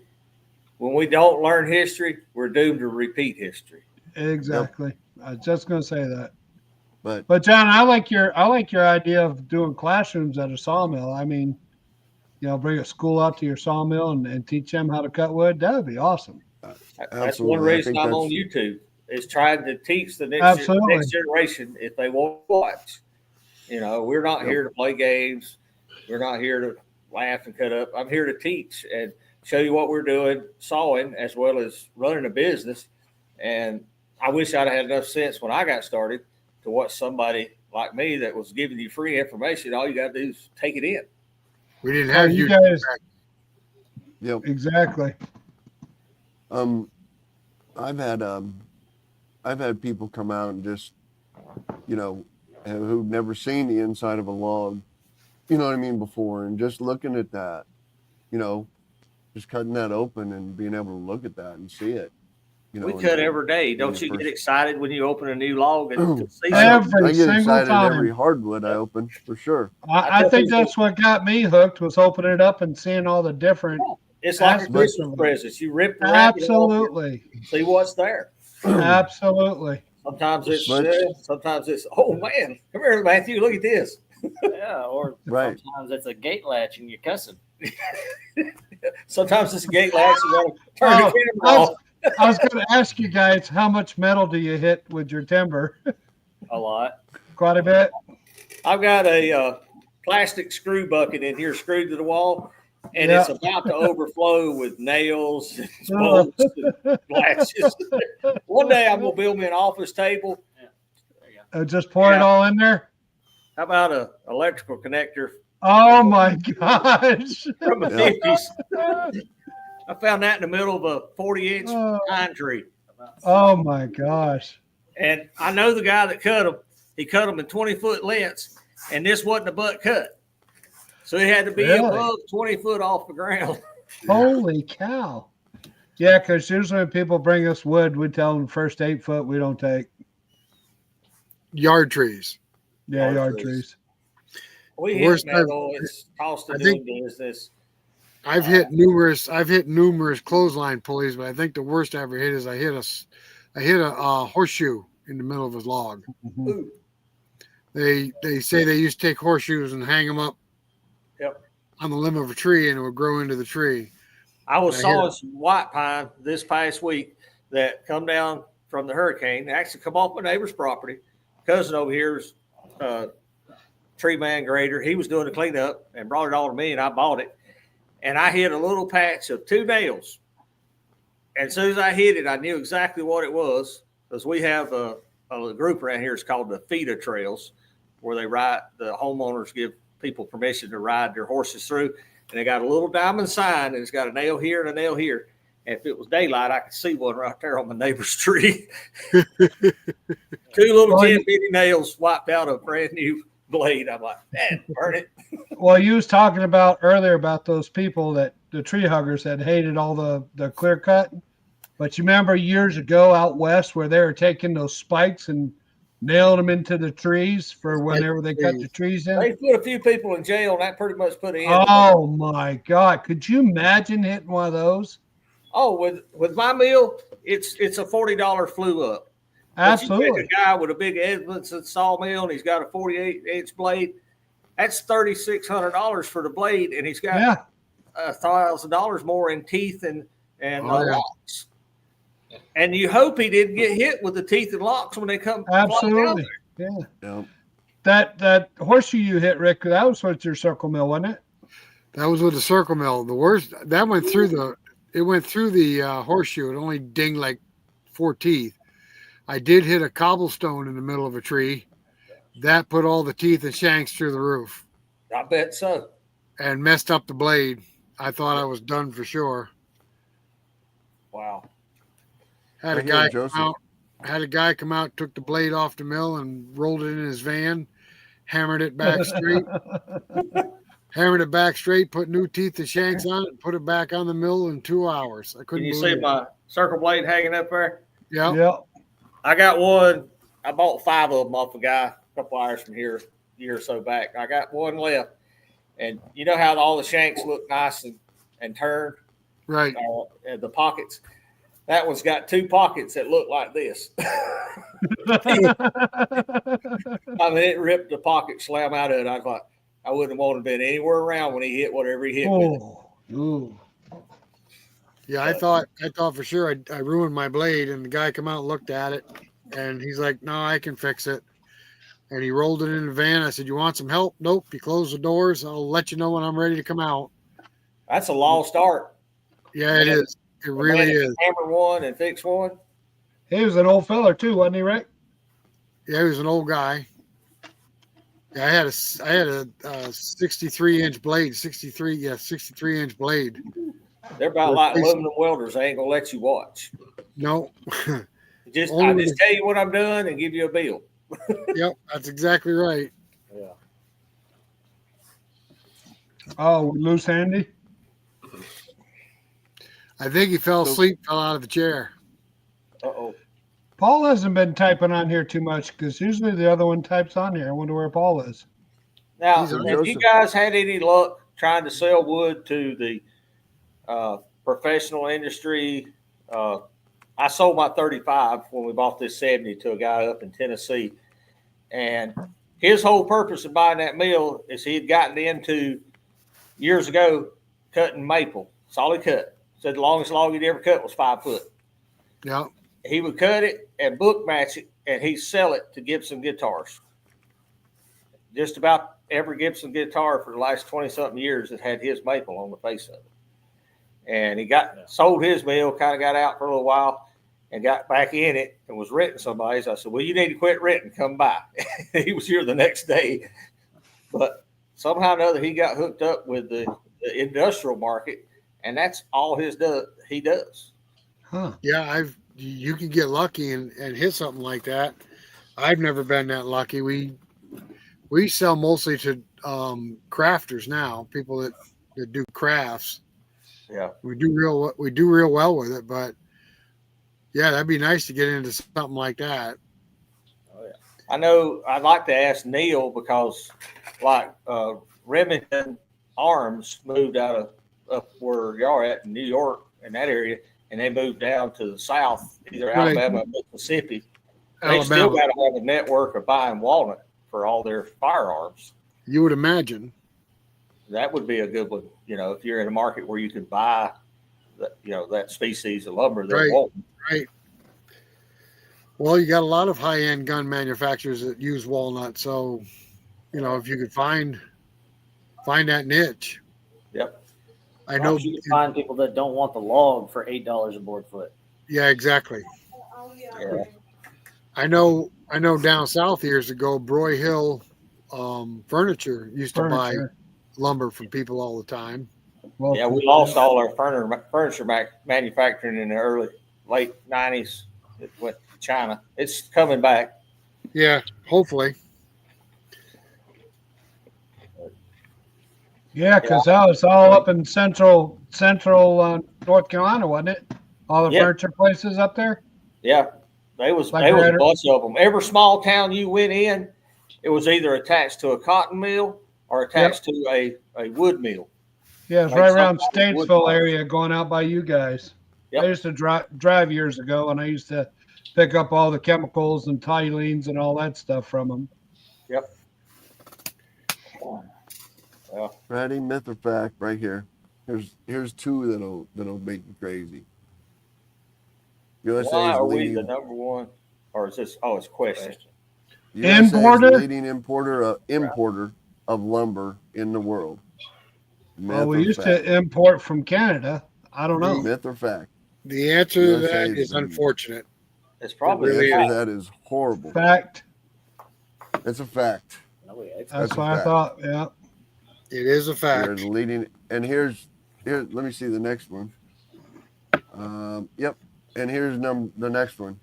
When we don't learn history, we're doomed to repeat history. Exactly. I was just going to say that. But John, I like your idea of doing classrooms at a sawmill. I mean, bring a school out to your sawmill and teach them how to cut wood. That would be awesome. That's Absolutely. one I reason think I'm on that's- YouTube, is trying to teach the Absolutely. next generation if they want to watch. We're not Yep. here to play games. We're not here to laugh and cut up. I'm here to teach and show you what we're doing, sawing as well as running a business. And I wish I'd had enough sense when I got started to watch somebody like me that was giving you free information. All you got to do is take it in. We didn't Oh, have you you. guys, yep. exactly. I've had people come out and just, who've never seen the inside of a log, you know what I mean, before, and just looking at that, just cutting that open and being able to look at that and see it. We and- cut every day. Don't the you get first- excited when you open a new log and to see Every something? I get single excited time. every hardwood I open, for sure. I think that's what got me hooked, was opening it up and seeing all the different. It's like a Absolutely. Christmas present. You rip the wrapping off Absolutely. and see what's there. Absolutely. Sometimes it's But- sometimes it's, oh man, come here, Matthew, look at this. Yeah, or Right. sometimes it's a gate latch and you're cussing. Sometimes it's a gate latch. You gotta turn Oh, the camera off. I was going to ask you guys, how much metal do you hit with your timber? A lot. Quite a bit. I've got a plastic screw bucket in here screwed to the wall, and Yeah. it's about to overflow with nails and bolts and latches. One day I'm gonna build me an office table. Just pour it Yeah. all in there. How about a electrical connector Oh my gosh. from the Yeah. 50s? I found that in the middle of a 40-inch Oh. pine tree. Oh my gosh. And I know the guy that cut them. He cut them in 20-foot lengths, and this wasn't a butt cut. So it had to be Really? above 20 foot off the ground. Holy cow. Yeah, because usually when people bring us wood, we tell them first 8 foot we don't take. Yard trees. Yeah, Yard yard trees. trees. We hit Worst metal. It's cost of I doing think- business. I've hit numerous clothesline pulleys, but I think the worst I ever hit is I hit a horseshoe in the middle of a log. Mhm. Ooh, They say they used to take horseshoes and hang them up Yep. on the limb of a tree and it would grow into the tree. I was I hear sawing some white pine this past week, that come down from the hurricane. They actually come off my neighbor's property. Cousin over here's tree man grader. He was doing the cleanup and brought it all to me, and I bought it. And I hit a little patch of 2 nails. And as soon as I hit it, I knew exactly what it was, because we have a group around here. It's called the FEDA Trails, where they ride, the homeowners give people permission to ride their horses through. And they got a little diamond sign, and it's got a nail here and a nail here. And if it was daylight, I could see one right there on my neighbor's tree. 2 little 10 bitty nails wiped out a brand new blade. I'm like, man, burn it. Well, you was talking about earlier about those people that the tree huggers that hated all the clear cut. But you remember years ago out west where they were taking those spikes and nailing them into the trees for whenever they cut the trees in? They put a few people in jail, and that pretty much put an end. Oh my God. Could you imagine hitting one of those? Oh, with my mill, it's a $40 flew up. Absolutely. But you take a guy with a big Edmondson sawmill, and he's got a 48-inch blade. That's $3,600 for the blade, and he's got $1,000 more in teeth and locks. And you hope he didn't get hit with the teeth and locks when they come. Absolutely. Yeah. That horseshoe you hit, Rick, that was with your circle mill, wasn't it? That was with the circle mill. The worst, that went through the horseshoe. It only dinged like 4 teeth. I did hit a cobblestone in the middle of a tree. That put all the teeth and shanks through the roof. I bet so. And messed up the blade. I thought I was done for sure. Wow. Had a guy come out, took the blade off the mill and rolled it in his van, hammered it back straight, put new teeth and shanks on it, and put it back on the mill in 2 hours. I couldn't Can you believe see it. my circle blade hanging up there? Yeah. Yeah. I got one. I bought 5 of them off a guy a couple hours from here, a year or so back. I got one left. And you know how all the shanks look nice and turned? Right. The pockets. That one's got 2 pockets that look like this. I mean, it ripped the pocket slam out of it. I thought I wouldn't want to have been anywhere around when he hit whatever he hit with it. Ooh. Yeah, I thought for sure I ruined my blade, and the guy come out and looked at it, and he's like, "No, I can fix it." And he rolled it in the van. I said, "You want some help?" "Nope." He closed the doors. "I'll let you know when I'm ready to come out." That's a lost art. Yeah, it is. It really is. Hammer one and fix one. He was an old feller too, wasn't he, Rick? Yeah, he was an old guy. Yeah, I had a 63-inch blade. 63-inch blade. They're about like aluminum welders. They ain't gonna let you watch. No. I just tell you what I'm doing and give you a bill. Yep, that's exactly right. Yeah. Oh, loose handy. I think he fell asleep, fell out of the chair. Uh-oh. Paul hasn't been typing on here too much because usually the other one types on here. I wonder where Paul is. Now, have you guys had any luck trying to sell wood to the professional industry? I sold my 35 when we bought this 70 to a guy up in Tennessee. And his whole purpose of buying that mill is he had gotten into years ago cutting maple. That's all he cut. Said the longest log he'd ever cut was 5 foot. Yeah. He would cut it and book match it, and he'd sell it to Gibson guitars. Just about every Gibson guitar for the last 20-something years that had his maple on the face of it. And he sold his mill, kind of got out for a little while, and got back in it and was renting somebody. So I said, "Well, you need to quit renting. Come by." He was here the next day. But somehow or another, he got hooked up with the industrial market, and that's all he does. Huh. Yeah, you can get lucky and hit something like that. I've never been that lucky. We sell mostly to crafters now, people that do crafts. Yeah, we do real well with it, but yeah, that'd be nice to get into something like that. Oh, yeah. I know I'd like to ask Neil because like Remington Arms moved out of up where y'all are at in New York in that area, and they moved down to the south, either Alabama or Mississippi. They still got to have a network of buying walnut for all their firearms. You would imagine. That would be a good one, if you're in a market where you can buy, that species of lumber. Right. Well, you got a lot of high-end gun manufacturers that use walnut. So, if you could find that niche. Yep. I know. You can find people that don't want the log for $8 a board foot. Yeah, exactly. Yeah. I know down south years ago, Broy Hill Furniture used to buy Furniture. lumber from people all the time. Well, Yeah, we lost all our furniture manufacturing in the late 90s. It went to China. It's coming back. Yeah, hopefully. Yeah, because that was all up in central North Carolina, wasn't it? All the Yep. furniture places up there. Yeah, they was Like a Redder. bunch of them. Every small town you went in, it was either attached to a cotton mill or attached to a wood mill. Yeah, it's Like right around some kind of wood Statesville products. area, going out by you guys. Yep. I used to drive years ago, and I used to pick up all the chemicals and toluenes and all that stuff from them. Yep. Ready, myth or fact, right here. Here's two that'll make you crazy. USA Why is are we leading. the number one? Or is this? Oh, it's a question. USA is Importer? leading importer of lumber in the world. Myth Well, we or used fact? to import from Canada. I don't know. Myth or fact? The answer to USA that is is the- unfortunate. It's The probably really answer a to fact. that is horrible. Fact. It's a fact. That's That's a what I fact. thought. Yeah. It is a You're fact. leading, and here. Let me see the next one. Yep, and here's the next one.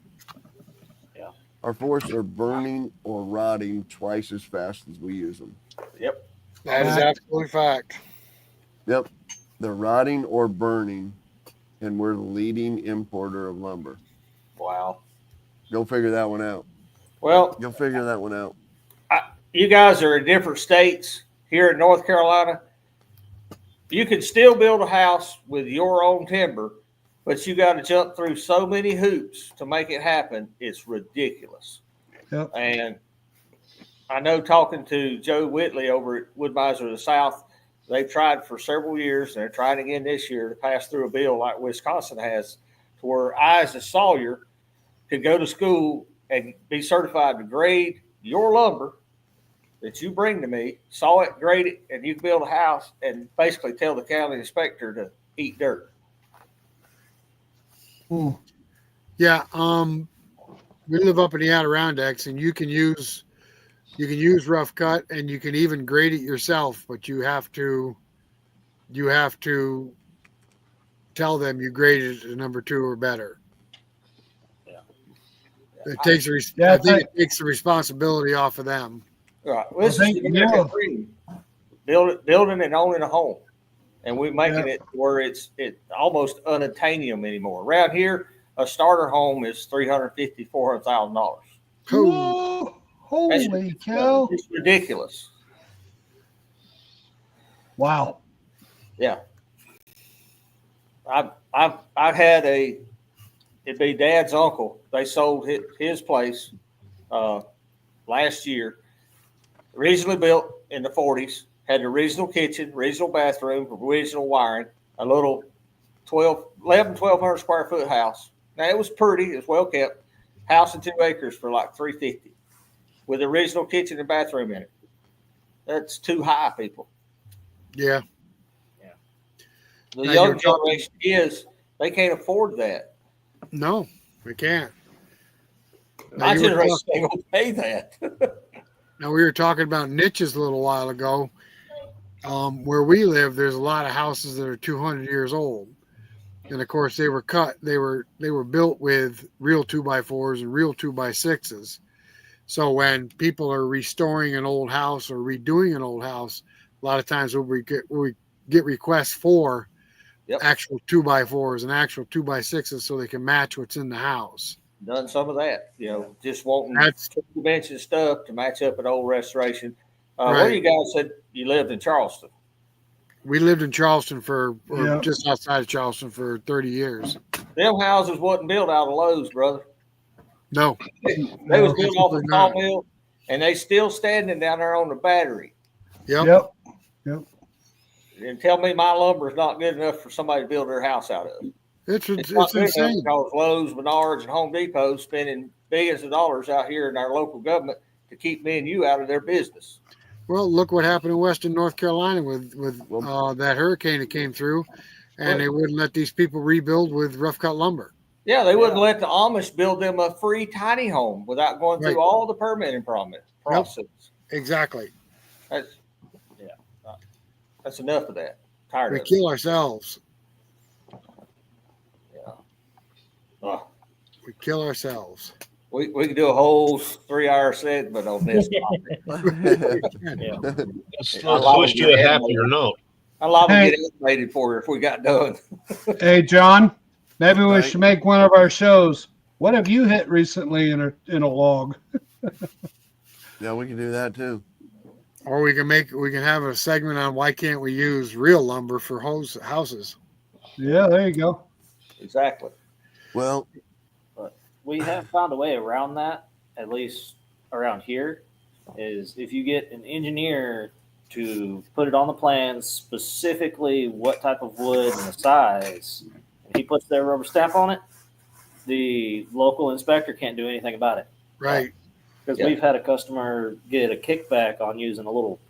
Yeah. Our forests are burning or rotting twice as fast as we use them. Yep. That is Fact. absolutely fact. Yep, they're rotting or burning, and we're the leading importer of lumber. Wow. Go figure that one out. Well, Go figure that one out. you guys are in different states. Here in North Carolina, you can still build a house with your own timber, but you got to jump through so many hoops to make it happen. It's ridiculous. Yep. And I know talking to Joe Whitley over at Woodmiser of the South, they've tried for several years, and they're trying again this year to pass through a bill like Wisconsin has, to where I, as a Sawyer, could go to school and be certified to grade your lumber that you bring to me, saw it, grade it, and you can build a house and basically tell the county inspector to eat dirt. Yeah. We live up in the Adirondacks, and you can use rough cut, and you can even grade it yourself, but you have to tell them you graded it to number 2 or better. It takes Yeah, I think it takes the responsibility off of them. Right. Well, this think, is the American dream. Building and owning a home, and we're making it where it's almost unattainable anymore. Around here, a starter home is $350,000, $400,000. Whoa, holy cow! It's ridiculous. Wow. Yeah. I've had it'd be Dad's uncle. They sold his place last year. Originally built in the 40s, had the original kitchen, original bathroom, original wiring, a little 1,200 square foot house. Now it was pretty, it was well kept. House and 2 acres for like $350,000 with the original kitchen and bathroom in it. That's too high, people. Yeah. The Now young you're talking- generation they can't afford that. No, we can't. Now, My you were generation talking- ain't gonna pay that. Now we were talking about niches a little while ago. Where we live, there's a lot of houses that are 200 years old, and of course they were cut. They were built with real 2x4s and real 2x6s. So when people are restoring an old house or redoing an old house, a lot of times we get requests for actual 2x4s and actual 2x6s so they can match what's in the house. Done some of that, just wanting That's- 2-dimension stuff to match up an old restoration. Right. Where you guys said you lived in Charleston? We lived in Charleston or Yeah. just outside of Charleston for 30 years. Them houses wasn't built out of Lowe's, brother. No, They was built off a absolutely not. sawmill, and they still standing down there on the battery. Yep. Yep. And tell me my lumber is not good enough for somebody to build their house out of. It's not good enough insane. because Lowe's, Menards, and Home Depot spending billions of dollars out here in our local government to keep me and you out of their business. Well, look what happened in Western North Carolina with that hurricane that came through, and they wouldn't let these people rebuild with rough cut lumber. Yeah, they wouldn't let the Amish build them a free tiny home without going through Right. all the permitting process. Exactly. That's enough of that. Tired We of kill ourselves. it. Yeah. We kill ourselves. We could do a whole 3-hour segment on this topic. Yeah. Let's switch to a happier note. I'd love to Hey. get animated for you if we got done. Hey, John, maybe we Right. should make one of our shows. What have you hit recently in a log? Yeah, we can do that too. Or we can have a segment on why can't we use real lumber for houses. Yeah, there you go. Exactly. Well, We have found a way around that, at least around here, is if you get an engineer to put it on the plans, specifically what type of wood and the size, and he puts their rubber stamp on it, the local inspector can't do anything about it. Right. Because Yeah. we've had a customer get a kickback on using a little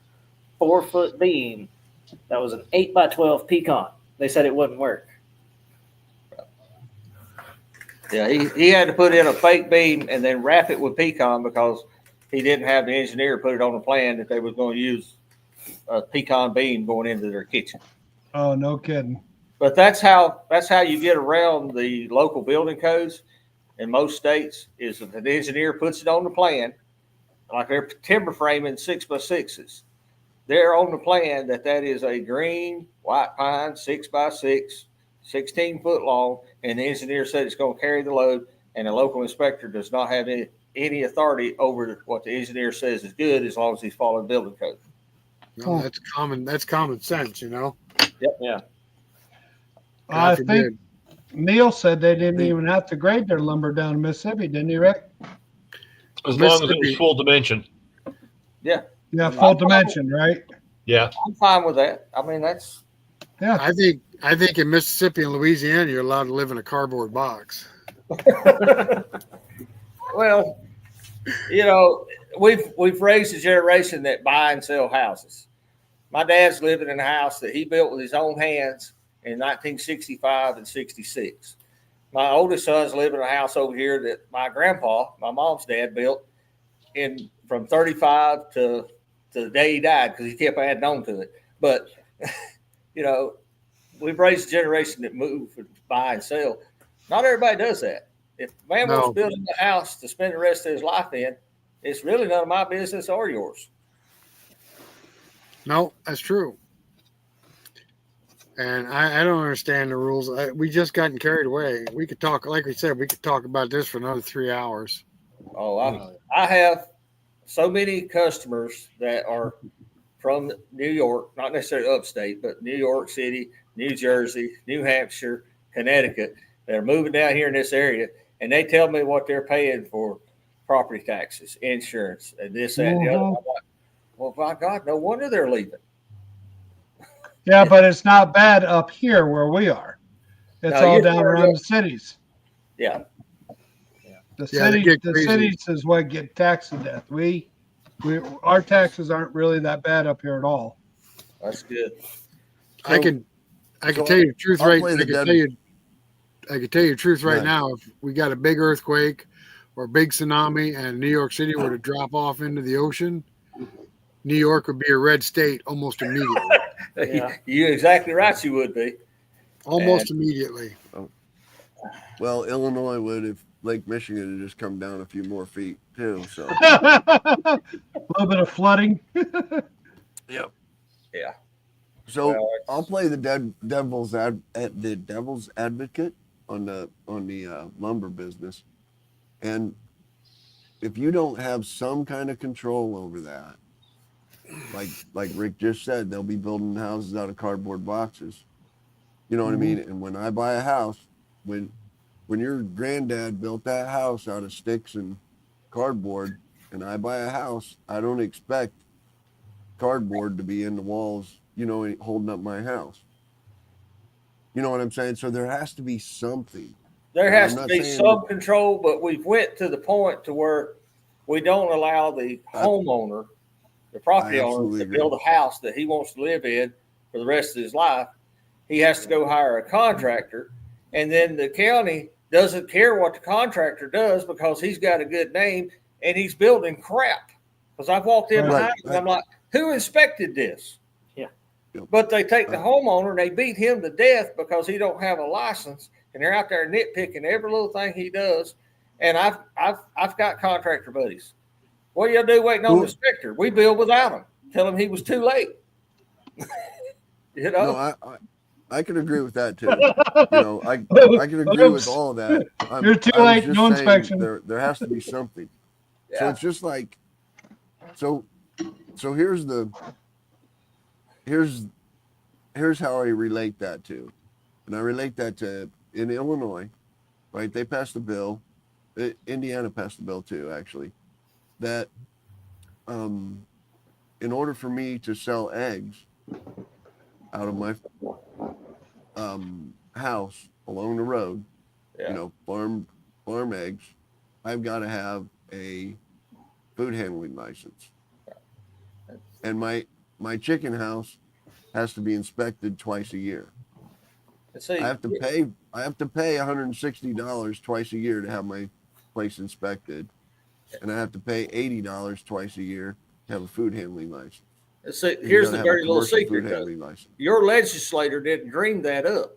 4-foot beam that was an 8x12 pecan. They said it wouldn't work. Yeah, he had to put in a fake beam and then wrap it with pecan because he didn't have the engineer put it on the plan that they was going to use a pecan beam going into their kitchen. Oh, no kidding. But that's how you get around the local building codes in most states is if an engineer puts it on the plan, like they're timber framing 6x6s. They're on the plan that is a green white pine 6x6, 16 foot long, and the engineer said it's going to carry the load, and the local inspector does not have any authority over what the engineer says is good as long as he's following building code. No, that's common. That's common sense, you know. Yep. Yeah. I God forbid. think Neil said they didn't even have to grade their lumber down in Mississippi, didn't he, Rick? As long as it was Mississippi. full dimension. Yeah, full dimension, right? Yeah. I'm fine with that. I mean, that's Yeah. I think in Mississippi and Louisiana you're allowed to live in a cardboard box. well, we've raised a generation that buy and sell houses. My dad's living in a house that he built with his own hands in 1965 and 66. My oldest son's living in a house over here that my grandpa, my mom's dad, built from 35 to the day he died because he kept adding on to it. But, we've raised a generation that move and buy and sell. Not everybody does that. If a man wants to build a house to spend the rest of his life in, it's really none of my business or yours. No, that's true. And I don't understand the rules. We just gotten carried away. We could talk, like we said, we could talk about this for another 3 hours. Oh, I have so many customers that are from New York, not necessarily upstate, but New York City, New Jersey, New Hampshire, Connecticut, that are moving down here in this area, and they tell me what they're paying for property taxes, insurance, and this, that, and the other. I'm like, well, by God, no wonder they're leaving. Yeah, but it's not bad up here where we are. It's No, all you're down far around up. the cities. Yeah. The Yeah, they city, get the crazy. cities is what get taxed to death. Our taxes aren't really that bad up here at all. That's good. I can so tell you the truth I'll right. play I the can dead- tell you the truth right Right. now. If we got a big earthquake or a big tsunami and New York City were to drop off into the ocean, New York would be a red state almost immediately. Yeah. You're exactly right. You would be. Almost immediately. Well, Illinois would if Lake Michigan had just come down a few more feet too. So A little bit of flooding. yep. Yeah. So Well, I'll play the devil's advocate on the lumber business, and if you don't have some kind of control over that, like Rick just said, they'll be building houses out of cardboard boxes. You know what I mean? And when I buy a house, when your granddad built that house out of sticks and cardboard, and I buy a house, I don't expect cardboard to be in the walls, holding up my house. You know what I'm saying? So there has to be something. There I'm has to not be saying- some control, but we've went to the point to where we don't allow the homeowner, the property I owner, absolutely to agree. build a house that he wants to live in for the rest of his life. He has to go hire a contractor, and then the county doesn't care what the contractor does because he's got a good name and he's building crap. Because I've walked in Right. behind and I'm like, who inspected this? Yeah. Yep. But they take the homeowner and they beat him to death because he don't have a license, and they're out there nitpicking every little thing he does. And I've got contractor buddies. What do you do waiting on the inspector? We build without him. Tell him he was too late. You know? No, I can agree with that too. You know, I can agree with all of that. You're too I was late, just no saying inspection. There has to be something. So Yeah. it's just like, so here's how I relate that to, and I relate that to in Illinois, right? They passed a bill, Indiana passed a bill too, actually, that in order for me to sell eggs out of my house along the road, Yeah. you know, farm eggs, I've got to have a food handling license, and my chicken house has to be inspected twice a year. See, I have to pay $160 twice a year to have my place inspected, and I have to pay $80 twice a year to have a food handling license. see, You here's gotta the have a very little commercial secret, food though. handling license. Your legislator didn't dream that up.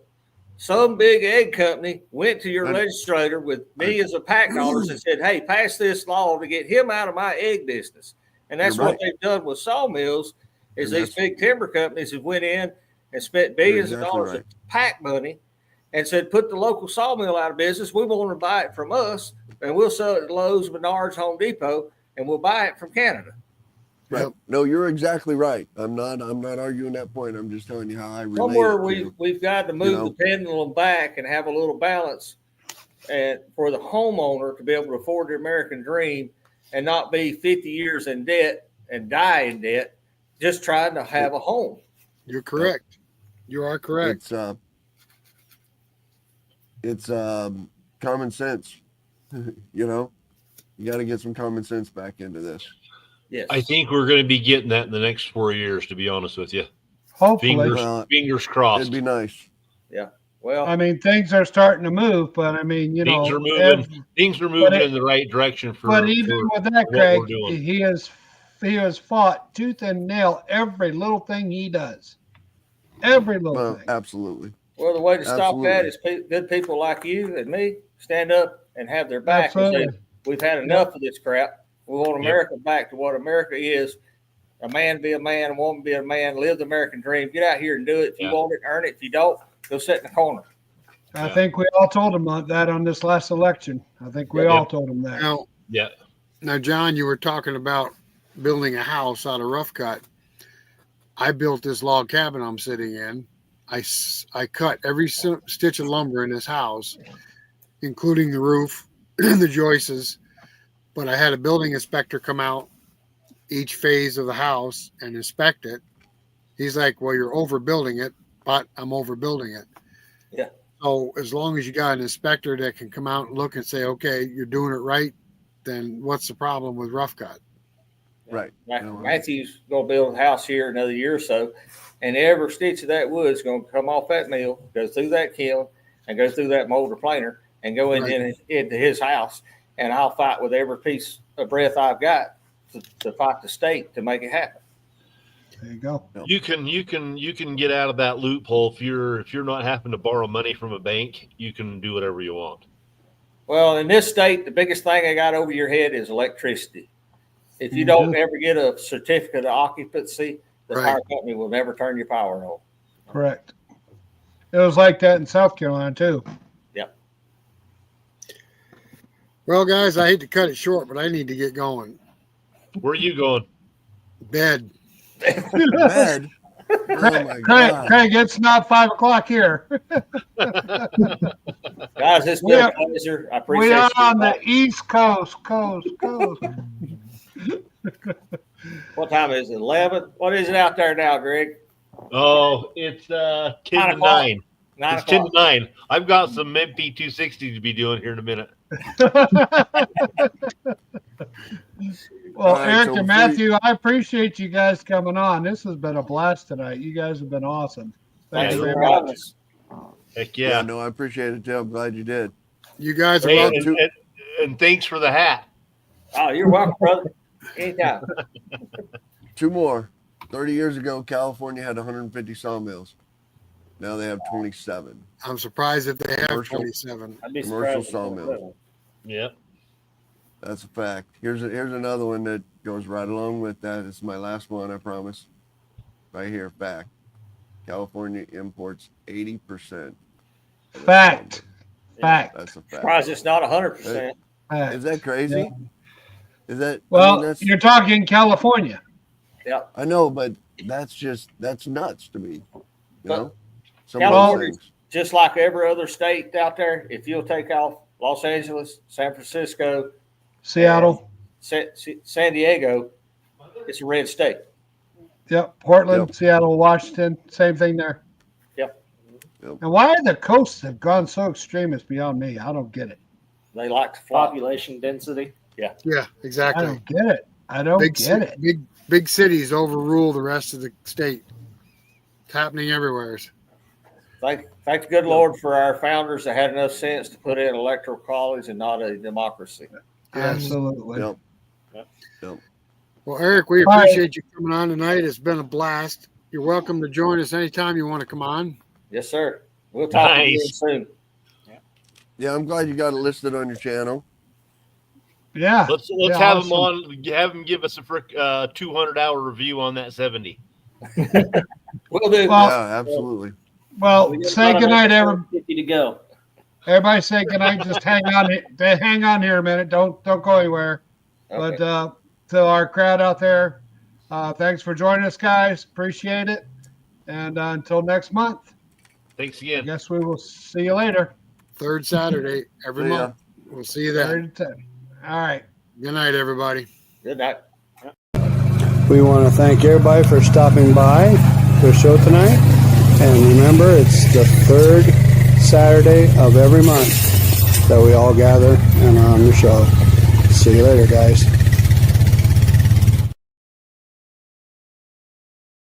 Some big egg company went to your I- legislator with millions of PAC dollars and said, hey, pass this law to get him out of my egg business. And that's You're what right. they've done with sawmills is And these big timber companies have went in and spent billions exactly of dollars right. of PAC money and said, put the local sawmill out of business. We want to buy it from us, and we'll sell it at Lowe's, Menards, Home Depot, and we'll buy it from Canada. Right. Yep. No, you're exactly right. I'm not arguing that point. I'm just telling you how I relate. Somewhere it to. we've got to move know. the pendulum back and have a little balance, and for the homeowner to be able to afford the American dream and not be 50 years in debt and die in debt, just trying to have a home. You're correct. You are correct. It's common sense. You know, you got to get some common sense back into this. Yes. I think we're going to be getting that in the next 4 years, to be honest with you. Hopefully. Fingers crossed. It'd be nice. Well, I mean, things are starting to move, but I mean, you Things know, are moving. Things are moving in the right direction for. But even with that, what Craig, we're doing. he has fought tooth and nail every little thing he does. Every little Well, thing. absolutely. well, the way to stop that Absolutely. is good people like you and me stand up and have their back and Absolutely. say, we've had enough of this crap. We want America back to what America is. A man be a man, a woman be a man, live the American dream. Get out here and do it. If you want it, earn it. If you don't, go sit in the corner. I think we all told him that on this last election. I think we all told him that. Now, John, you were talking about building a house out of rough cut. I built this log cabin I'm sitting in. I cut every stitch of lumber in this house, including the roof and the joists. But I had a building inspector come out each phase of the house and inspect it. He's like, well, you're overbuilding it, but I'm overbuilding it. Yeah. So as long as you got an inspector that can come out and look and say, okay, you're doing it right, then what's the problem with rough cut? Right. Matthew's going to build a house here another year or so, and every stitch of that wood is going to come off that mill, go through that kiln, and go through that molder planer, and go into his house. And I'll fight with every piece of breath I've got to fight the state to make it happen. There you go. You can get out of that loophole if you're not having to borrow money from a bank. You can do whatever you want. Well, in this state, the biggest thing I got over your head is electricity. If you don't ever get a certificate of occupancy, the power company will never turn your power on. Correct. It was like that in South Carolina too. Yep. Well, guys, I hate to cut it short, but I need to get going. Where are you going? Bed. Bed. Oh my God. Craig, it's not 5 o'clock here. Guys, it's been a pleasure. I appreciate We are you. on the East Coast. What time is it? 11? What is it out there now, Greg? Oh, it's 10 to o'clock. 9. 9 It's 10 to o'clock. 9. I've got some MP260 to be doing here in a minute. Well, All right, Eric so and before you- Matthew, I appreciate you guys coming on. This has been a blast tonight. You guys have been awesome. Thank Thanks you for very having much. us. Heck Yeah, yeah. no, I appreciate it, too. I'm glad you did. You guys are Hey, welcome. and thanks for the hat. Oh, you're welcome, brother. Anytime. 2 more. 30 years ago, California had 150 sawmills. Now they have 27. I'm surprised if they have Commercial. 27. I'd be Commercial surprised. sawmill. Yep. That's a fact. Here's another one that goes right along with that. It's my last one, I promise. Right here, fact. California imports 80%. of their Fact. sawmill. Fact. That's a fact. Surprised it's not 100%. Fact. Is that crazy? Is that? Well, that's, you're talking California. Yeah. I know, but that's nuts to me. You know, some of California- those things. Just like every other state out there, if you'll take off Los Angeles, San Francisco, Seattle. San Diego, it's a red state. Yep. Portland, Yep. Seattle, Washington. Same thing there. Yep. And why the coasts have gone so extreme is beyond me. I don't get it. They like to fly. Population density. Yeah, I exactly. don't get it. I don't get it. Big cities overrule the rest of the state. It's happening everywhere. Thank the good Lord for our founders that had enough sense to put in electoral college and not a democracy. Absolutely. Yep. Well, Eric, we All right. appreciate you coming on tonight. It's been a blast. You're welcome to join us anytime you want to come on. Yes, sir. We'll talk to you Nice. soon. Yeah, I'm glad you got it listed on your channel. Yeah. Let's Yeah, have awesome. him on. Have him give us a 200-hour review on that 70. We'll do. Well, Yeah, absolutely. Well, We got say about goodnight, another 50 to go. everybody. Say goodnight. Just hang on. Hang on here a minute. Don't go anywhere. Okay. But to our crowd out there, thanks for joining us, guys. Appreciate it. And until next month, Thanks I again. guess we will see you later. Third Saturday every See ya. month. We'll see you then. 30 to 10. All right. Good night, everybody. Good night. We want to thank everybody for stopping by the show tonight. And remember, it's the third Saturday of every month that we all gather and are on the show. See you later, guys.